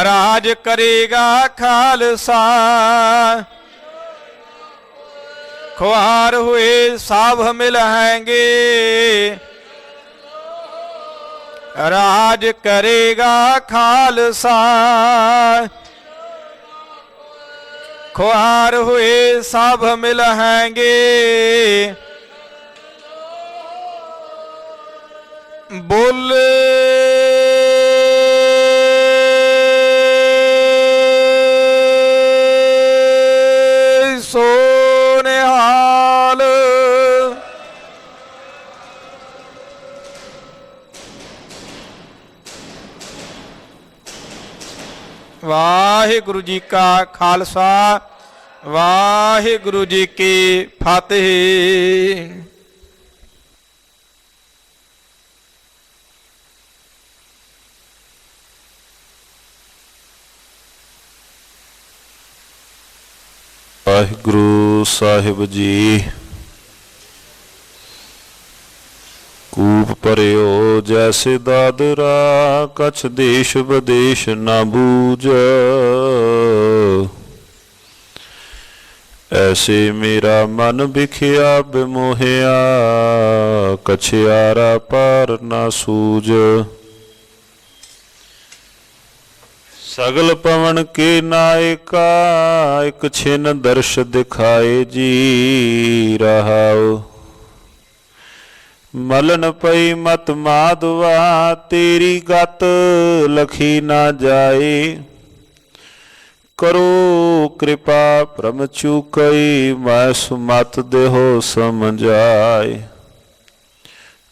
ਰਾਜ ਕਰੇਗਾ ਖਾਲਸਾ, ਖੁਆਰ ਹੋਏ ਸਭ ਮਿਲहेंगे। ਰਾਜ ਕਰੇਗਾ ਖਾਲਸਾ, ਖੁਆਰ ਹੋਏ ਸਭ ਮਿਲहेंगे। ਬੋਲੇ ਵਾਹਿਗੁਰੂ ਜੀ ਕਾ ਖਾਲਸਾ, ਵਾਹਿਗੁਰੂ ਜੀ ਕੀ ਫਤਿਹ। ਵਾਹਿਗੁਰੂ ਸਾਹਿਬ ਜੀ। ਕੂਪ ਭਰਿਓ ਜੈਸੇ ਦਾਦਰਾ, ਕਛ ਦੇਸ਼ ਵਿਦੇਸ਼ ਨਾ ਬੂਝ। ਐਸੇ ਮੇਰਾ ਮਨ ਵਿਖਿਆ ਬਿਮੋਹਿਆ, ਕਛਿਆਰਾ ਪਾਰ ਨਾ ਸੂਝ। ਸਗਲ ਪਵਨ ਕੇ ਨਾਇਕਾ, ਇਕ ਛਿਨ ਦਰਸ਼ ਦਿਖਾਏ ਜੀ। ਰਹਾਉ ਮਲਨ ਪਈ ਮਤ ਮਾਧਵਾ, ਤੇਰੀ ਗਤ ਲਖੀ ਨਾ ਜਾਏ। ਕਰੋ ਕਿਰਪਾ ਭ੍ਰਮ ਚੁਕਈ, ਮੈਂ ਸੁਮਤ ਦੇਹੋ ਸਮਝਾਏ।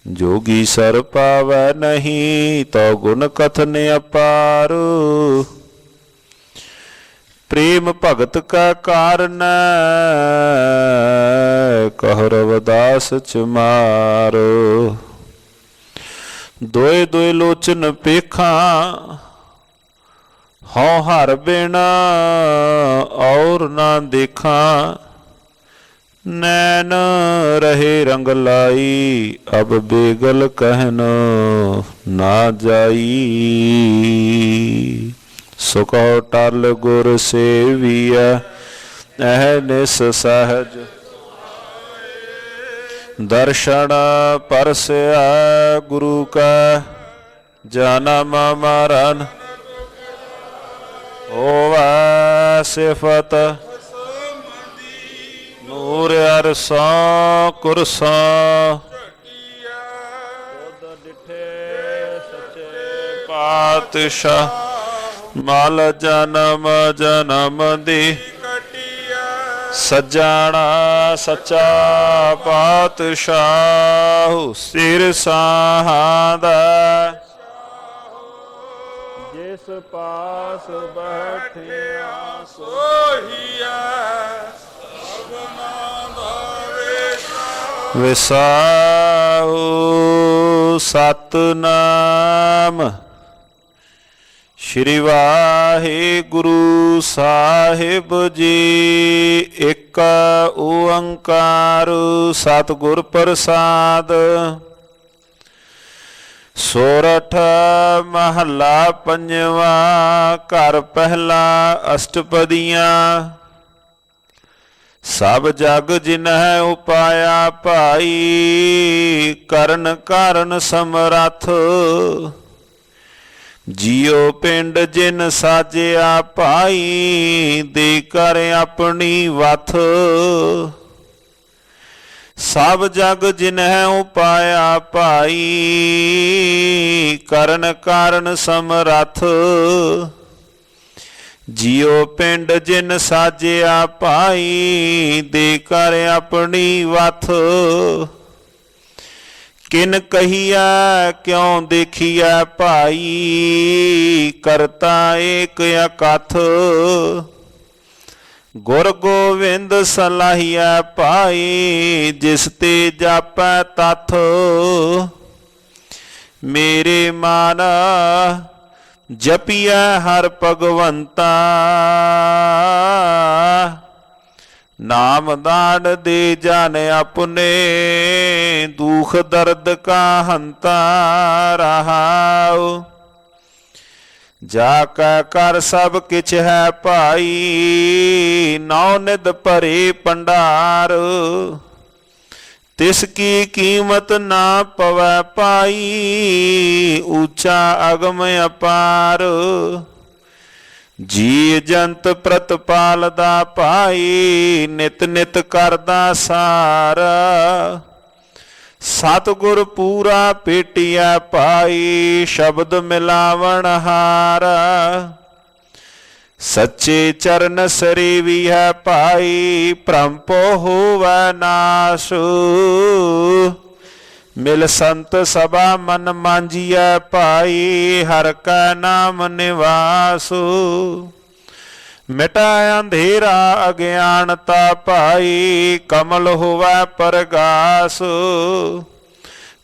जोगी सर पावै नहीं, तो गुण कथन अपार। प्रेम भगत का कारण, कह रविदास चमार। दोए दोए लोचन पेखा, हौ हर बिना और ना देखा। नैन रहे रंग लाई, अब बेगल कहन ना जाई। सुको टल गुर सेविया, अहनिस सहज। दर्शन परसया गुरु का, जन्म मरण होवा सिफत। ਨੂਰ ਅਰਸਾ ਕੁਰਸਾ, ਖੁਦ ਡਿਠੇ ਸੱਚੇ ਪਾਤਸ਼ਾਹ। ਮਲ ਜਨਮ ਜਨਮ ਦੀ ਸੱਜਣਾ ਸੱਚਾ ਪਾਤਸ਼ਾਹ। ਸਿਰ ਸਾਹਾਂ ਦਾ ਜਿਸ ਪਾਸ ਬੈਠਿਆ ਸੋਹੀਐ ਸਭਨਾ ਦਾ ਵਿਸਾਹੂ ਸਤਨਾਮ। ਸ਼੍ਰੀ ਵਾਹਿਗੁਰੂ ਸਾਹਿਬ ਜੀ। ਇੱਕ ਓੰਕਾਰ ਸਤਿਗੁਰ ਪ੍ਰਸਾਦ। ਸੋਰਠ ਮਹੱਲਾ ਪੰਜਵਾ। ਘਰ ਪਹਿਲਾ ਅਸ਼ਟਪਦੀਆਂ। ਸਭ ਜਗ ਜਿਨਹਿ ਉਪਾਇਆ ਭਾਈ, ਕਰਨ ਕਾਰਨ ਸਮਰੱਥ। ਜਿਉ ਪਿੰਡ ਜਿਨ ਸਾਜਿਆ ਭਾਈ, ਦੇ ਕਰ ਆਪਣੀ ਵਥ। ਸਭ ਜਗ ਜਿਨਹਿ ਉਪਾਇਆ ਭਾਈ, ਕਰਨ ਕਾਰਨ ਸਮਰੱਥ। ਜਿਉ ਪਿੰਡ ਜਿਨ ਸਾਜਿਆ ਭਾਈ, ਦੇ ਕਰ ਆਪਣੀ ਵਥ। ਕਿਨ ਕਹੀਐ ਕਿਉ ਦੇਖੀਐ ਭਾਈ, ਕਰਤਾ ਏਕ ਅਕਥ। ਗੁਰ ਗੋਵਿੰਦ ਸਲਾਹੀਐ ਭਾਈ, ਜਿਸ ਤੇ ਜਾਪੈ ਤਥ। ਮੇਰੇ ਮਨ ਜਪੀਐ ਹਰ ਭਗਵੰਤਾ, ਨਾਮ ਦਾਨ ਦੇ ਜਨ ਆਪਣੇ, ਦੁਖ ਦਰਦ ਕਾ ਹੰਤਾ ਰਹਾਉ। ਜਾ ਕੈ ਕਰ ਸਭ ਕਿਛ ਹੈ ਭਾਈ, ਨੌ ਨਿਧ ਭਰੇ ਭੰਡਾਰ। ਤਿਸ ਕੀ ਕੀਮਤ ਨਾ ਪਵੈ ਪਾਈ, ਉੱਚਾ ਅਗਮ ਅਪਾਰ। ਜੀ ਜੰਤ ਪ੍ਰਤਪਾਲਦਾ ਭਾਈ, ਨਿਤ ਨਿਤ ਕਰਦਾ ਸਾਰ। ਸਤਿਗੁਰ ਪੂਰਾ ਭੇਟਿਆ ਭਾਈ, ਸ਼ਬਦ ਮਿਲਾਵਣ ਹਾਰ। ਸੱਚੇ ਚਰਨ ਸਰੀਵੀਐ ਭਾਈ, ਭ੍ਰਮ ਪੋ ਹੋਵੈ ਨਾਸ। ਮਿਲ ਸੰਤ ਸਭਾ ਮਨ ਮਾਂਜੀਐ ਭਾਈ, ਹਰਿ ਕੈ ਨਾਮ ਨਿਵਾਸ। ਮਿਟੈ ਅੰਧੇਰਾ ਅਗਿਆਨਤਾ ਭਾਈ, ਕਮਲ ਹੋਵੈ ਪਰਗਾਸ।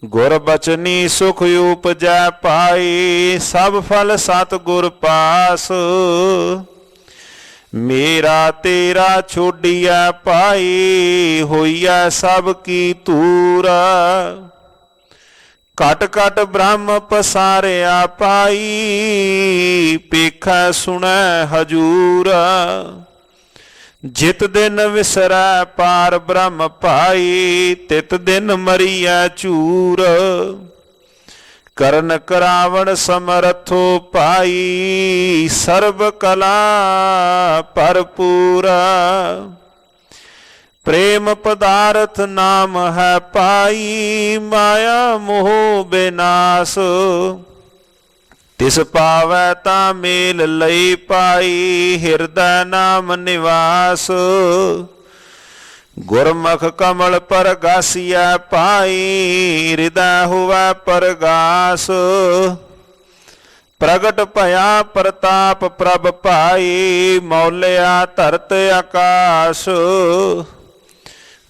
ਗੁਰ ਬਚਨੀ ਸੁਖ ਉਪਜੈ ਭਾਈ, ਸਭ ਫਲ ਸਤਿਗੁਰ ਪਾਸ। ਮੇਰਾ ਤੇਰਾ ਛੋਡੀਐ ਭਾਈ, ਹੋਈਐ ਸਭ ਕੀ ਤੂਰ। ਘਟ ਘਟ ਬ੍ਰਹਮ ਪਸਾਰਿਆ ਭਾਈ, ਪੇਖੈ ਸੁਣੈ ਹਜੂਰ। ਜਿਤ ਦਿਨ ਵਿਸਰੈ ਪਾਰ ਬ੍ਰਹਮ ਭਾਈ, ਤਿਤ ਦਿਨ ਮਰੀਐ ਚੂਰ। ਕਰਨ ਕਰਾਵਣ ਸਮਰਥੋ ਭਾਈ, ਸਰਬ ਕਲਾ ਭਰਪੂਰਾ। ਪ੍ਰੇਮ ਪਦਾਰਥ ਨਾਮ ਹੈ ਭਾਈ, ਮਾਇਆ ਮੋਹ ਬਿਨਾਸ਼। ਤਿਸ ਪਾਵੈ ਤਾਂ ਮੇਲ ਲਈ ਭਾਈ, ਹਿਰਦੈ ਨਾਮ ਨਿਵਾਸ। ਗੁਰਮੁਖ ਕਮਲ ਪਰਗਾਸੀਐ ਭਾਈ, ਹਿਰਦੈ ਹੋਵੈ ਪਰਗਾਸ। ਪ੍ਰਗਟ ਭਇਆ ਪ੍ਰਤਾਪ ਪ੍ਰਭ ਭਾਈ, ਮੌਲਿਆ ਧਰਤ ਆਕਾਸ਼।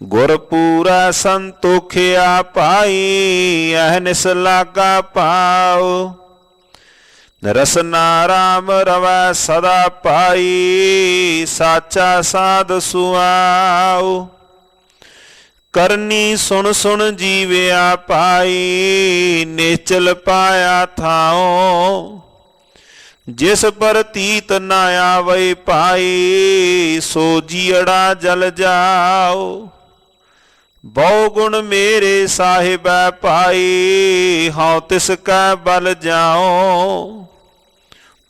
ਗੁਰ ਪੂਰਾ ਸੰਤੋਖਿਆ ਭਾਈ, ਅਹਨਿਸ ਲਾਗਾ ਪਾਉ। ਰਸਨਾ ਰਾਮ ਰਵੈ ਸਦਾ ਭਾਈ, ਸਾਚਾ ਸਾਧ ਸੁਆਉ। ਕਰਨੀ ਸੁਣ ਸੁਣ ਜੀਵਿਆ ਭਾਈ, ਨਿਚਲ ਪਾਇਆ ਥਾਉ। ਜਿਸ ਪ੍ਰਤੀਤ ਨਾ ਆਵੈ ਭਾਈ, ਸੋ ਜੀਅੜਾ ਜਲ ਜਾਉ। ਬਹੁ ਗੁਣ ਮੇਰੇ ਸਾਹਿਬੈ ਭਾਈ, ਹਉ ਤਿਸ ਕੈ ਬਲ ਜਾਉ।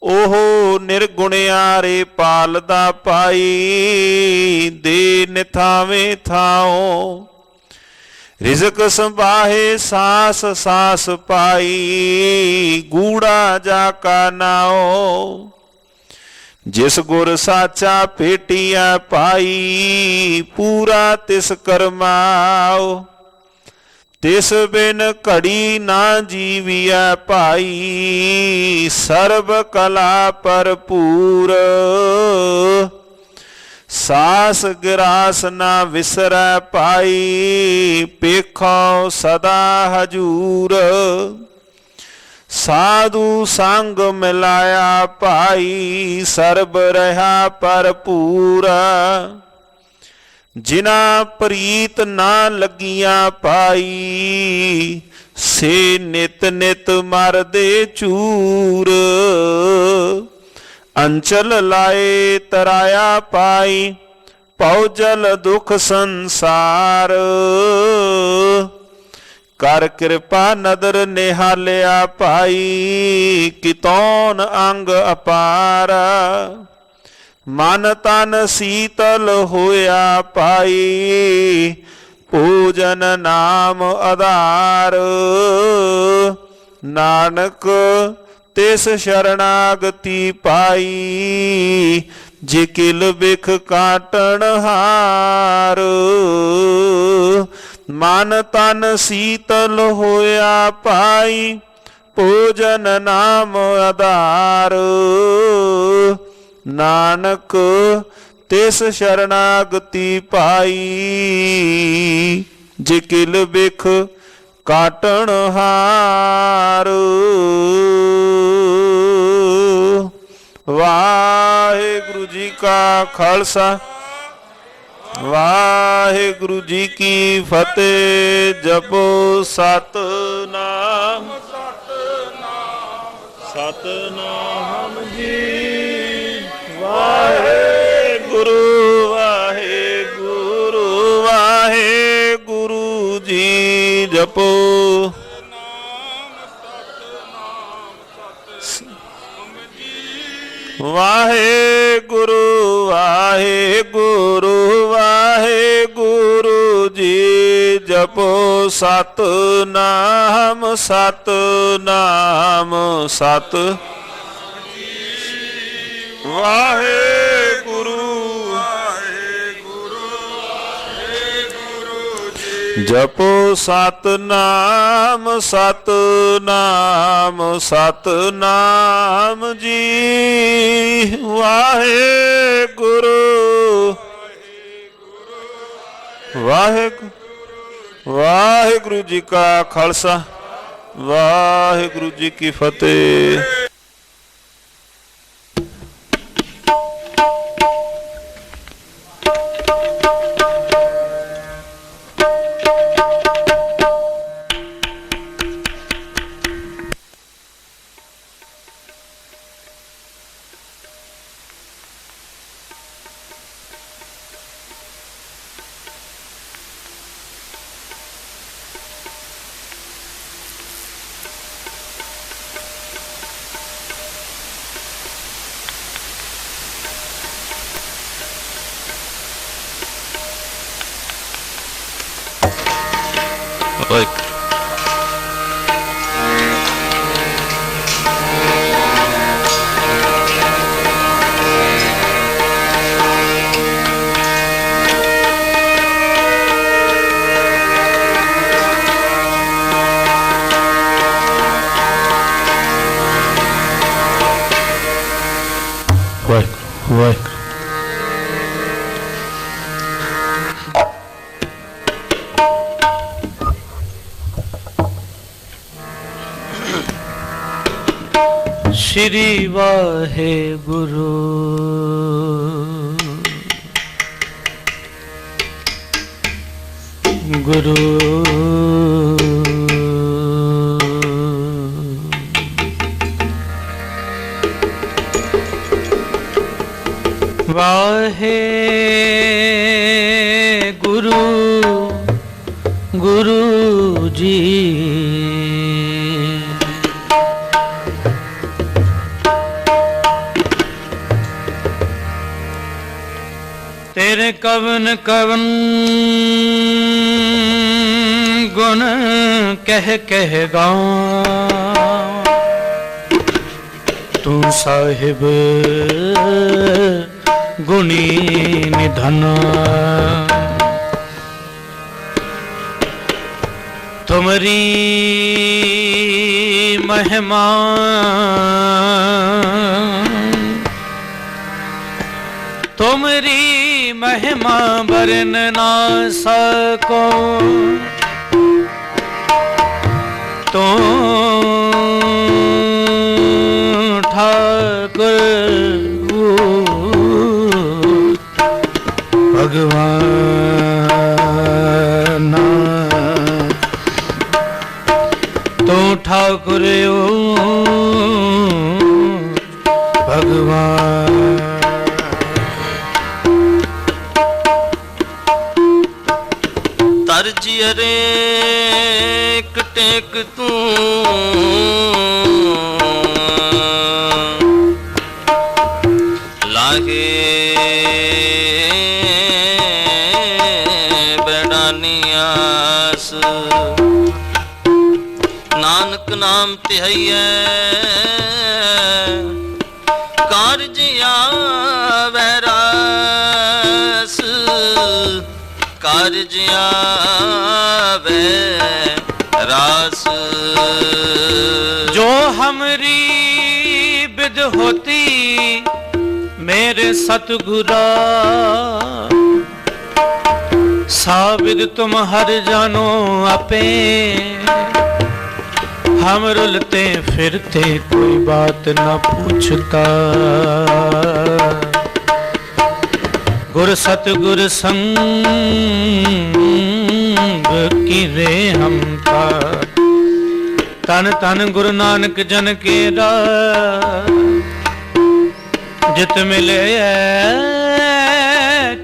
ਉਹ ਨਿਰਗੁਣਿਆਰੇ ਪਾਲਦਾ ਭਾਈ, ਦੇ ਨਿਥਾਵੇਂ ਥਾਉ। ਰਿਜ਼ਕ ਸੰਭਾਹੇ ਸਾਸ ਸਾਸ ਪਾਈ, ਗੂੜਾ ਜਾ ਕਾ ਨਾਉ। ਜਿਸ ਗੁਰ ਸਾਚਾ ਭੇਟਿਆ ਭਾਈ, ਪੂਰਾ ਤਿਸ ਕਰਮਾਉ। ਤਿਸ ਬਿਨ ਘੜੀ ਨਾ ਜੀਵਿਐ ਭਾਈ, ਸਰਬ ਕਲਾ ਭਰਪੂਰ। ਸਾਸ ਗਿਰਾਸ ਨਾ ਵਿਸਰੈ ਪਾਈ, ਪੇਖੋ ਸਦਾ ਹਜੂਰ। ਸਾਧੂ ਸੰਗ ਮਿਲਾਇਆ ਭਾਈ, ਸਰਬ ਰਹਾ ਭਰਪੂਰ। ਜਿਨਾ ਪ੍ਰੀਤ ਨਾ ਲੱਗੀਆਂ ਪਾਈ, ਸੇ ਨਿਤ ਨਿਤ ਮਰਦੇ ਚੂਰ। ਅੰਚਲ ਲਾਏ ਤਰਾਇਆ ਪਾਈ, ਭਉ ਜਲ ਦੁਖ ਸੰਸਾਰ। ਕਰ ਕਿਰਪਾ ਨਦਰ ਨਿਹਾਲਿਆ ਭਾਈ, ਕਿਤੌਨ ਅੰਗ ਅਪਾਰ। ਮਨ ਤਨ ਸੀਤਲ ਹੋਇਆ ਭਾਈ, ਪੂਜਨ ਨਾਮ ਆਧਾਰ। ਨਾਨਕ ਤਿਸ ਸ਼ਰਨਾਗਤੀ ਪਾਈ, ਜੇ ਕਿਲ ਬਿਖ ਕਾਟਣ ਹਾਰ। ਮਨ ਤਨ ਸੀਤਲ ਹੋਇਆ ਭਾਈ, ਪੂਜਨ ਨਾਮ ਆਧਾਰ। ਨਾਨਕ ਤਿਸ ਸ਼ਰਨਾਗਤੀ ਪਾਈ, ਜੇ ਕਿਲ ਬਿਖ ਕਾਟਣ ਹਾਰ। ਵਾਹਿਗੁਰੂ ਜੀ ਕਾ ਖਾਲਸਾ, ਵਾਹਿਗੁਰੂ ਜੀ ਕੀ ਫਤਿਹ। ਜਪੋ ਸਤਿਨਾਮ ਸਤਿਨਾਮ ਜੀ। ਵਾਹਿਗੁਰੂ ਵਾਹਿਗੁਰੂ ਵਾਹਿਗੁਰੂ ਜੀ। ਜਪੋ ਵਾਹਿਗੁਰੂ ਵਾਹਿਗੁਰੂ ਵਾਹਿਗੁਰੂ ਜੀ। ਜਪੋ ਸਤਿਨਾਮ ਸਤਿਨਾਮ ਸਤ। ਵਾਹਿਗੁਰੂ ਜਪੋ ਸਤਿਨਾਮ ਸਤਿਨਾਮ ਸਤਿਨਾਮ ਜੀ। ਵਾਹਿਗੁਰੂ ਵਾਹਿਗੁਰੂ ਵਾਹਿਗੁਰੂ ਜੀ ਕਾ ਖਾਲਸਾ, ਵਾਹਿਗੁਰੂ ਜੀ ਕੀ ਫਤਿਹ। ਸ਼੍ਰੀ ਵਾਹਿਗੁਰੂ ਗੁਰੂ ਵਾਹਿਗੁਰੂ ਗੁਰੂ ਜੀ। ਤੇਰੇ ਕਵਨ ਕਵਨ ਗੁਣ ਕਹਿ ਕਹਿ ਗਾਵਾਂ, ਤੂੰ ਸਾਹਿਬ ਗੁਣੀ ਨਿਧਨ। ਤੁਮਰੀ ਮਹਿਮਾ ਤੁਮਰੀ ਮਹਿਮਾ ਵਰਨ ਨਾ ਸਕੋ ਤੂੰ ਠਾਕੁਰ ਭਗਵਾਨ ਤੂੰ ਠਾਕੁਰ ਭਗਵਾਨ ਤਰਜ ਅਰੇ ਟੇਕ ਤੂੰ ਲਾਗੇ ਬੈਡਾਨੀਆਸ ਨਾਨਕ ਨਾਮ ਧਿਆਈਐ ਕਾਰਜ ਆਵੈ ਰਾਸ ਕਾਰਜ ਆਵੈ रास जो हमरी विद होती मेरे सतगुरा साविद तुम हर जानो आपे हम रुलते फिरते कोई बात न पूछता गुर सतगुर संग किरे हम का तन तन गुरु नानक जन केरा जित मिले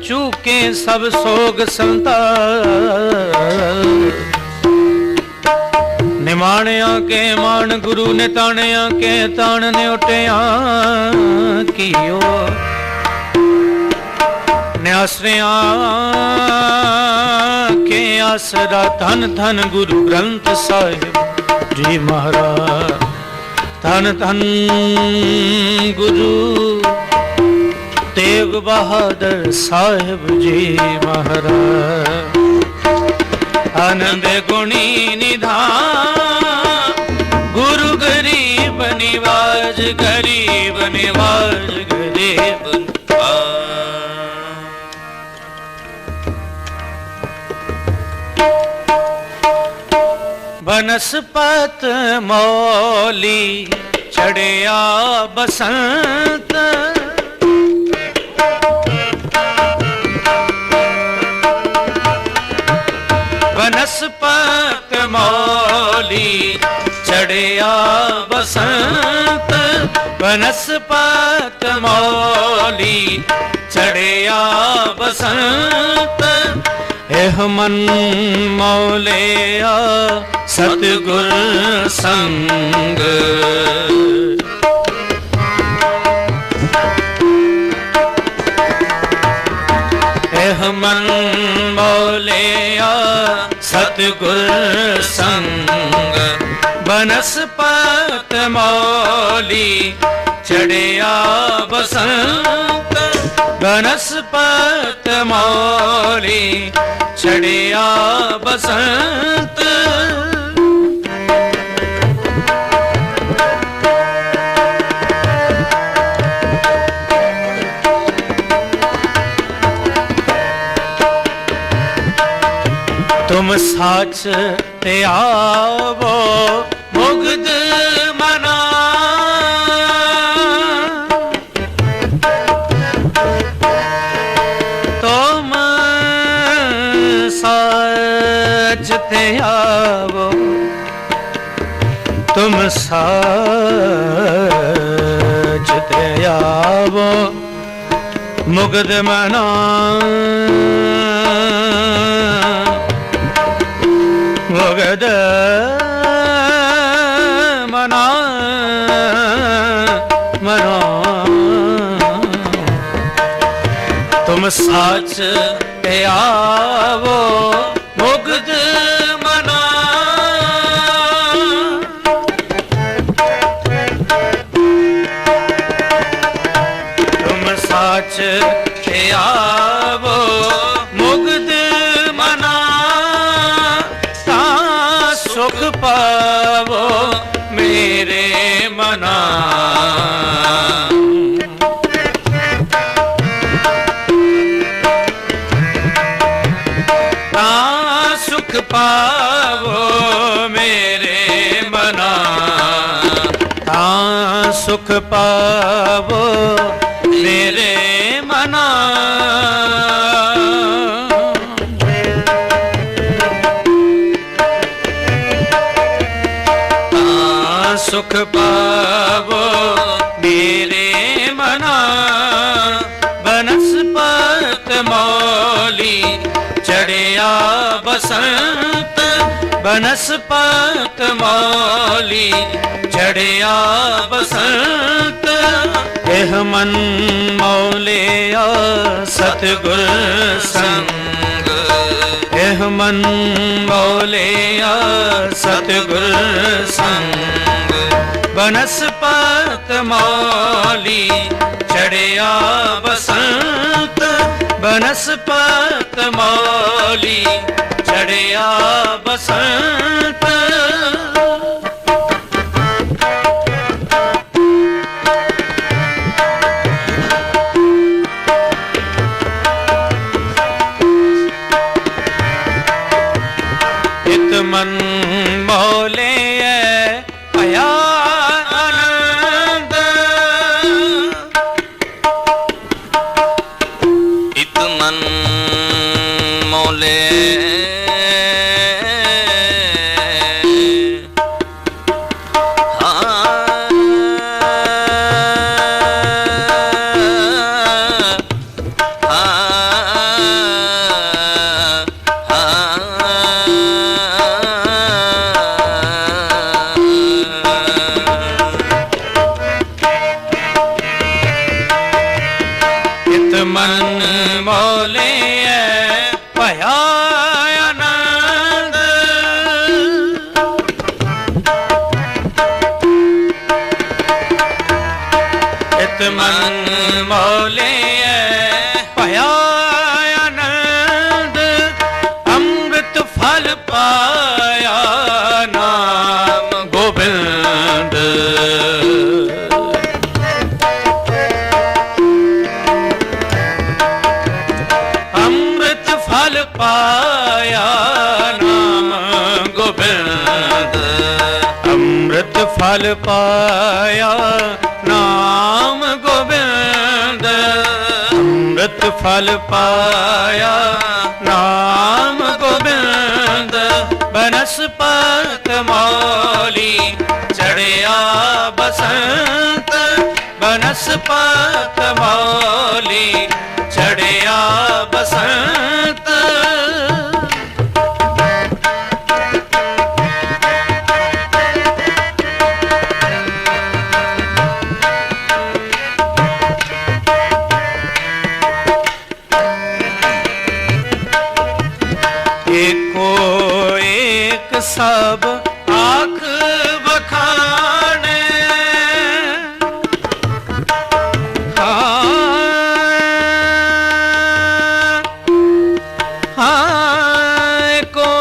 चूके सब सोग संता निमाणिया के मान गुरु ने ताणिया के ताण ने उठिया कियो न्यासरिया के आसरा धन धन गुरु ग्रंथ साहिब जी महाराज धन धन गुरु तेग बहादुर साहिब जी महाराज आनंद गुणी निधान गुरु गरीब निवाज गरीब निवाज गरीब बनस्पत मौली चढ़िया बसंत बनस्पत मौली चढ़िया बसंत बनस्पत मौली चढ़िया बसंत एह मन मौलिया सतगुर संग एह मन मौलिया सतगुर संग बनस्पत मौली चढ़िया बसंत बनस्पत मौली चढ़िया बसंत तुम साच ते आवो मुग्ध मना तुम साच ते आवो तुम साच ते आवो मुग्ध मना मुग्ध मना मनो तुम साच पे आवो मुग्ध मना तुम साच पे आवो मुग्ध मना ਨਾਮ। ਤਾਂ ਸੁਖ ਪਾਵੋ ਮੇਰੇ ਮਨਾ, ਤਾਂ ਸੁਖ ਪਾਵੋ ਮੇਰੇ ਮਨਾ। ਤਾਂ ਸੁਖ ਪਾਵੋ ਮੇਰੇ ਮਨਾ, ਬਨਸਪਤ ਮੌਲੀ ਚੜਿਆ ਬਸੰਤ, ਬਨਸਪਤ ਮੌਲੀ ਚੜਿਆ ਬਸੰਤ। ਇਹ ਮਨ ਮੌਲਿਆ ਸਤਿਗੁਰ ਸੰਗ, ਇਹ ਮਨ ਮੌਲਿਆ ਸਤਿਗੁਰ ਸੰਗ। ਬਨਸਪਤ ਮੌਲੀ ਚੜਿਆ ਬਸੰਤ, ਬਨਸਪਤ ਮੌਲੀ ਚੜਿਆ ਬਸੰਤ। ਇਤ ਮਨ ਮੌਲਿਐ ਭਇਆ ਆਨੰਦ, ਇਤ ਮਨ ਮੌਲੇ ਇਤ ਮਨ ਮੌਲਿਐ ਭਇਆ ਆਨੰਦ। ਇਤ ਮਨ ਮੌਲਿਐ ਭਇਆ ਆਨੰਦ, ਅੰਮ੍ਰਿਤ ਫਲ ਪਾਇਆ ਨਾਮ ਗੋਬਿੰਦ। ਅੰਮ੍ਰਿਤ ਫਲ ਪਾਇਆ ਨਾਮ ਗੋਬਿੰਦ, ਅੰਮ੍ਰਿਤ ਫਲ ਪਾਇਆ ਨਾਮ ਗੋਬਿੰਦ, ਅੰਮ੍ਰਿਤ ਫਲ ਪਾਇਆ ਨਾਮ ਗੋਬਿੰਦ। ਬਨਸਪਤ ਮੌਲੀ ਚੜਿਆ ਬਸੰਤ, ਬਨਸਪਤ ਮੌਲੀ ਚੜਿਆ ਬਸੰਤ। ਏਕੋ ਏਕ ਸਭ ਆਖ ਬਖਾਣੇ, ਏਕੋ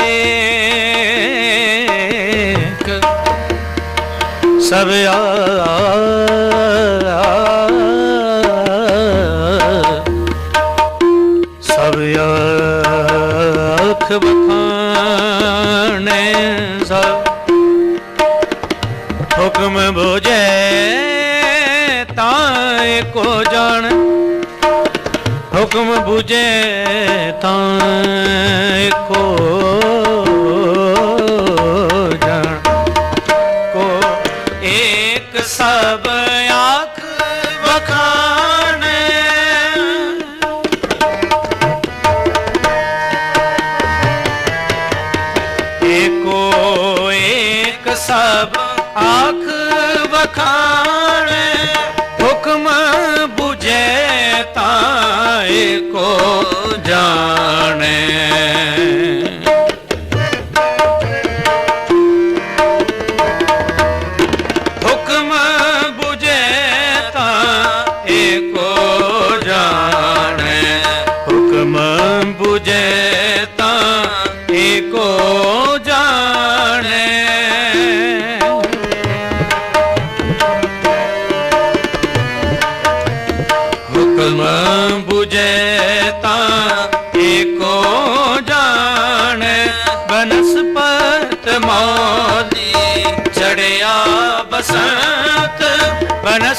ਏਕ ਸਭ ਸਭ ਆਖ ਬਖਾਣੇ। ਸਭ ਹੁਕਮ ਬੁਝੈ ਤਾਂ ਏਕੋ ਜਾਣ, ਹੁਕਮ ਬੁਝੈ ਤਾਂ ਏਕੋ ਜਾਣ। ਕੋ ਏਕ ਸਭ ਆਖ ਬਖਾਣੇ, ਏਕੋ ਏਕ ਸਭ ਆਖ ਬਖਾਣੇ। ਹੁਕਮ ਬੁਝੈ ਤਾਂ ਏਕੋ ਜਾਣੈ। ਹੁਕਮ ਬੁਝੈ ਤਾਂ ਏਕੋ ਜਾਣੈ, ਹੁਕਮ ਬੁਝੈ ਤਾਂ ਏਕੋ ਜਾਣੈ।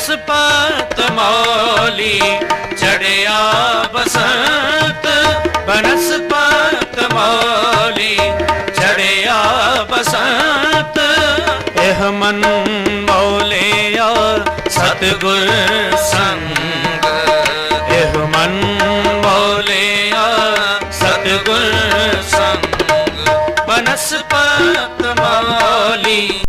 ਬਨਸਪਤ ਮੌਲੀ ਚੜਿਆ ਬਸੰਤ ਬਨਸਪਤ ਮੌਲੀ ਚੜਿਆ ਬਸੰਤ ਇਹ ਮਨ ਮੌਲਿਆ ਸਤਿਗੁਰ ਸੰਗ ਇਹ ਮਨ ਮੌਲਿਆ ਸਤਿਗੁਰ ਸੰਗ ਬਨਸਪਤ ਮੌਲੀ